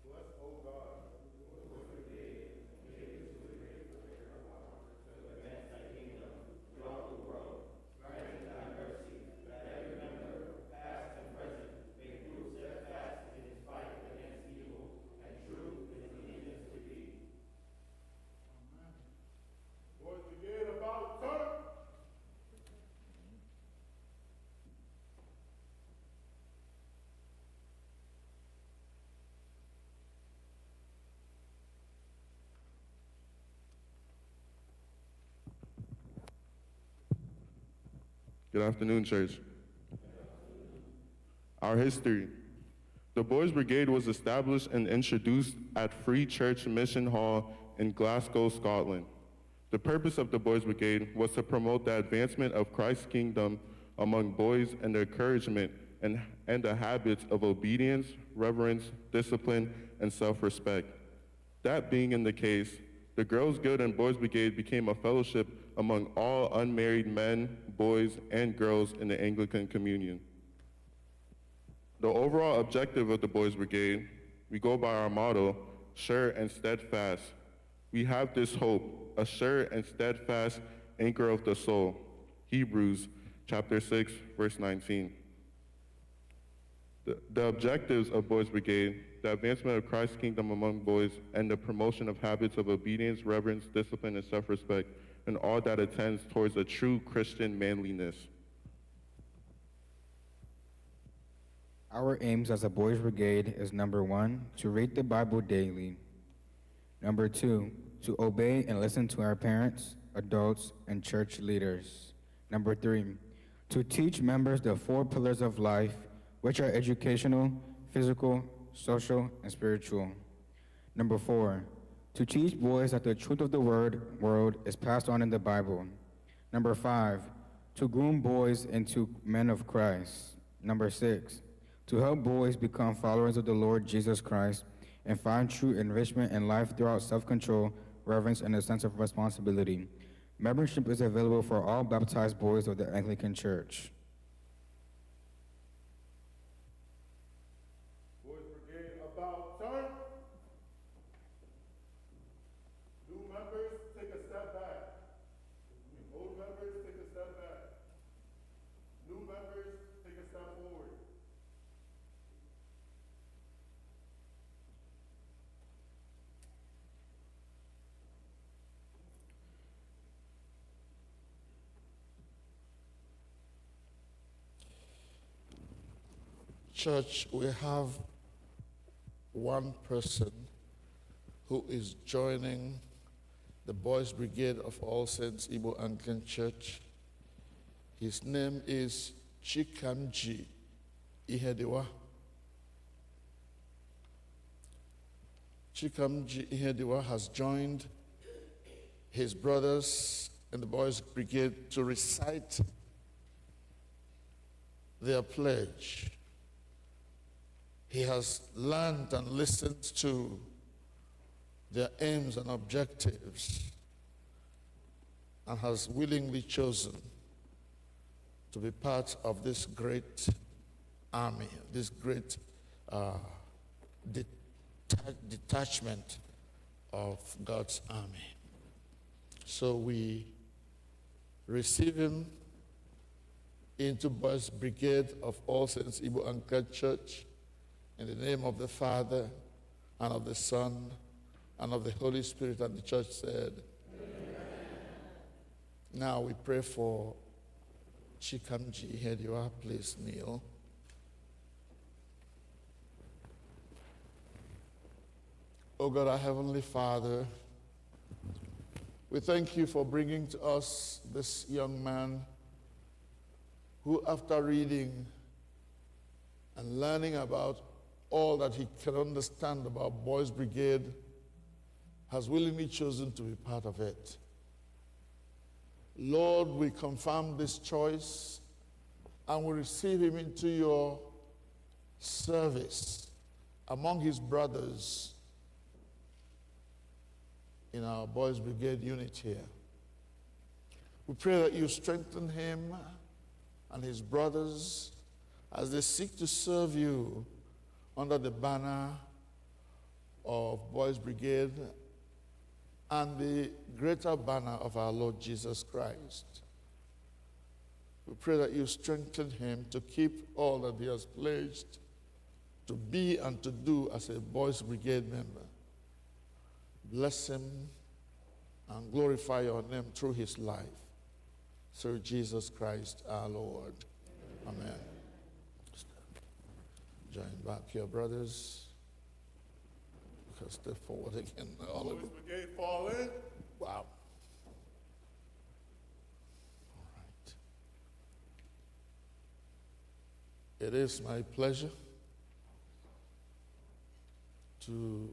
Bless, O God. Boys Brigade, about turn. Good afternoon, church. Our history. The Boys Brigade was established and introduced at Free Church Mission Hall in Glasgow, Scotland. The purpose of the Boys Brigade was to promote the advancement of Christ's kingdom among boys and the encouragement and the habits of obedience, reverence, discipline, and self-respect. That being in the case, the Girls Guild and Boys Brigade became a fellowship among all unmarried men, boys, and girls in the Anglican communion. The overall objective of the Boys Brigade, we go by our motto, sure and steadfast. We have this hope, a sure and steadfast anchor of the soul. Hebrews chapter 6, verse 19. The objectives of Boys Brigade, the advancement of Christ's kingdom among boys, and the promotion of habits of obedience, reverence, discipline, and self-respect, and all that attends towards a true Christian manliness. Our aims as a Boys Brigade is number 1, to read the Bible daily. Number 2, to obey and listen to our parents, adults, and church leaders. Number 3, to teach members the 4 pillars of life, which are educational, physical, social, and spiritual. Number 4, to teach boys that the truth of the world is passed on in the Bible. Number 5, to groom boys into men of Christ. Number 6, to help boys become followers of the Lord Jesus Christ and find true enrichment in life throughout self-control, reverence, and a sense of responsibility. Membership is available for all baptized boys of the Anglican Church. Boys Brigade, about turn. New members, take a step back. Old members, take a step back. New members, take a step forward. Church, we have one person who is joining the Boys Brigade of All Saints Igbo Anglican Church. His name is Chikamji Ihediwa. Chikamji Ihediwa has joined his brothers in the Boys Brigade to recite their pledge. He has learned and listened to their aims and objectives and has willingly chosen to be part of this great army, this great detachment of God's army. So we receive him into Boys Brigade of All Saints Igbo Anglican Church in the name of the Father and of the Son and of the Holy Spirit, and the church said, Amen. Now we pray for Chikamji. Here you are, please kneel. Oh God, our Heavenly Father, we thank you for bringing to us this young man who, after reading and learning about all that he can understand about Boys Brigade, has willingly chosen to be part of it. Lord, we confirm this choice and we receive him into your service among his brothers in our Boys Brigade unit here. We pray that you strengthen him and his brothers as they seek to serve you under the banner of Boys Brigade and the greater banner of our Lord Jesus Christ. We pray that you strengthen him to keep all that he has pledged to be and to do as a Boys Brigade member. Bless him and glorify your name through his life. Through Jesus Christ our Lord. Amen. Join back your brothers. You can step forward again. All of you. Brigade fall in. Wow. All right. It is my pleasure to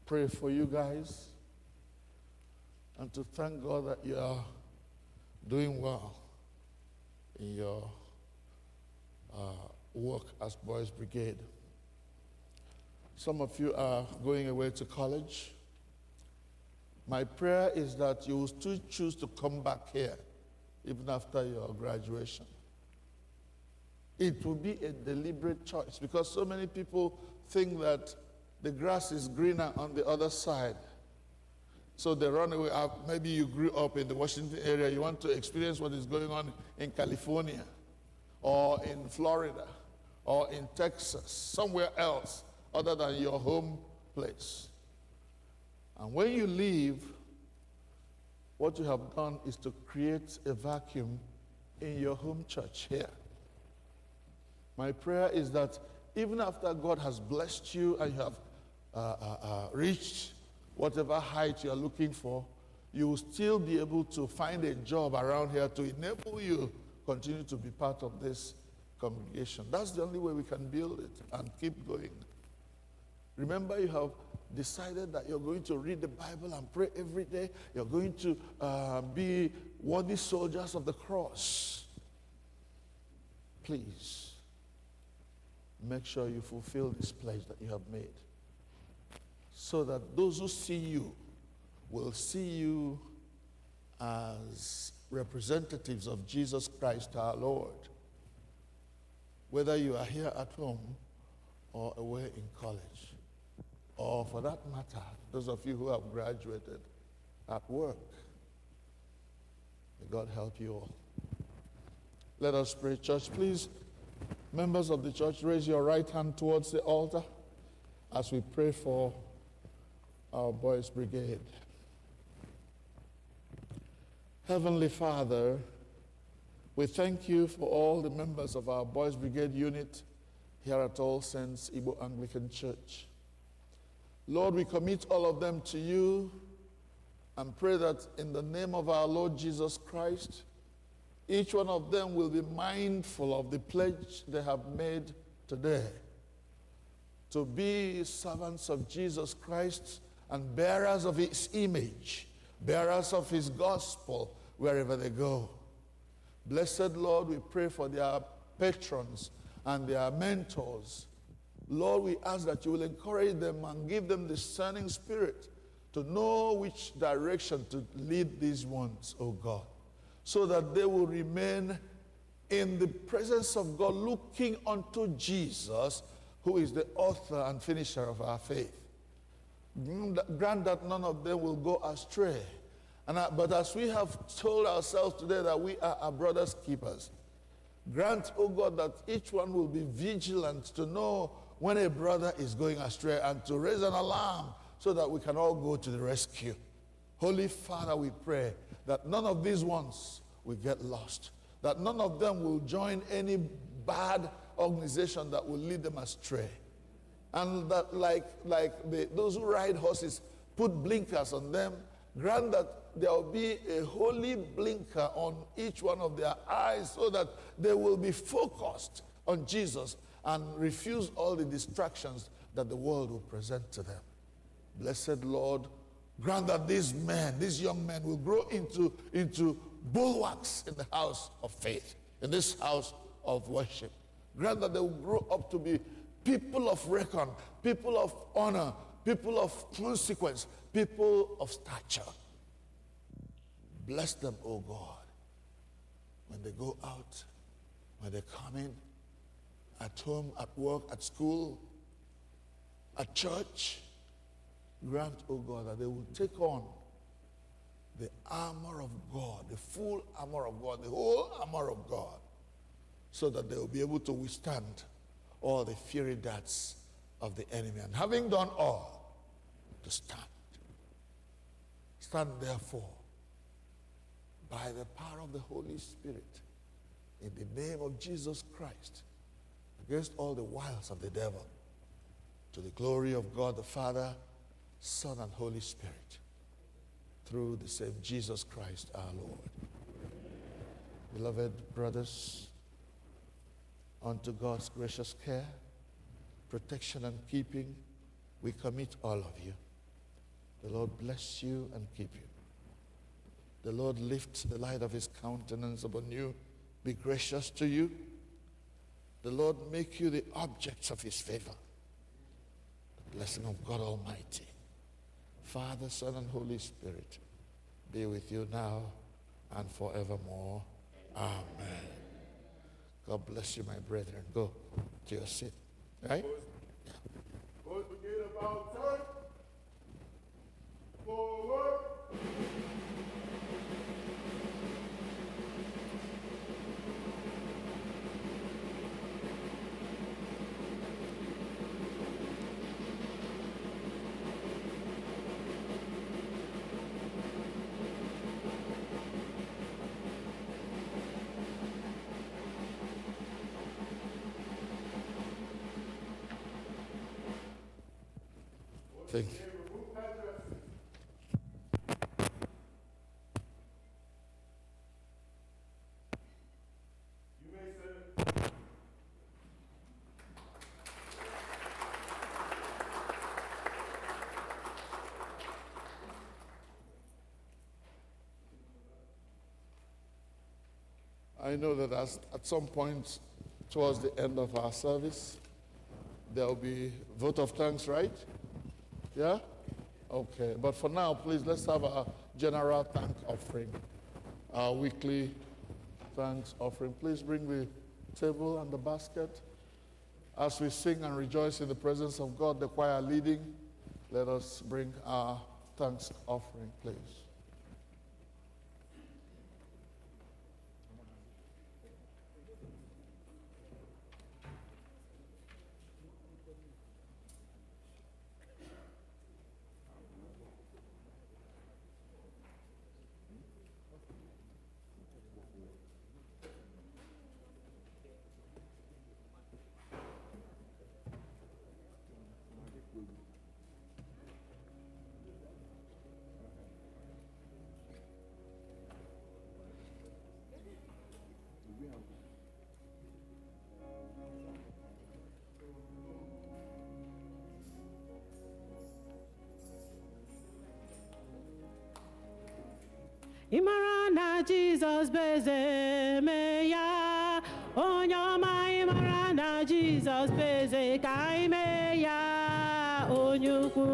pray for you guys and to thank God that you are doing well in your work as Boys Brigade. Some of you are going away to college. My prayer is that you will still choose to come back here even after your graduation. It will be a deliberate choice because so many people think that the grass is greener on the other side. So they run away. Maybe you grew up in the Washington area. You want to experience what is going on in California or in Florida or in Texas, somewhere else other than your home place. And when you leave, what you have done is to create a vacuum in your home church here. My prayer is that even after God has blessed you and you have reached whatever height you are looking for, you will still be able to find a job around here to enable you continue to be part of this congregation. That's the only way we can build it and keep going. Remember, you have decided that you're going to read the Bible and pray every day. You're going to be worthy soldiers of the cross. Please, make sure you fulfill this pledge that you have made, so that those who see you will see you as representatives of Jesus Christ our Lord, whether you are here at home or away in college, or for that matter, those of you who have graduated at work. May God help you all. Let us pray. Church, please, members of the church, raise your right hand towards the altar as we pray for our boys' brigade. Heavenly Father, we thank you for all the members of our boys' brigade unit here at All Saints Igbo Anglican Church. Lord, we commit all of them to you and pray that in the name of our Lord Jesus Christ, each one of them will be mindful of the pledge they have made today to be servants of Jesus Christ and bearers of his image, bearers of his gospel wherever they go. Blessed Lord, we pray for their patrons and their mentors. Lord, we ask that you will encourage them and give them discerning spirit to know which direction to lead these ones, oh God, so that they will remain in the presence of God, looking unto Jesus, who is the author and finisher of our faith. Grant that none of them will go astray. But as we have told ourselves today that we are our brother's keepers, grant, oh God, that each one will be vigilant to know when a brother is going astray and to raise an alarm so that we can all go to the rescue. Holy Father, we pray that none of these ones will get lost, that none of them will join any bad organization that will lead them astray. And that those who ride horses, put blinkers on them. Grant that there will be a holy blinker on each one of their eyes so that they will be focused on Jesus and refuse all the distractions that the world will present to them. Blessed Lord, grant that these men, these young men, will grow into bulwarks in the house of faith, in this house of worship. Grant that they will grow up to be people of reckon, people of honor, people of consequence, people of stature. Bless them, O God, when they go out, when they come in, at home, at work, at school, at church. Grant, O God, that they will take on the armor of God, the full armor of God, the whole armor of God, so that they will be able to withstand all the fiery darts of the enemy. And having done all, to stand. Stand therefore by the power of the Holy Spirit in the name of Jesus Christ against all the wiles of the devil, to the glory of God the Father, Son, and Holy Spirit, through the same Jesus Christ our Lord. Beloved brothers, unto God's gracious care, protection, and keeping, we commit all of you. The Lord bless you and keep you. The Lord lift the light of his countenance upon you, be gracious to you. The Lord make you the objects of his favor. The blessing of God Almighty, Father, Son, and Holy Spirit, be with you now and forevermore. Amen. God bless you, my brethren. Go to your seat. Right? Yeah. Boys Brigade about turn. Forward. Thank you. I know that at some point towards the end of our service, there will be vote of thanks, right? Yeah? Okay, but for now, please, let's have a general thank offering, our weekly thanks offering. Please bring the table and the basket. As we sing and rejoice in the presence of God, the choir leading, let us bring our thanks offering, please. Ịmara na Jizọs bụ eze mee ya, onye ọma ịmara na Jizọs bụ eze ka anyị mee ya, onye ukwu.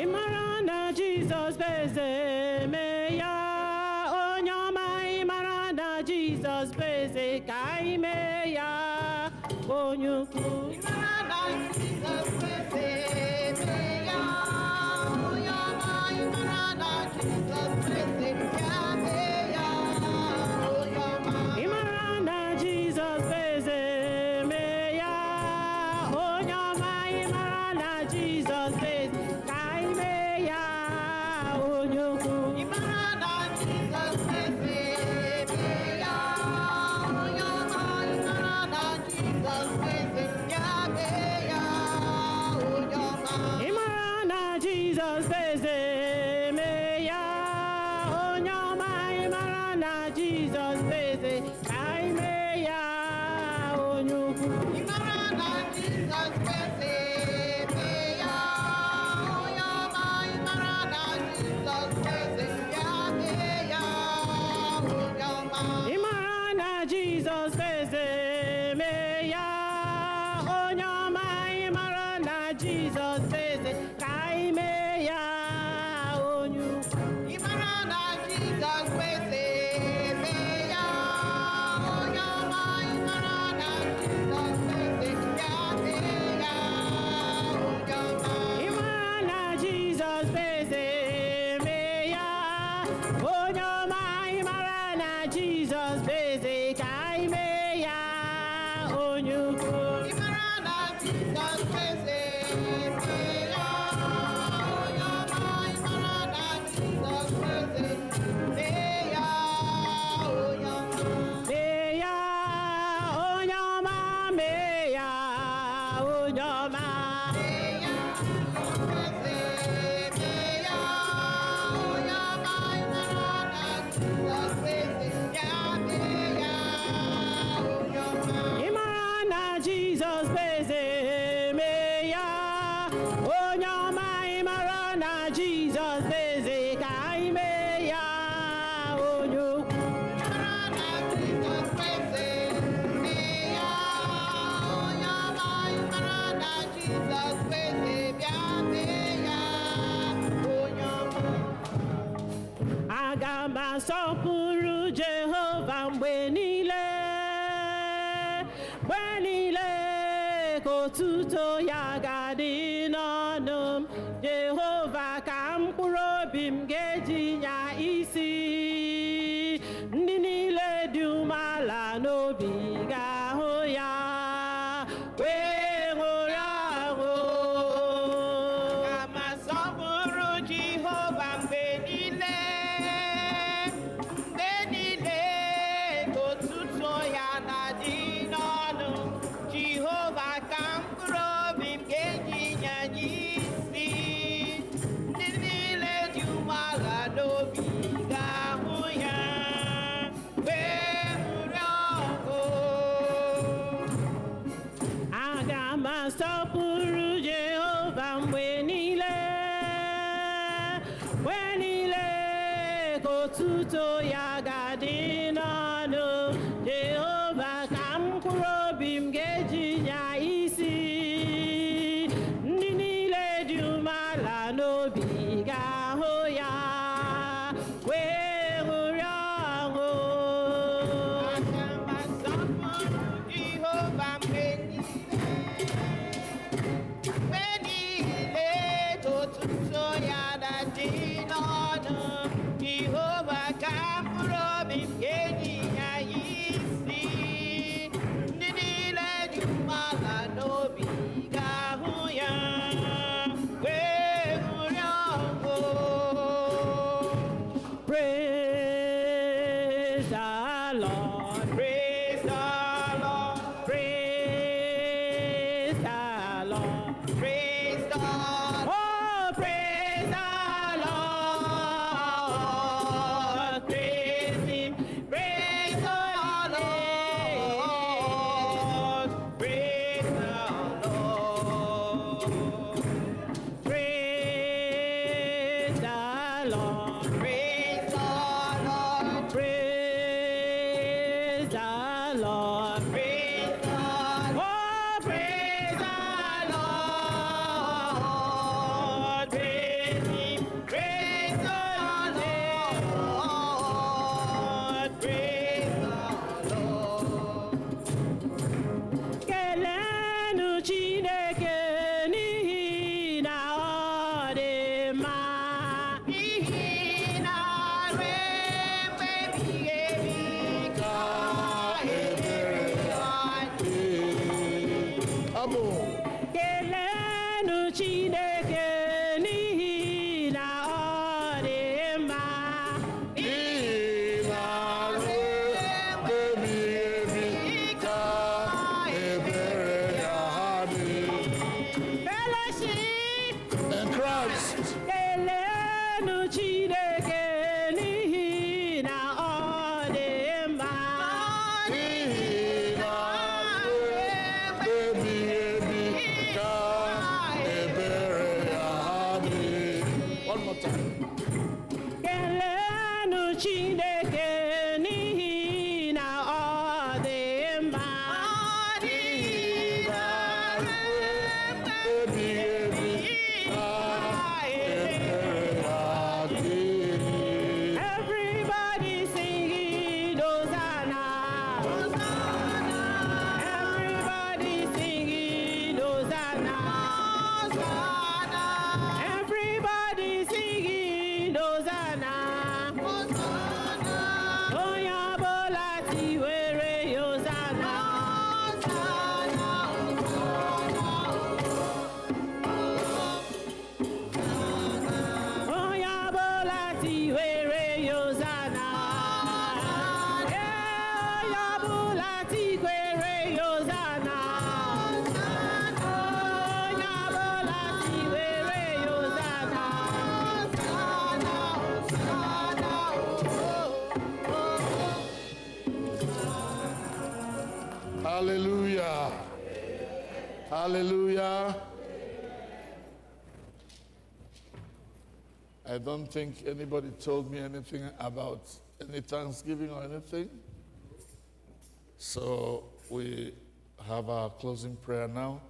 Ịmara na Jizọs bụ eze mee ya, onye ọma ịmara na Jizọs bụ eze ka anyị mee ya, onye ukwu. Ịmara na Jizọs bụ eze mee ya, onye ọma ịmara na Jizọs bụ eze ka anyị mee ya, onye ukwu. Ịmara na Jizọs bụ eze mee ya, onye ọma ịmara na Jizọs bụ eze ka anyị mee ya, onye ukwu. Ịmara na Jizọs bụ eze mee ya, onye ọma ịmara na Jizọs bụ eze ka anyị mee ya, onye ukwu. Ịmara na Jizọs bụ eze mee ya, onye ọma ịmara na Jizọs bụ eze ka anyị mee ya, onye ukwu. Mee ya, onye ọma mee ya, onye ọma. Ịmara na Jizọs bụ eze mee ya, onye ọma ịmara na Jizọs bụ eze ka anyị mee ya, onye ukwu. Aga m asọpụrụ Jehova mgbe niile, mgbe niile ka otuto ya ga-adị n'ọnụ m. Jehova ka mkpụrụ obi m ga-eji nya isi, ndị niile dị umeala n'obi ga-ahụ ya, wee ṅụrịa ọṅụ. Aga m asọpụrụ Jehova mgbe niile, mgbe niile ka otuto ya na-adị n'ọnụ. Jehova ka mkpụrụ obi m ga-eji nya isi, ndị niile dị umeala n'obi otuto ya ga-adị n'ọnụ Jehova ka mkpụrụ obi m ga-eji nya isi ndị niile dị umeala n'obi ga-ahụ ya wee ṅụrịa ọṅụ. Aga m asọpụrụ Jehova mgbe niile otuto ya ga-adị n'ọnụ Jehova ka mkpụrụ obi m ga-eji ya isi ndị niile dị umeala n'obi ga-ahụ ya wee ṅụrịa ọṅụ. Praise the Lord, praise the Lord, praise the Lord, praise the Lord. Oh, praise the Lord, praise Him, praise the Lord, praise the Lord, praise the Lord, praise the Lord, praise the Lord, praise the Lord. Oh, praise the Lord, praise Him, praise the Lord, praise the Lord. Kelenu Chineke n'ihi na ọ dị mma, n'ihi na ruo mgbe ebighị ebi ka ebere ya dị. Abụ. Kelenu Chineke n'ihi na ọ dị mma, N'ihi na ruo mgbe ebighị ebi ka ebere ya dị. fellowship. In Christ. Kelenu Chineke n'ihi na ọ dị mma, N'ihi na ruo mgbe ebighị ebi ka ebere ya dị. One more time. kelenu Chineke n'ihi na ọ dị mma, N'ihi na ruo mgbe ebighị ebi ka ebere ya dị. everybody singing Hosanna, Hosanna, everybody singing Hosanna, Hosanna, everybody singing Hosanna, Hosanna, onye ọbụla tiwere ya Hosanna, Hosanna, onye ọbụla tiwere ya Hosanna, onye ọbụla tikwere ya Hosanna, onye ọbụla tiwere ya Hosanna, Hallelujah. Hallelujah. I don't think anybody told me anything about any Thanksgiving or anything. So we have our closing prayer now.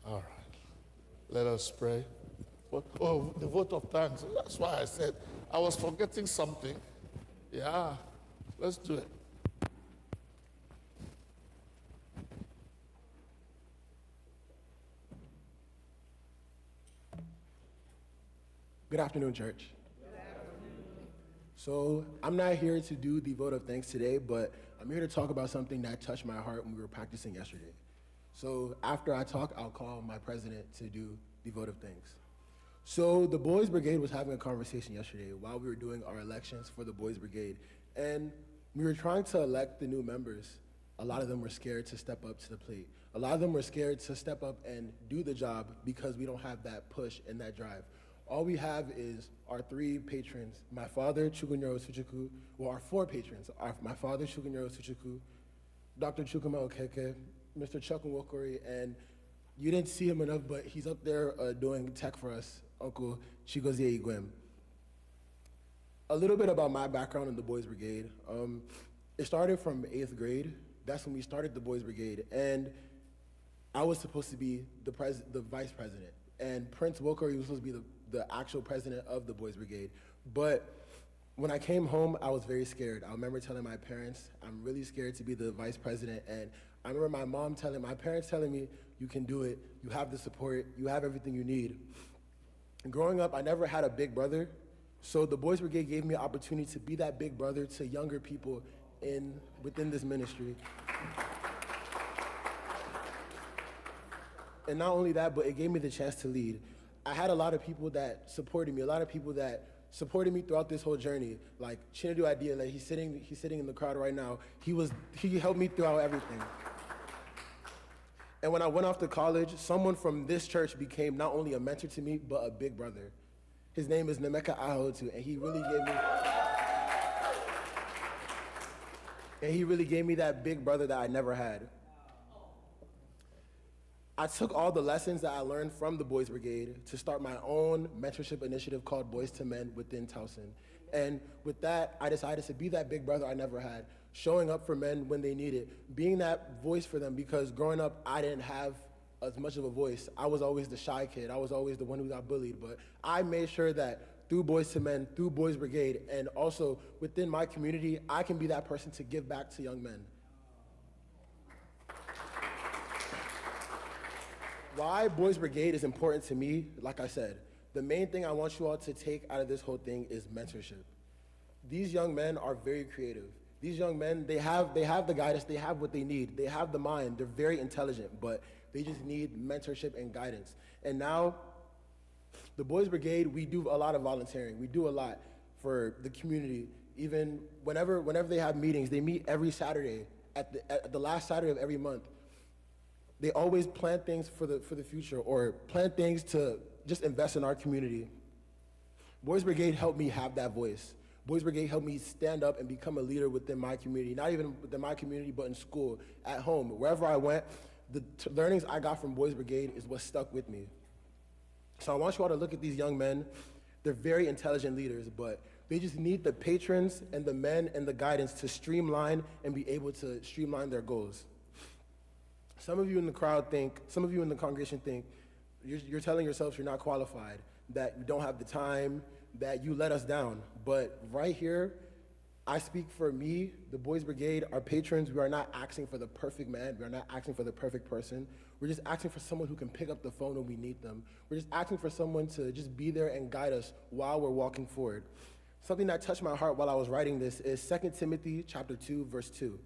All right. Let us pray. Oh, the vote of thanks. That's why I said I was forgetting something. Yeah, let's do it. Good afternoon, church. So I'm not here to do the vote of thanks today, but I'm here to talk about something that touched my heart when we were practicing yesterday. So after I talk, I'll call my president to do the vote of thanks. So the Boys Brigade was having a conversation yesterday while we were doing our elections for the Boys Brigade, and we were trying to elect the new members. A lot of them were scared to step up to the plate. A lot of them were scared to step up and do the job because we don't have that push and that drive. All we have is our three patrons, my father, Chugunyoro Suchuku, well, our four patrons, my father, Chugunyoro Suchuku, Dr. Chukuma Okeke, Mr. Chuck Nwokori, and you didn't see him enough, but he's up there doing tech for us, Uncle Chigozie Igwem. A little bit about my background in the Boys Brigade. It started from 8th grade. That's when we started the Boys Brigade. And I was supposed to be the vice president. And Prince Wilker, he was supposed to be the actual president of the Boys Brigade. But when I came home, I was very scared. I remember telling my parents, I'm really scared to be the vice president. And I remember my parents telling me, you can do it, you have the support, you have everything you need. And growing up, I never had a big brother. So the Boys Brigade gave me an opportunity to be that big brother to younger people within this ministry. And not only that, but it gave me the chance to lead. I had a lot of people that supported me, supported me throughout this whole journey. Like Chinedu Idea, like he's sitting in the crowd right now. He helped me throughout everything. And when I went off to college, someone from this church became not only a mentor to me, but a big brother. His name is Nemeka Ahotu, and he really gave me that big brother that I never had. I took all the lessons that I learned from the Boys Brigade to start my own mentorship initiative called Boys to Men within Towson. And with that, I decided to be that big brother I never had, showing up for men when they need it, being that voice for them, because growing up, I didn't have as much of a voice. I was always the shy kid. I was always the one who got bullied. But I made sure that through Boys to Men, through Boys Brigade, and also within my community, I can be that person to give back to young men. Why Boys Brigade is important to me, like I said, the main thing I want you all to take out of this whole thing is mentorship. These young men are very creative. These young men, they have the guidance, they have what they need, they have the mind, they're very intelligent, but they just need mentorship and guidance. And now, the Boys Brigade, we do a lot of volunteering. We do a lot for the community. Even whenever they have meetings, they meet every Saturday, at the last Saturday of every month. They always plan things for the future, or plan things to just invest in our community. Boys Brigade helped me have that voice. Boys Brigade helped me stand up and become a leader within my community, not even within my community, but in school, at home, wherever I went. The learnings I got from Boys Brigade is what stuck with me. So I want you all to look at these young men. They're very intelligent leaders, but they just need the patrons and the men and the guidance to streamline and be able to streamline their goals. Some of you in the crowd think, some of you in the congregation think, you're telling yourselves you're not qualified, that you don't have the time, that you let us down. But right here, I speak for me, the Boys Brigade, our patrons. We are not asking for the perfect man. We are not asking for the perfect person. We're just asking for someone who can pick up the phone when we need them. We're just asking for someone to just be there and guide us while we're walking forward. Something that touched my heart while I was writing this is 2 Timothy chapter 2, verse 2.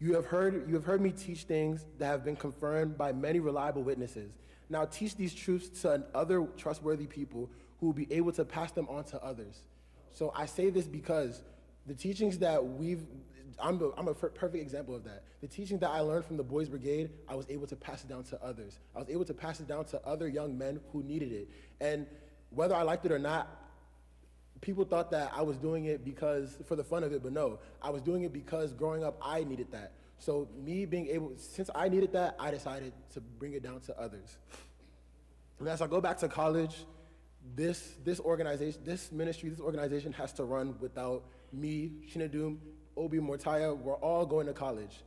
You have heard me teach things that have been confirmed by many reliable witnesses. Now teach these truths to other trustworthy people who will be able to pass them on to others. So I say this because the teachings that I'm a perfect example of that. The teaching that I learned from the Boys Brigade, I was able to pass it down to others. I was able to pass it down to other young men who needed it. And whether I liked it or not, people thought that I was doing it for the fun of it, but no. I was doing it because growing up, I needed that. So since I needed that, I decided to bring it down to others. And as I go back to college, this organization has to run without me, Chinedum, Obi, Mortaya. We're all going to college.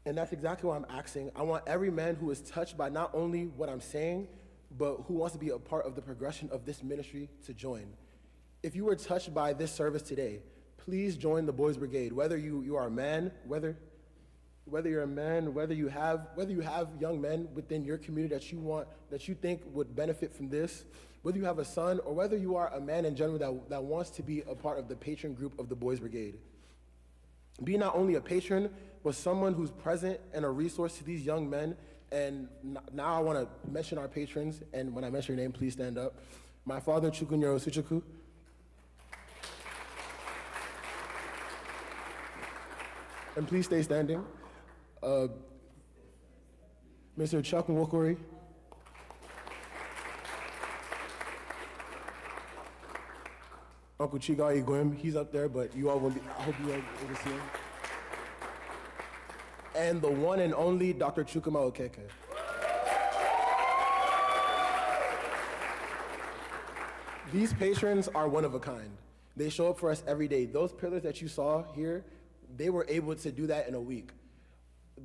And that's exactly what I'm asking. I want every man who is touched by not only what I'm saying, but who wants to be a part of the progression of this ministry to join. If you were touched by this service today, please join the Boys Brigade. Whether you are a man, whether you're a man, whether you have young men within your community that you think would benefit from this, whether you have a son, or whether you are a man in general that wants to be a part of the patron group of the Boys Brigade. Be not only a patron, but someone who's present and a resource to these young men. And now I want to mention our patrons, and when I mention your name, please stand up. My father, Chukwunyoro Suchukwu. And please stay standing. Mr. Chuck Nwokori. Uncle Chiga Igwem, he's up there, but you all will I hope you all will see him. And the one and only Dr. Chukwuma Okeke. These patrons are one of a kind. They show up for us every day. Those pillars that you saw here, they were able to do that in a week.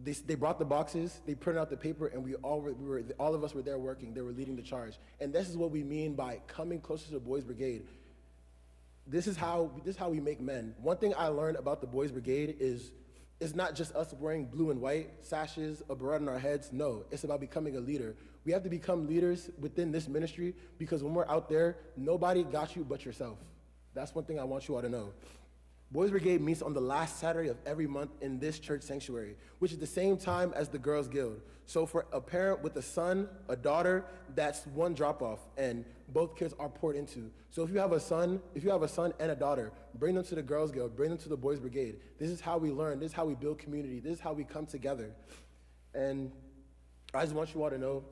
They brought the boxes, they printed out the paper, and all of us were there working. They were leading the charge. And this is what we mean by coming closer to the Boys Brigade. This is how we make men. One thing I learned about the Boys Brigade is it's not just us wearing blue and white sashes, a beret on our heads. No, it's about becoming a leader. We have to become leaders within this ministry because when we're out there, nobody got you but yourself. That's one thing I want you all to know. Boys Brigade meets on the last Saturday of every month in this church sanctuary, which is the same time as the Girls Guild. So for a parent with a son, a daughter, that's one drop-off, and both kids are poured into. So if you have a son and a daughter, bring them to the Girls Guild, bring them to the Boys Brigade. This is how we learn, this is how we build community, this is how we come together. And I just want you all to know,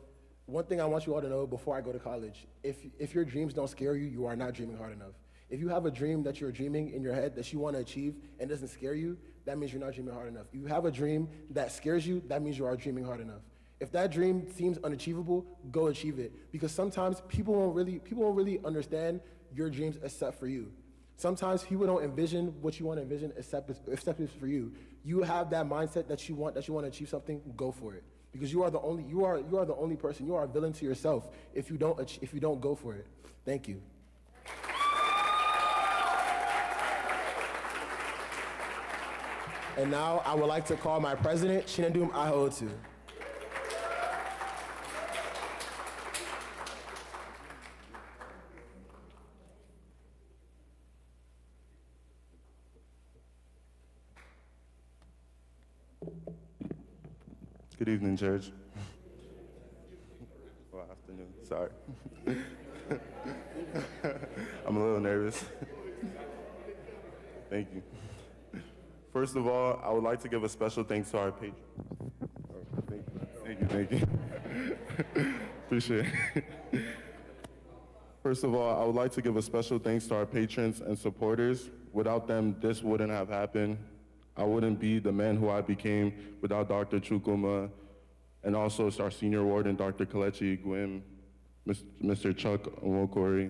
one thing I want you all to know before I go to college, if your dreams don't scare you, you are not dreaming hard enough. If you have a dream that you're dreaming in your head that you want to achieve and doesn't scare you, that means you're not dreaming hard enough. If you have a dream that scares you, that means you are dreaming hard enough. If that dream seems unachievable, go achieve it. Because sometimes people won't really understand your dreams except for you. Sometimes people don't envision what you want to envision except it's for you. You have that mindset that you want to achieve something, go for it. Because you are the only person. You are a villain to yourself if you don't go for it. Thank you. And now I would like to call my president, Chinedum Ahotu. Good evening, church. Well, afternoon, sorry. I'm a little nervous. Thank you. First of all, I would like to give a special thanks to our patrons. Thank you. Appreciate it. First of all, I would like to give a special thanks to our patrons and supporters. Without them, this wouldn't have happened. I wouldn't be the man who I became without Dr. Chukwuma, and also our senior warden, Dr. Kelechi Gwim, Mr. Chuck Nwokori,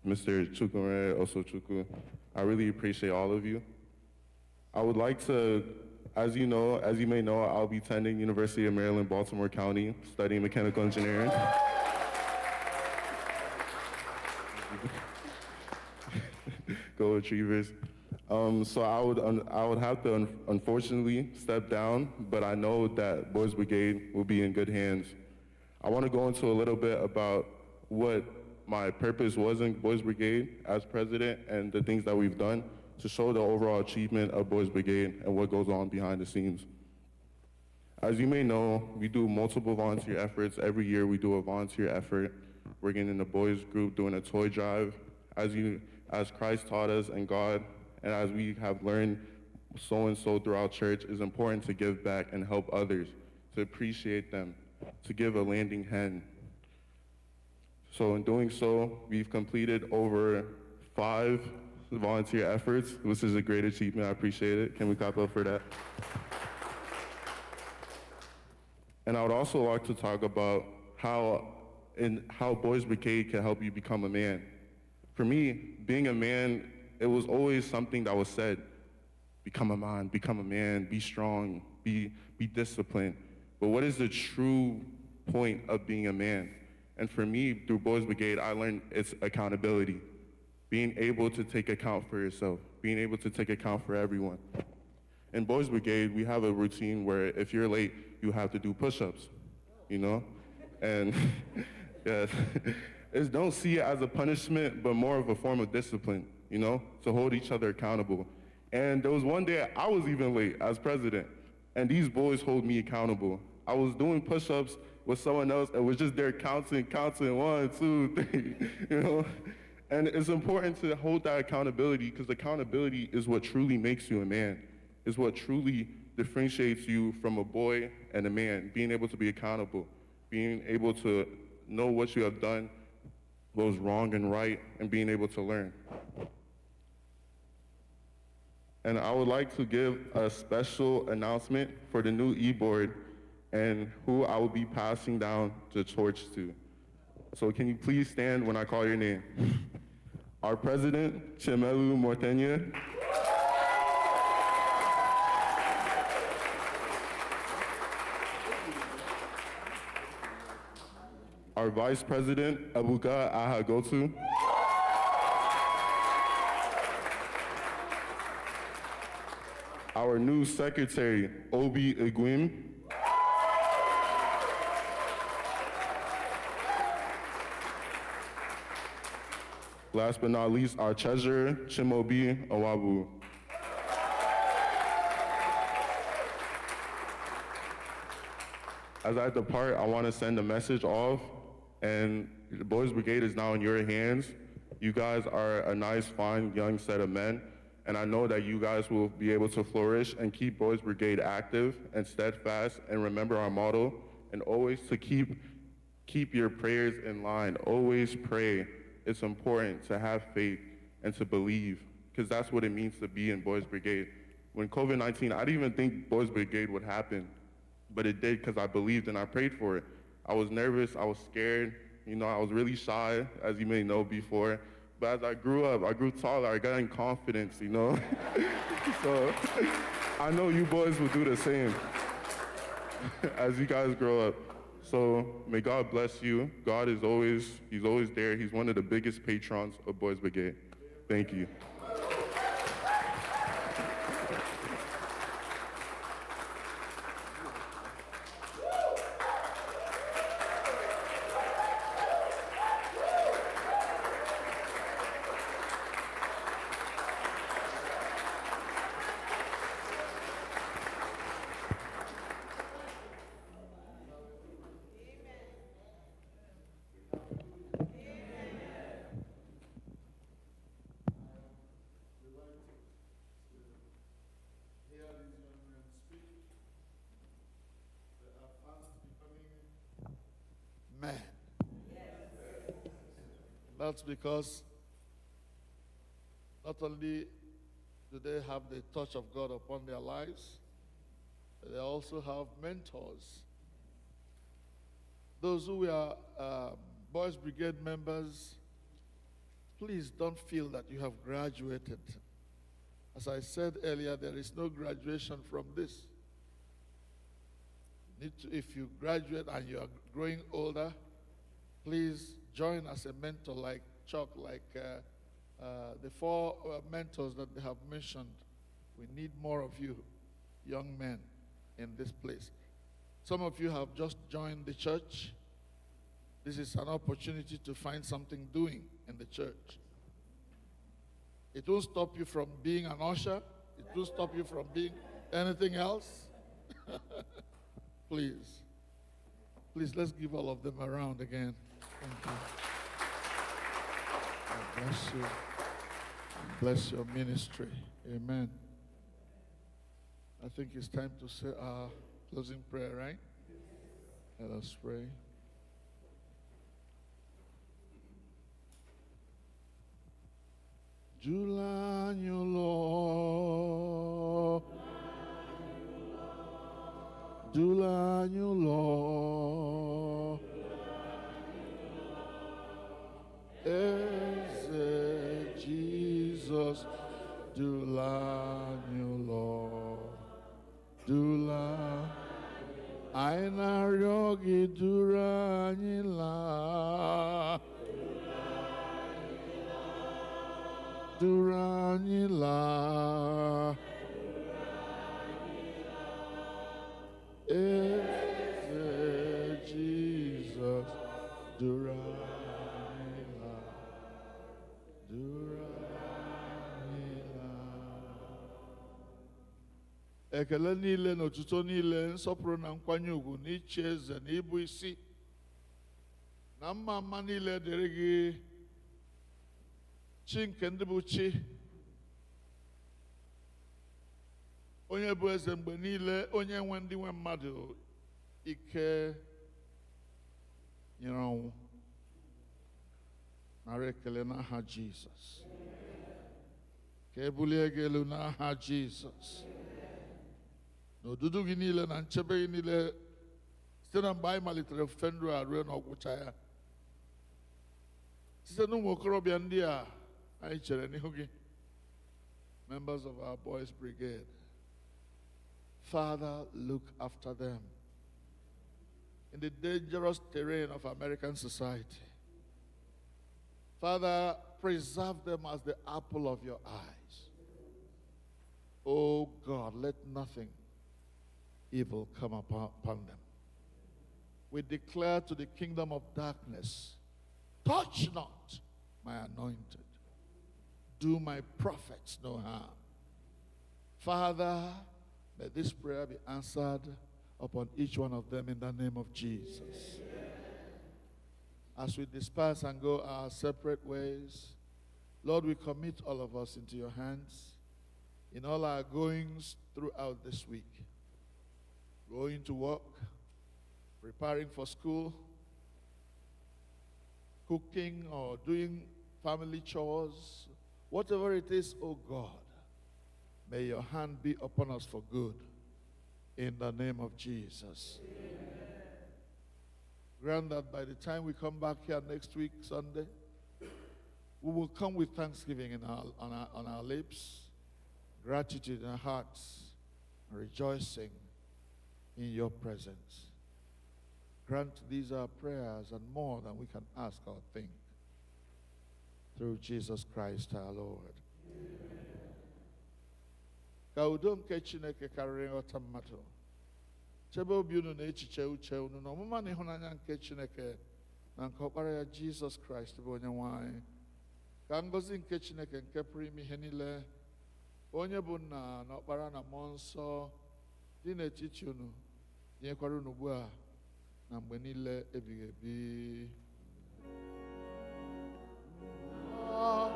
Mr. Chukwumere Osochukwu. I really appreciate all of you. I would like to, as you may know, I'll be attending University of Maryland, Baltimore County, studying mechanical engineering. Go Retrievers. So I would have to unfortunately step down, but I know that Boys Brigade will be in good hands. I want to go into a little bit about what my purpose was in Boys Brigade as president and the things that we've done to show the overall achievement of Boys Brigade and what goes on behind the scenes. As you may know, we do multiple volunteer efforts. Every year we do a volunteer effort. We're getting in the boys group doing a toy drive. As Christ taught us and God, and as we have learned so and so throughout church, it's important to give back and help others, to appreciate them, to give a landing hand. So in doing so, we've completed over 5 volunteer efforts, which is a great achievement. I appreciate it. Can we clap up for that? And I would also like to talk about how Boys Brigade can help you become a man. For me, being a man, it was always something that was said. Become a man, be strong, be disciplined. But what is the true point of being a man? And for me, through Boys Brigade, I learned it's accountability. Being able to take account for yourself, being able to take account for everyone. In Boys Brigade, we have a routine where if you're late, you have to do push-ups, And yes, don't see it as a punishment, but more of a form of discipline, to hold each other accountable. And there was one day I was even late as president, and these boys hold me accountable. I was doing push-ups with someone else and was just there counting 1, 2, 3, And it's important to hold that accountability because accountability is what truly makes you a man, is what truly differentiates you from a boy and a man, being able to be accountable, being able to know what you have done, what was wrong and right, and being able to learn. And I would like to give a special announcement for the new e-board and who I will be passing down the torch to. So can you please stand when I call your name? our president, Chimelu Mortenye, our vice president, Ebuka Ahagotu, our new secretary, Obi Igwim, last but not least, our treasurer, Chimobi Awabu. As I depart, I want to send a message off, and the Boys Brigade is now in your hands. You guys are a nice, fine, young set of men, and I know that you guys will be able to flourish and keep Boys Brigade active and steadfast, and remember our motto, and always to keep your prayers in line. Always pray. It's important to have faith and to believe, because that's what it means to be in Boys Brigade. When COVID-19, I didn't even think Boys Brigade would happen, but it did because I believed and I prayed for it. I was nervous, I was scared, you know, I was really shy, as you may know before. But as I grew up, I grew taller, I got in confidence, you know? So I know you boys will do the same as you guys grow up. So may God bless you. God is He's always there. He's one of the biggest patrons of Boys Brigade. Thank you. Man. That's because not only do they have the touch of God upon their lives, but they also have mentors. Those who are Boys Brigade members, please don't feel that you have graduated. As I said earlier, there is no graduation from this. If you graduate and you are growing older, please join as a mentor like Chuck, like the four mentors that they have mentioned. We need more of you, young men, in this place. Some of you have just joined the church. This is an opportunity to find something doing in the church. It won't stop you from being an usher. It won't stop you from being anything else. Please, let's give all of them a round again. Thank you. God bless you. Bless your ministry. Amen. I think it's time to say our closing prayer, right? Let us pray. Julanyo Lord, Eze Jesus, Julanyo Lord, Dula, Aina Yogi Duranila, Duranila. Jesus, Duranila, Duranila. Ekele niile na otuto niile, nsọpụrụ na nkwanye ugwu na ichi eze na ịbụ isi na mma mma niile dịrị gị, chi nke ndị bụ chi, onye bụ eze mgbe niile, onye nwe ndị nwe mmadụ, ike nyere ọnwụ. Nara ekele n'aha Jizọs. Ka ebulie gị elu n'aha Jizọs. N'odudu gị niile na nchebe gị niile site na mgbe anyị malitere ofufe ndụ a ruo n'ọgwụcha ya. Site n'ụmụ okorobịa ndị a Anyị chere n'ihu gị, members of our boys brigade. Father, look after them in the dangerous terrain of American society. Father, preserve them as the apple of your eyes. Oh God, let nothing evil come upon them. We declare to the kingdom of darkness, touch not my anointed. Do my prophets no harm. Father, may this prayer be answered upon each one of them in the name of Jesus. As we disperse and go our separate ways, Lord, we commit all of us into your hands in all our goings throughout this week. Going to work, preparing for school, cooking or doing family chores, whatever it is, oh God, may your hand be upon us for good in the name of Jesus. Amen. Grant that by the time we come back here next week, Sunday, we will come with thanksgiving on our lips, gratitude in our hearts, and rejoicing in your presence. Grant these our prayers and more than we can ask or think. Through Jesus Christ our Lord. Ka udo nke Chineke karịrị nghọta mmadụ, chebe obi unu na echiche uche unu na ọmụma na ịhụnanya nke Chineke na nke ọkpara ya Jizọs Kraịst bụ onye nwe anyị. Ka ngọzi nke Chineke nke pụrụ ime ihe niile, onye bụ nna na ọkpara na mmụọ nsọ dị n'etiti unu, nyekwara unu ugbu a na mgbe niile ebighị ebi. Amen.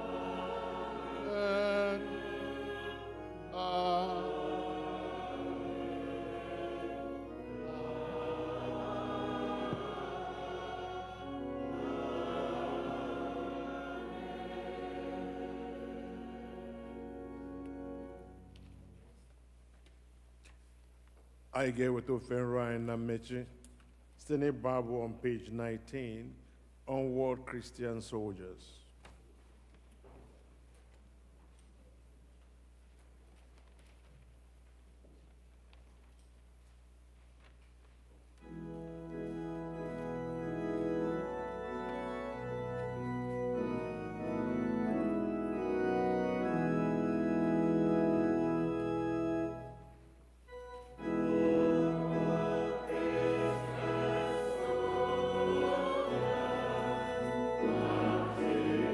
I get with Ofen Ryan Namechi, Steny Bible on page 19, Onward Christian Soldiers. Amen.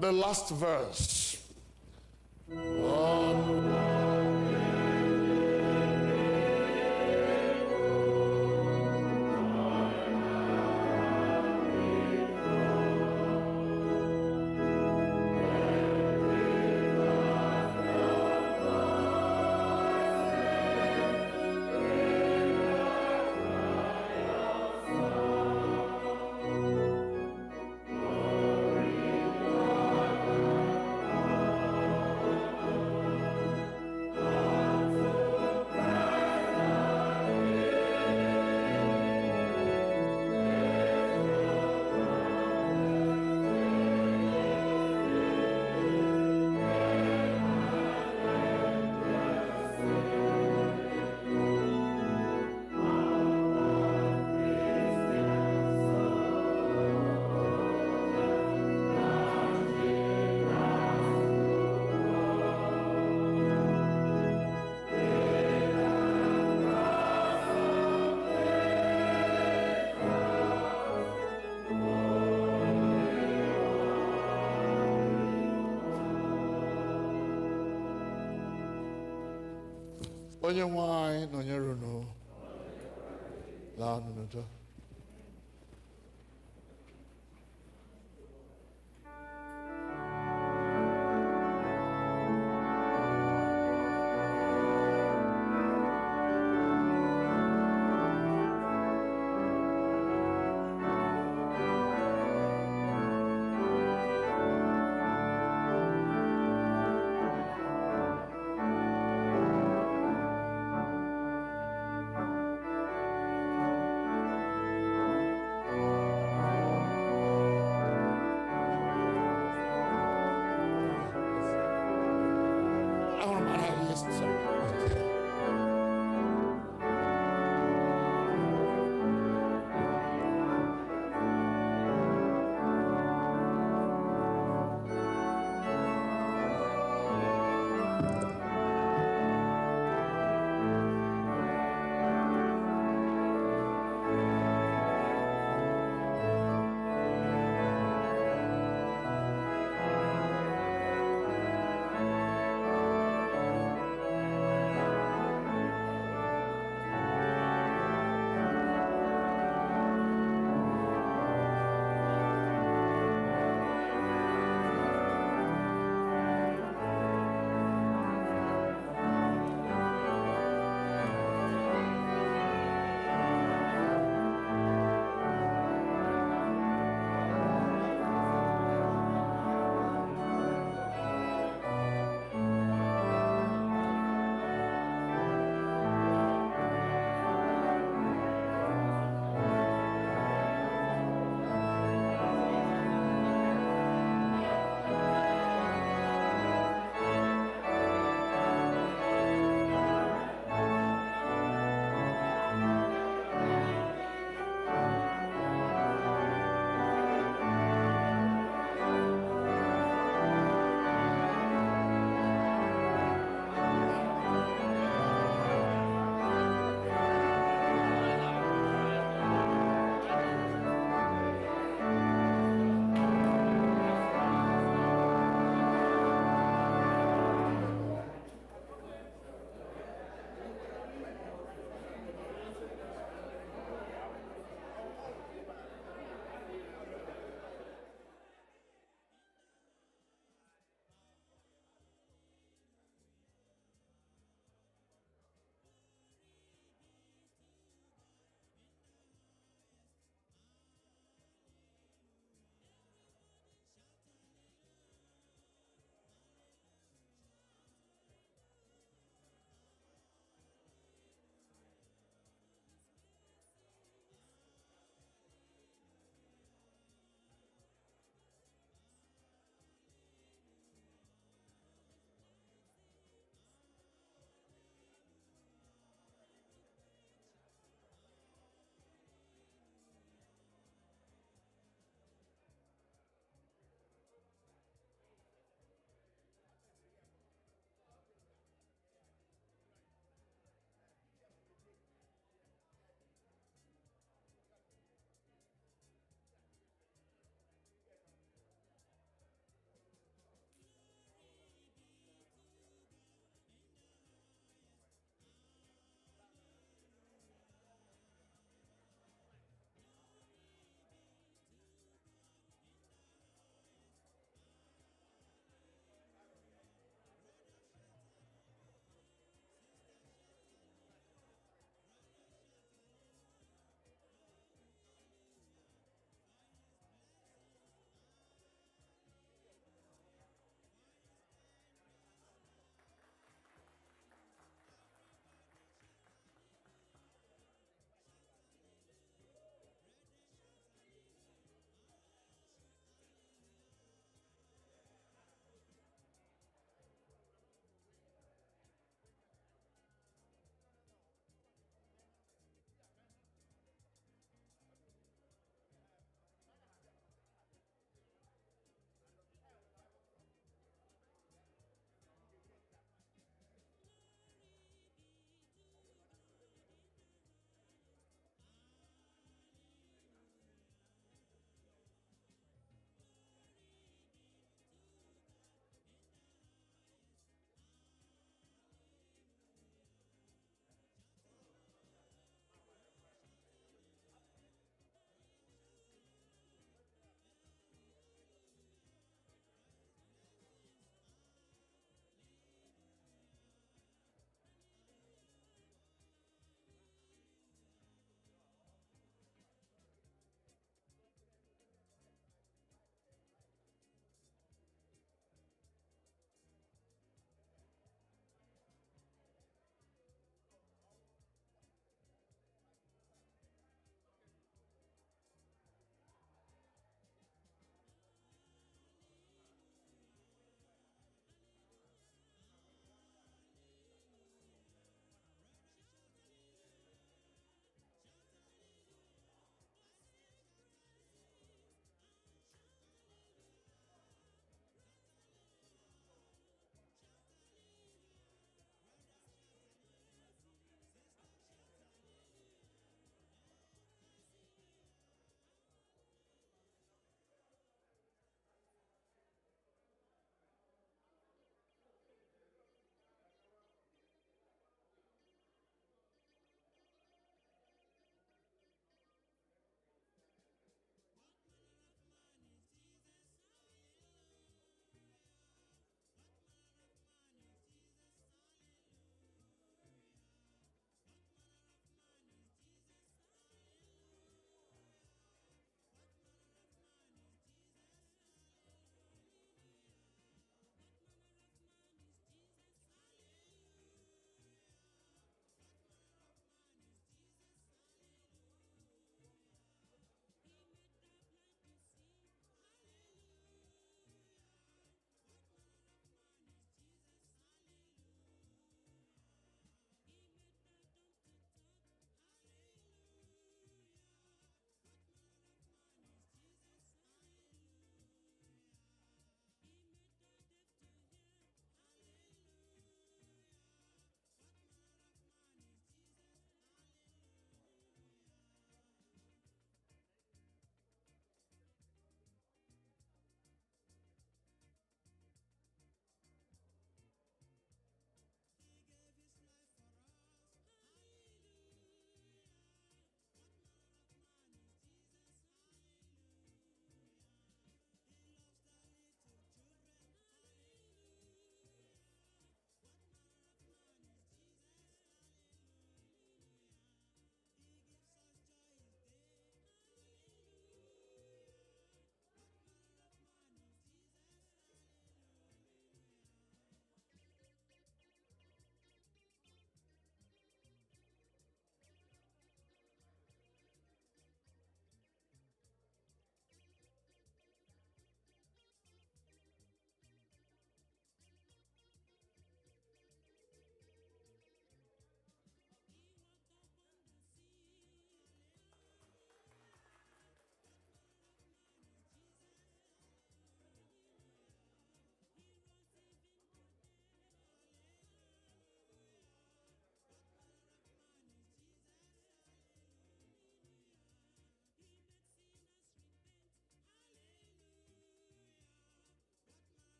the last verse. Onye nwe anyị nọnyere unu. Laa n'udo. Ahụrụ m anaghị esi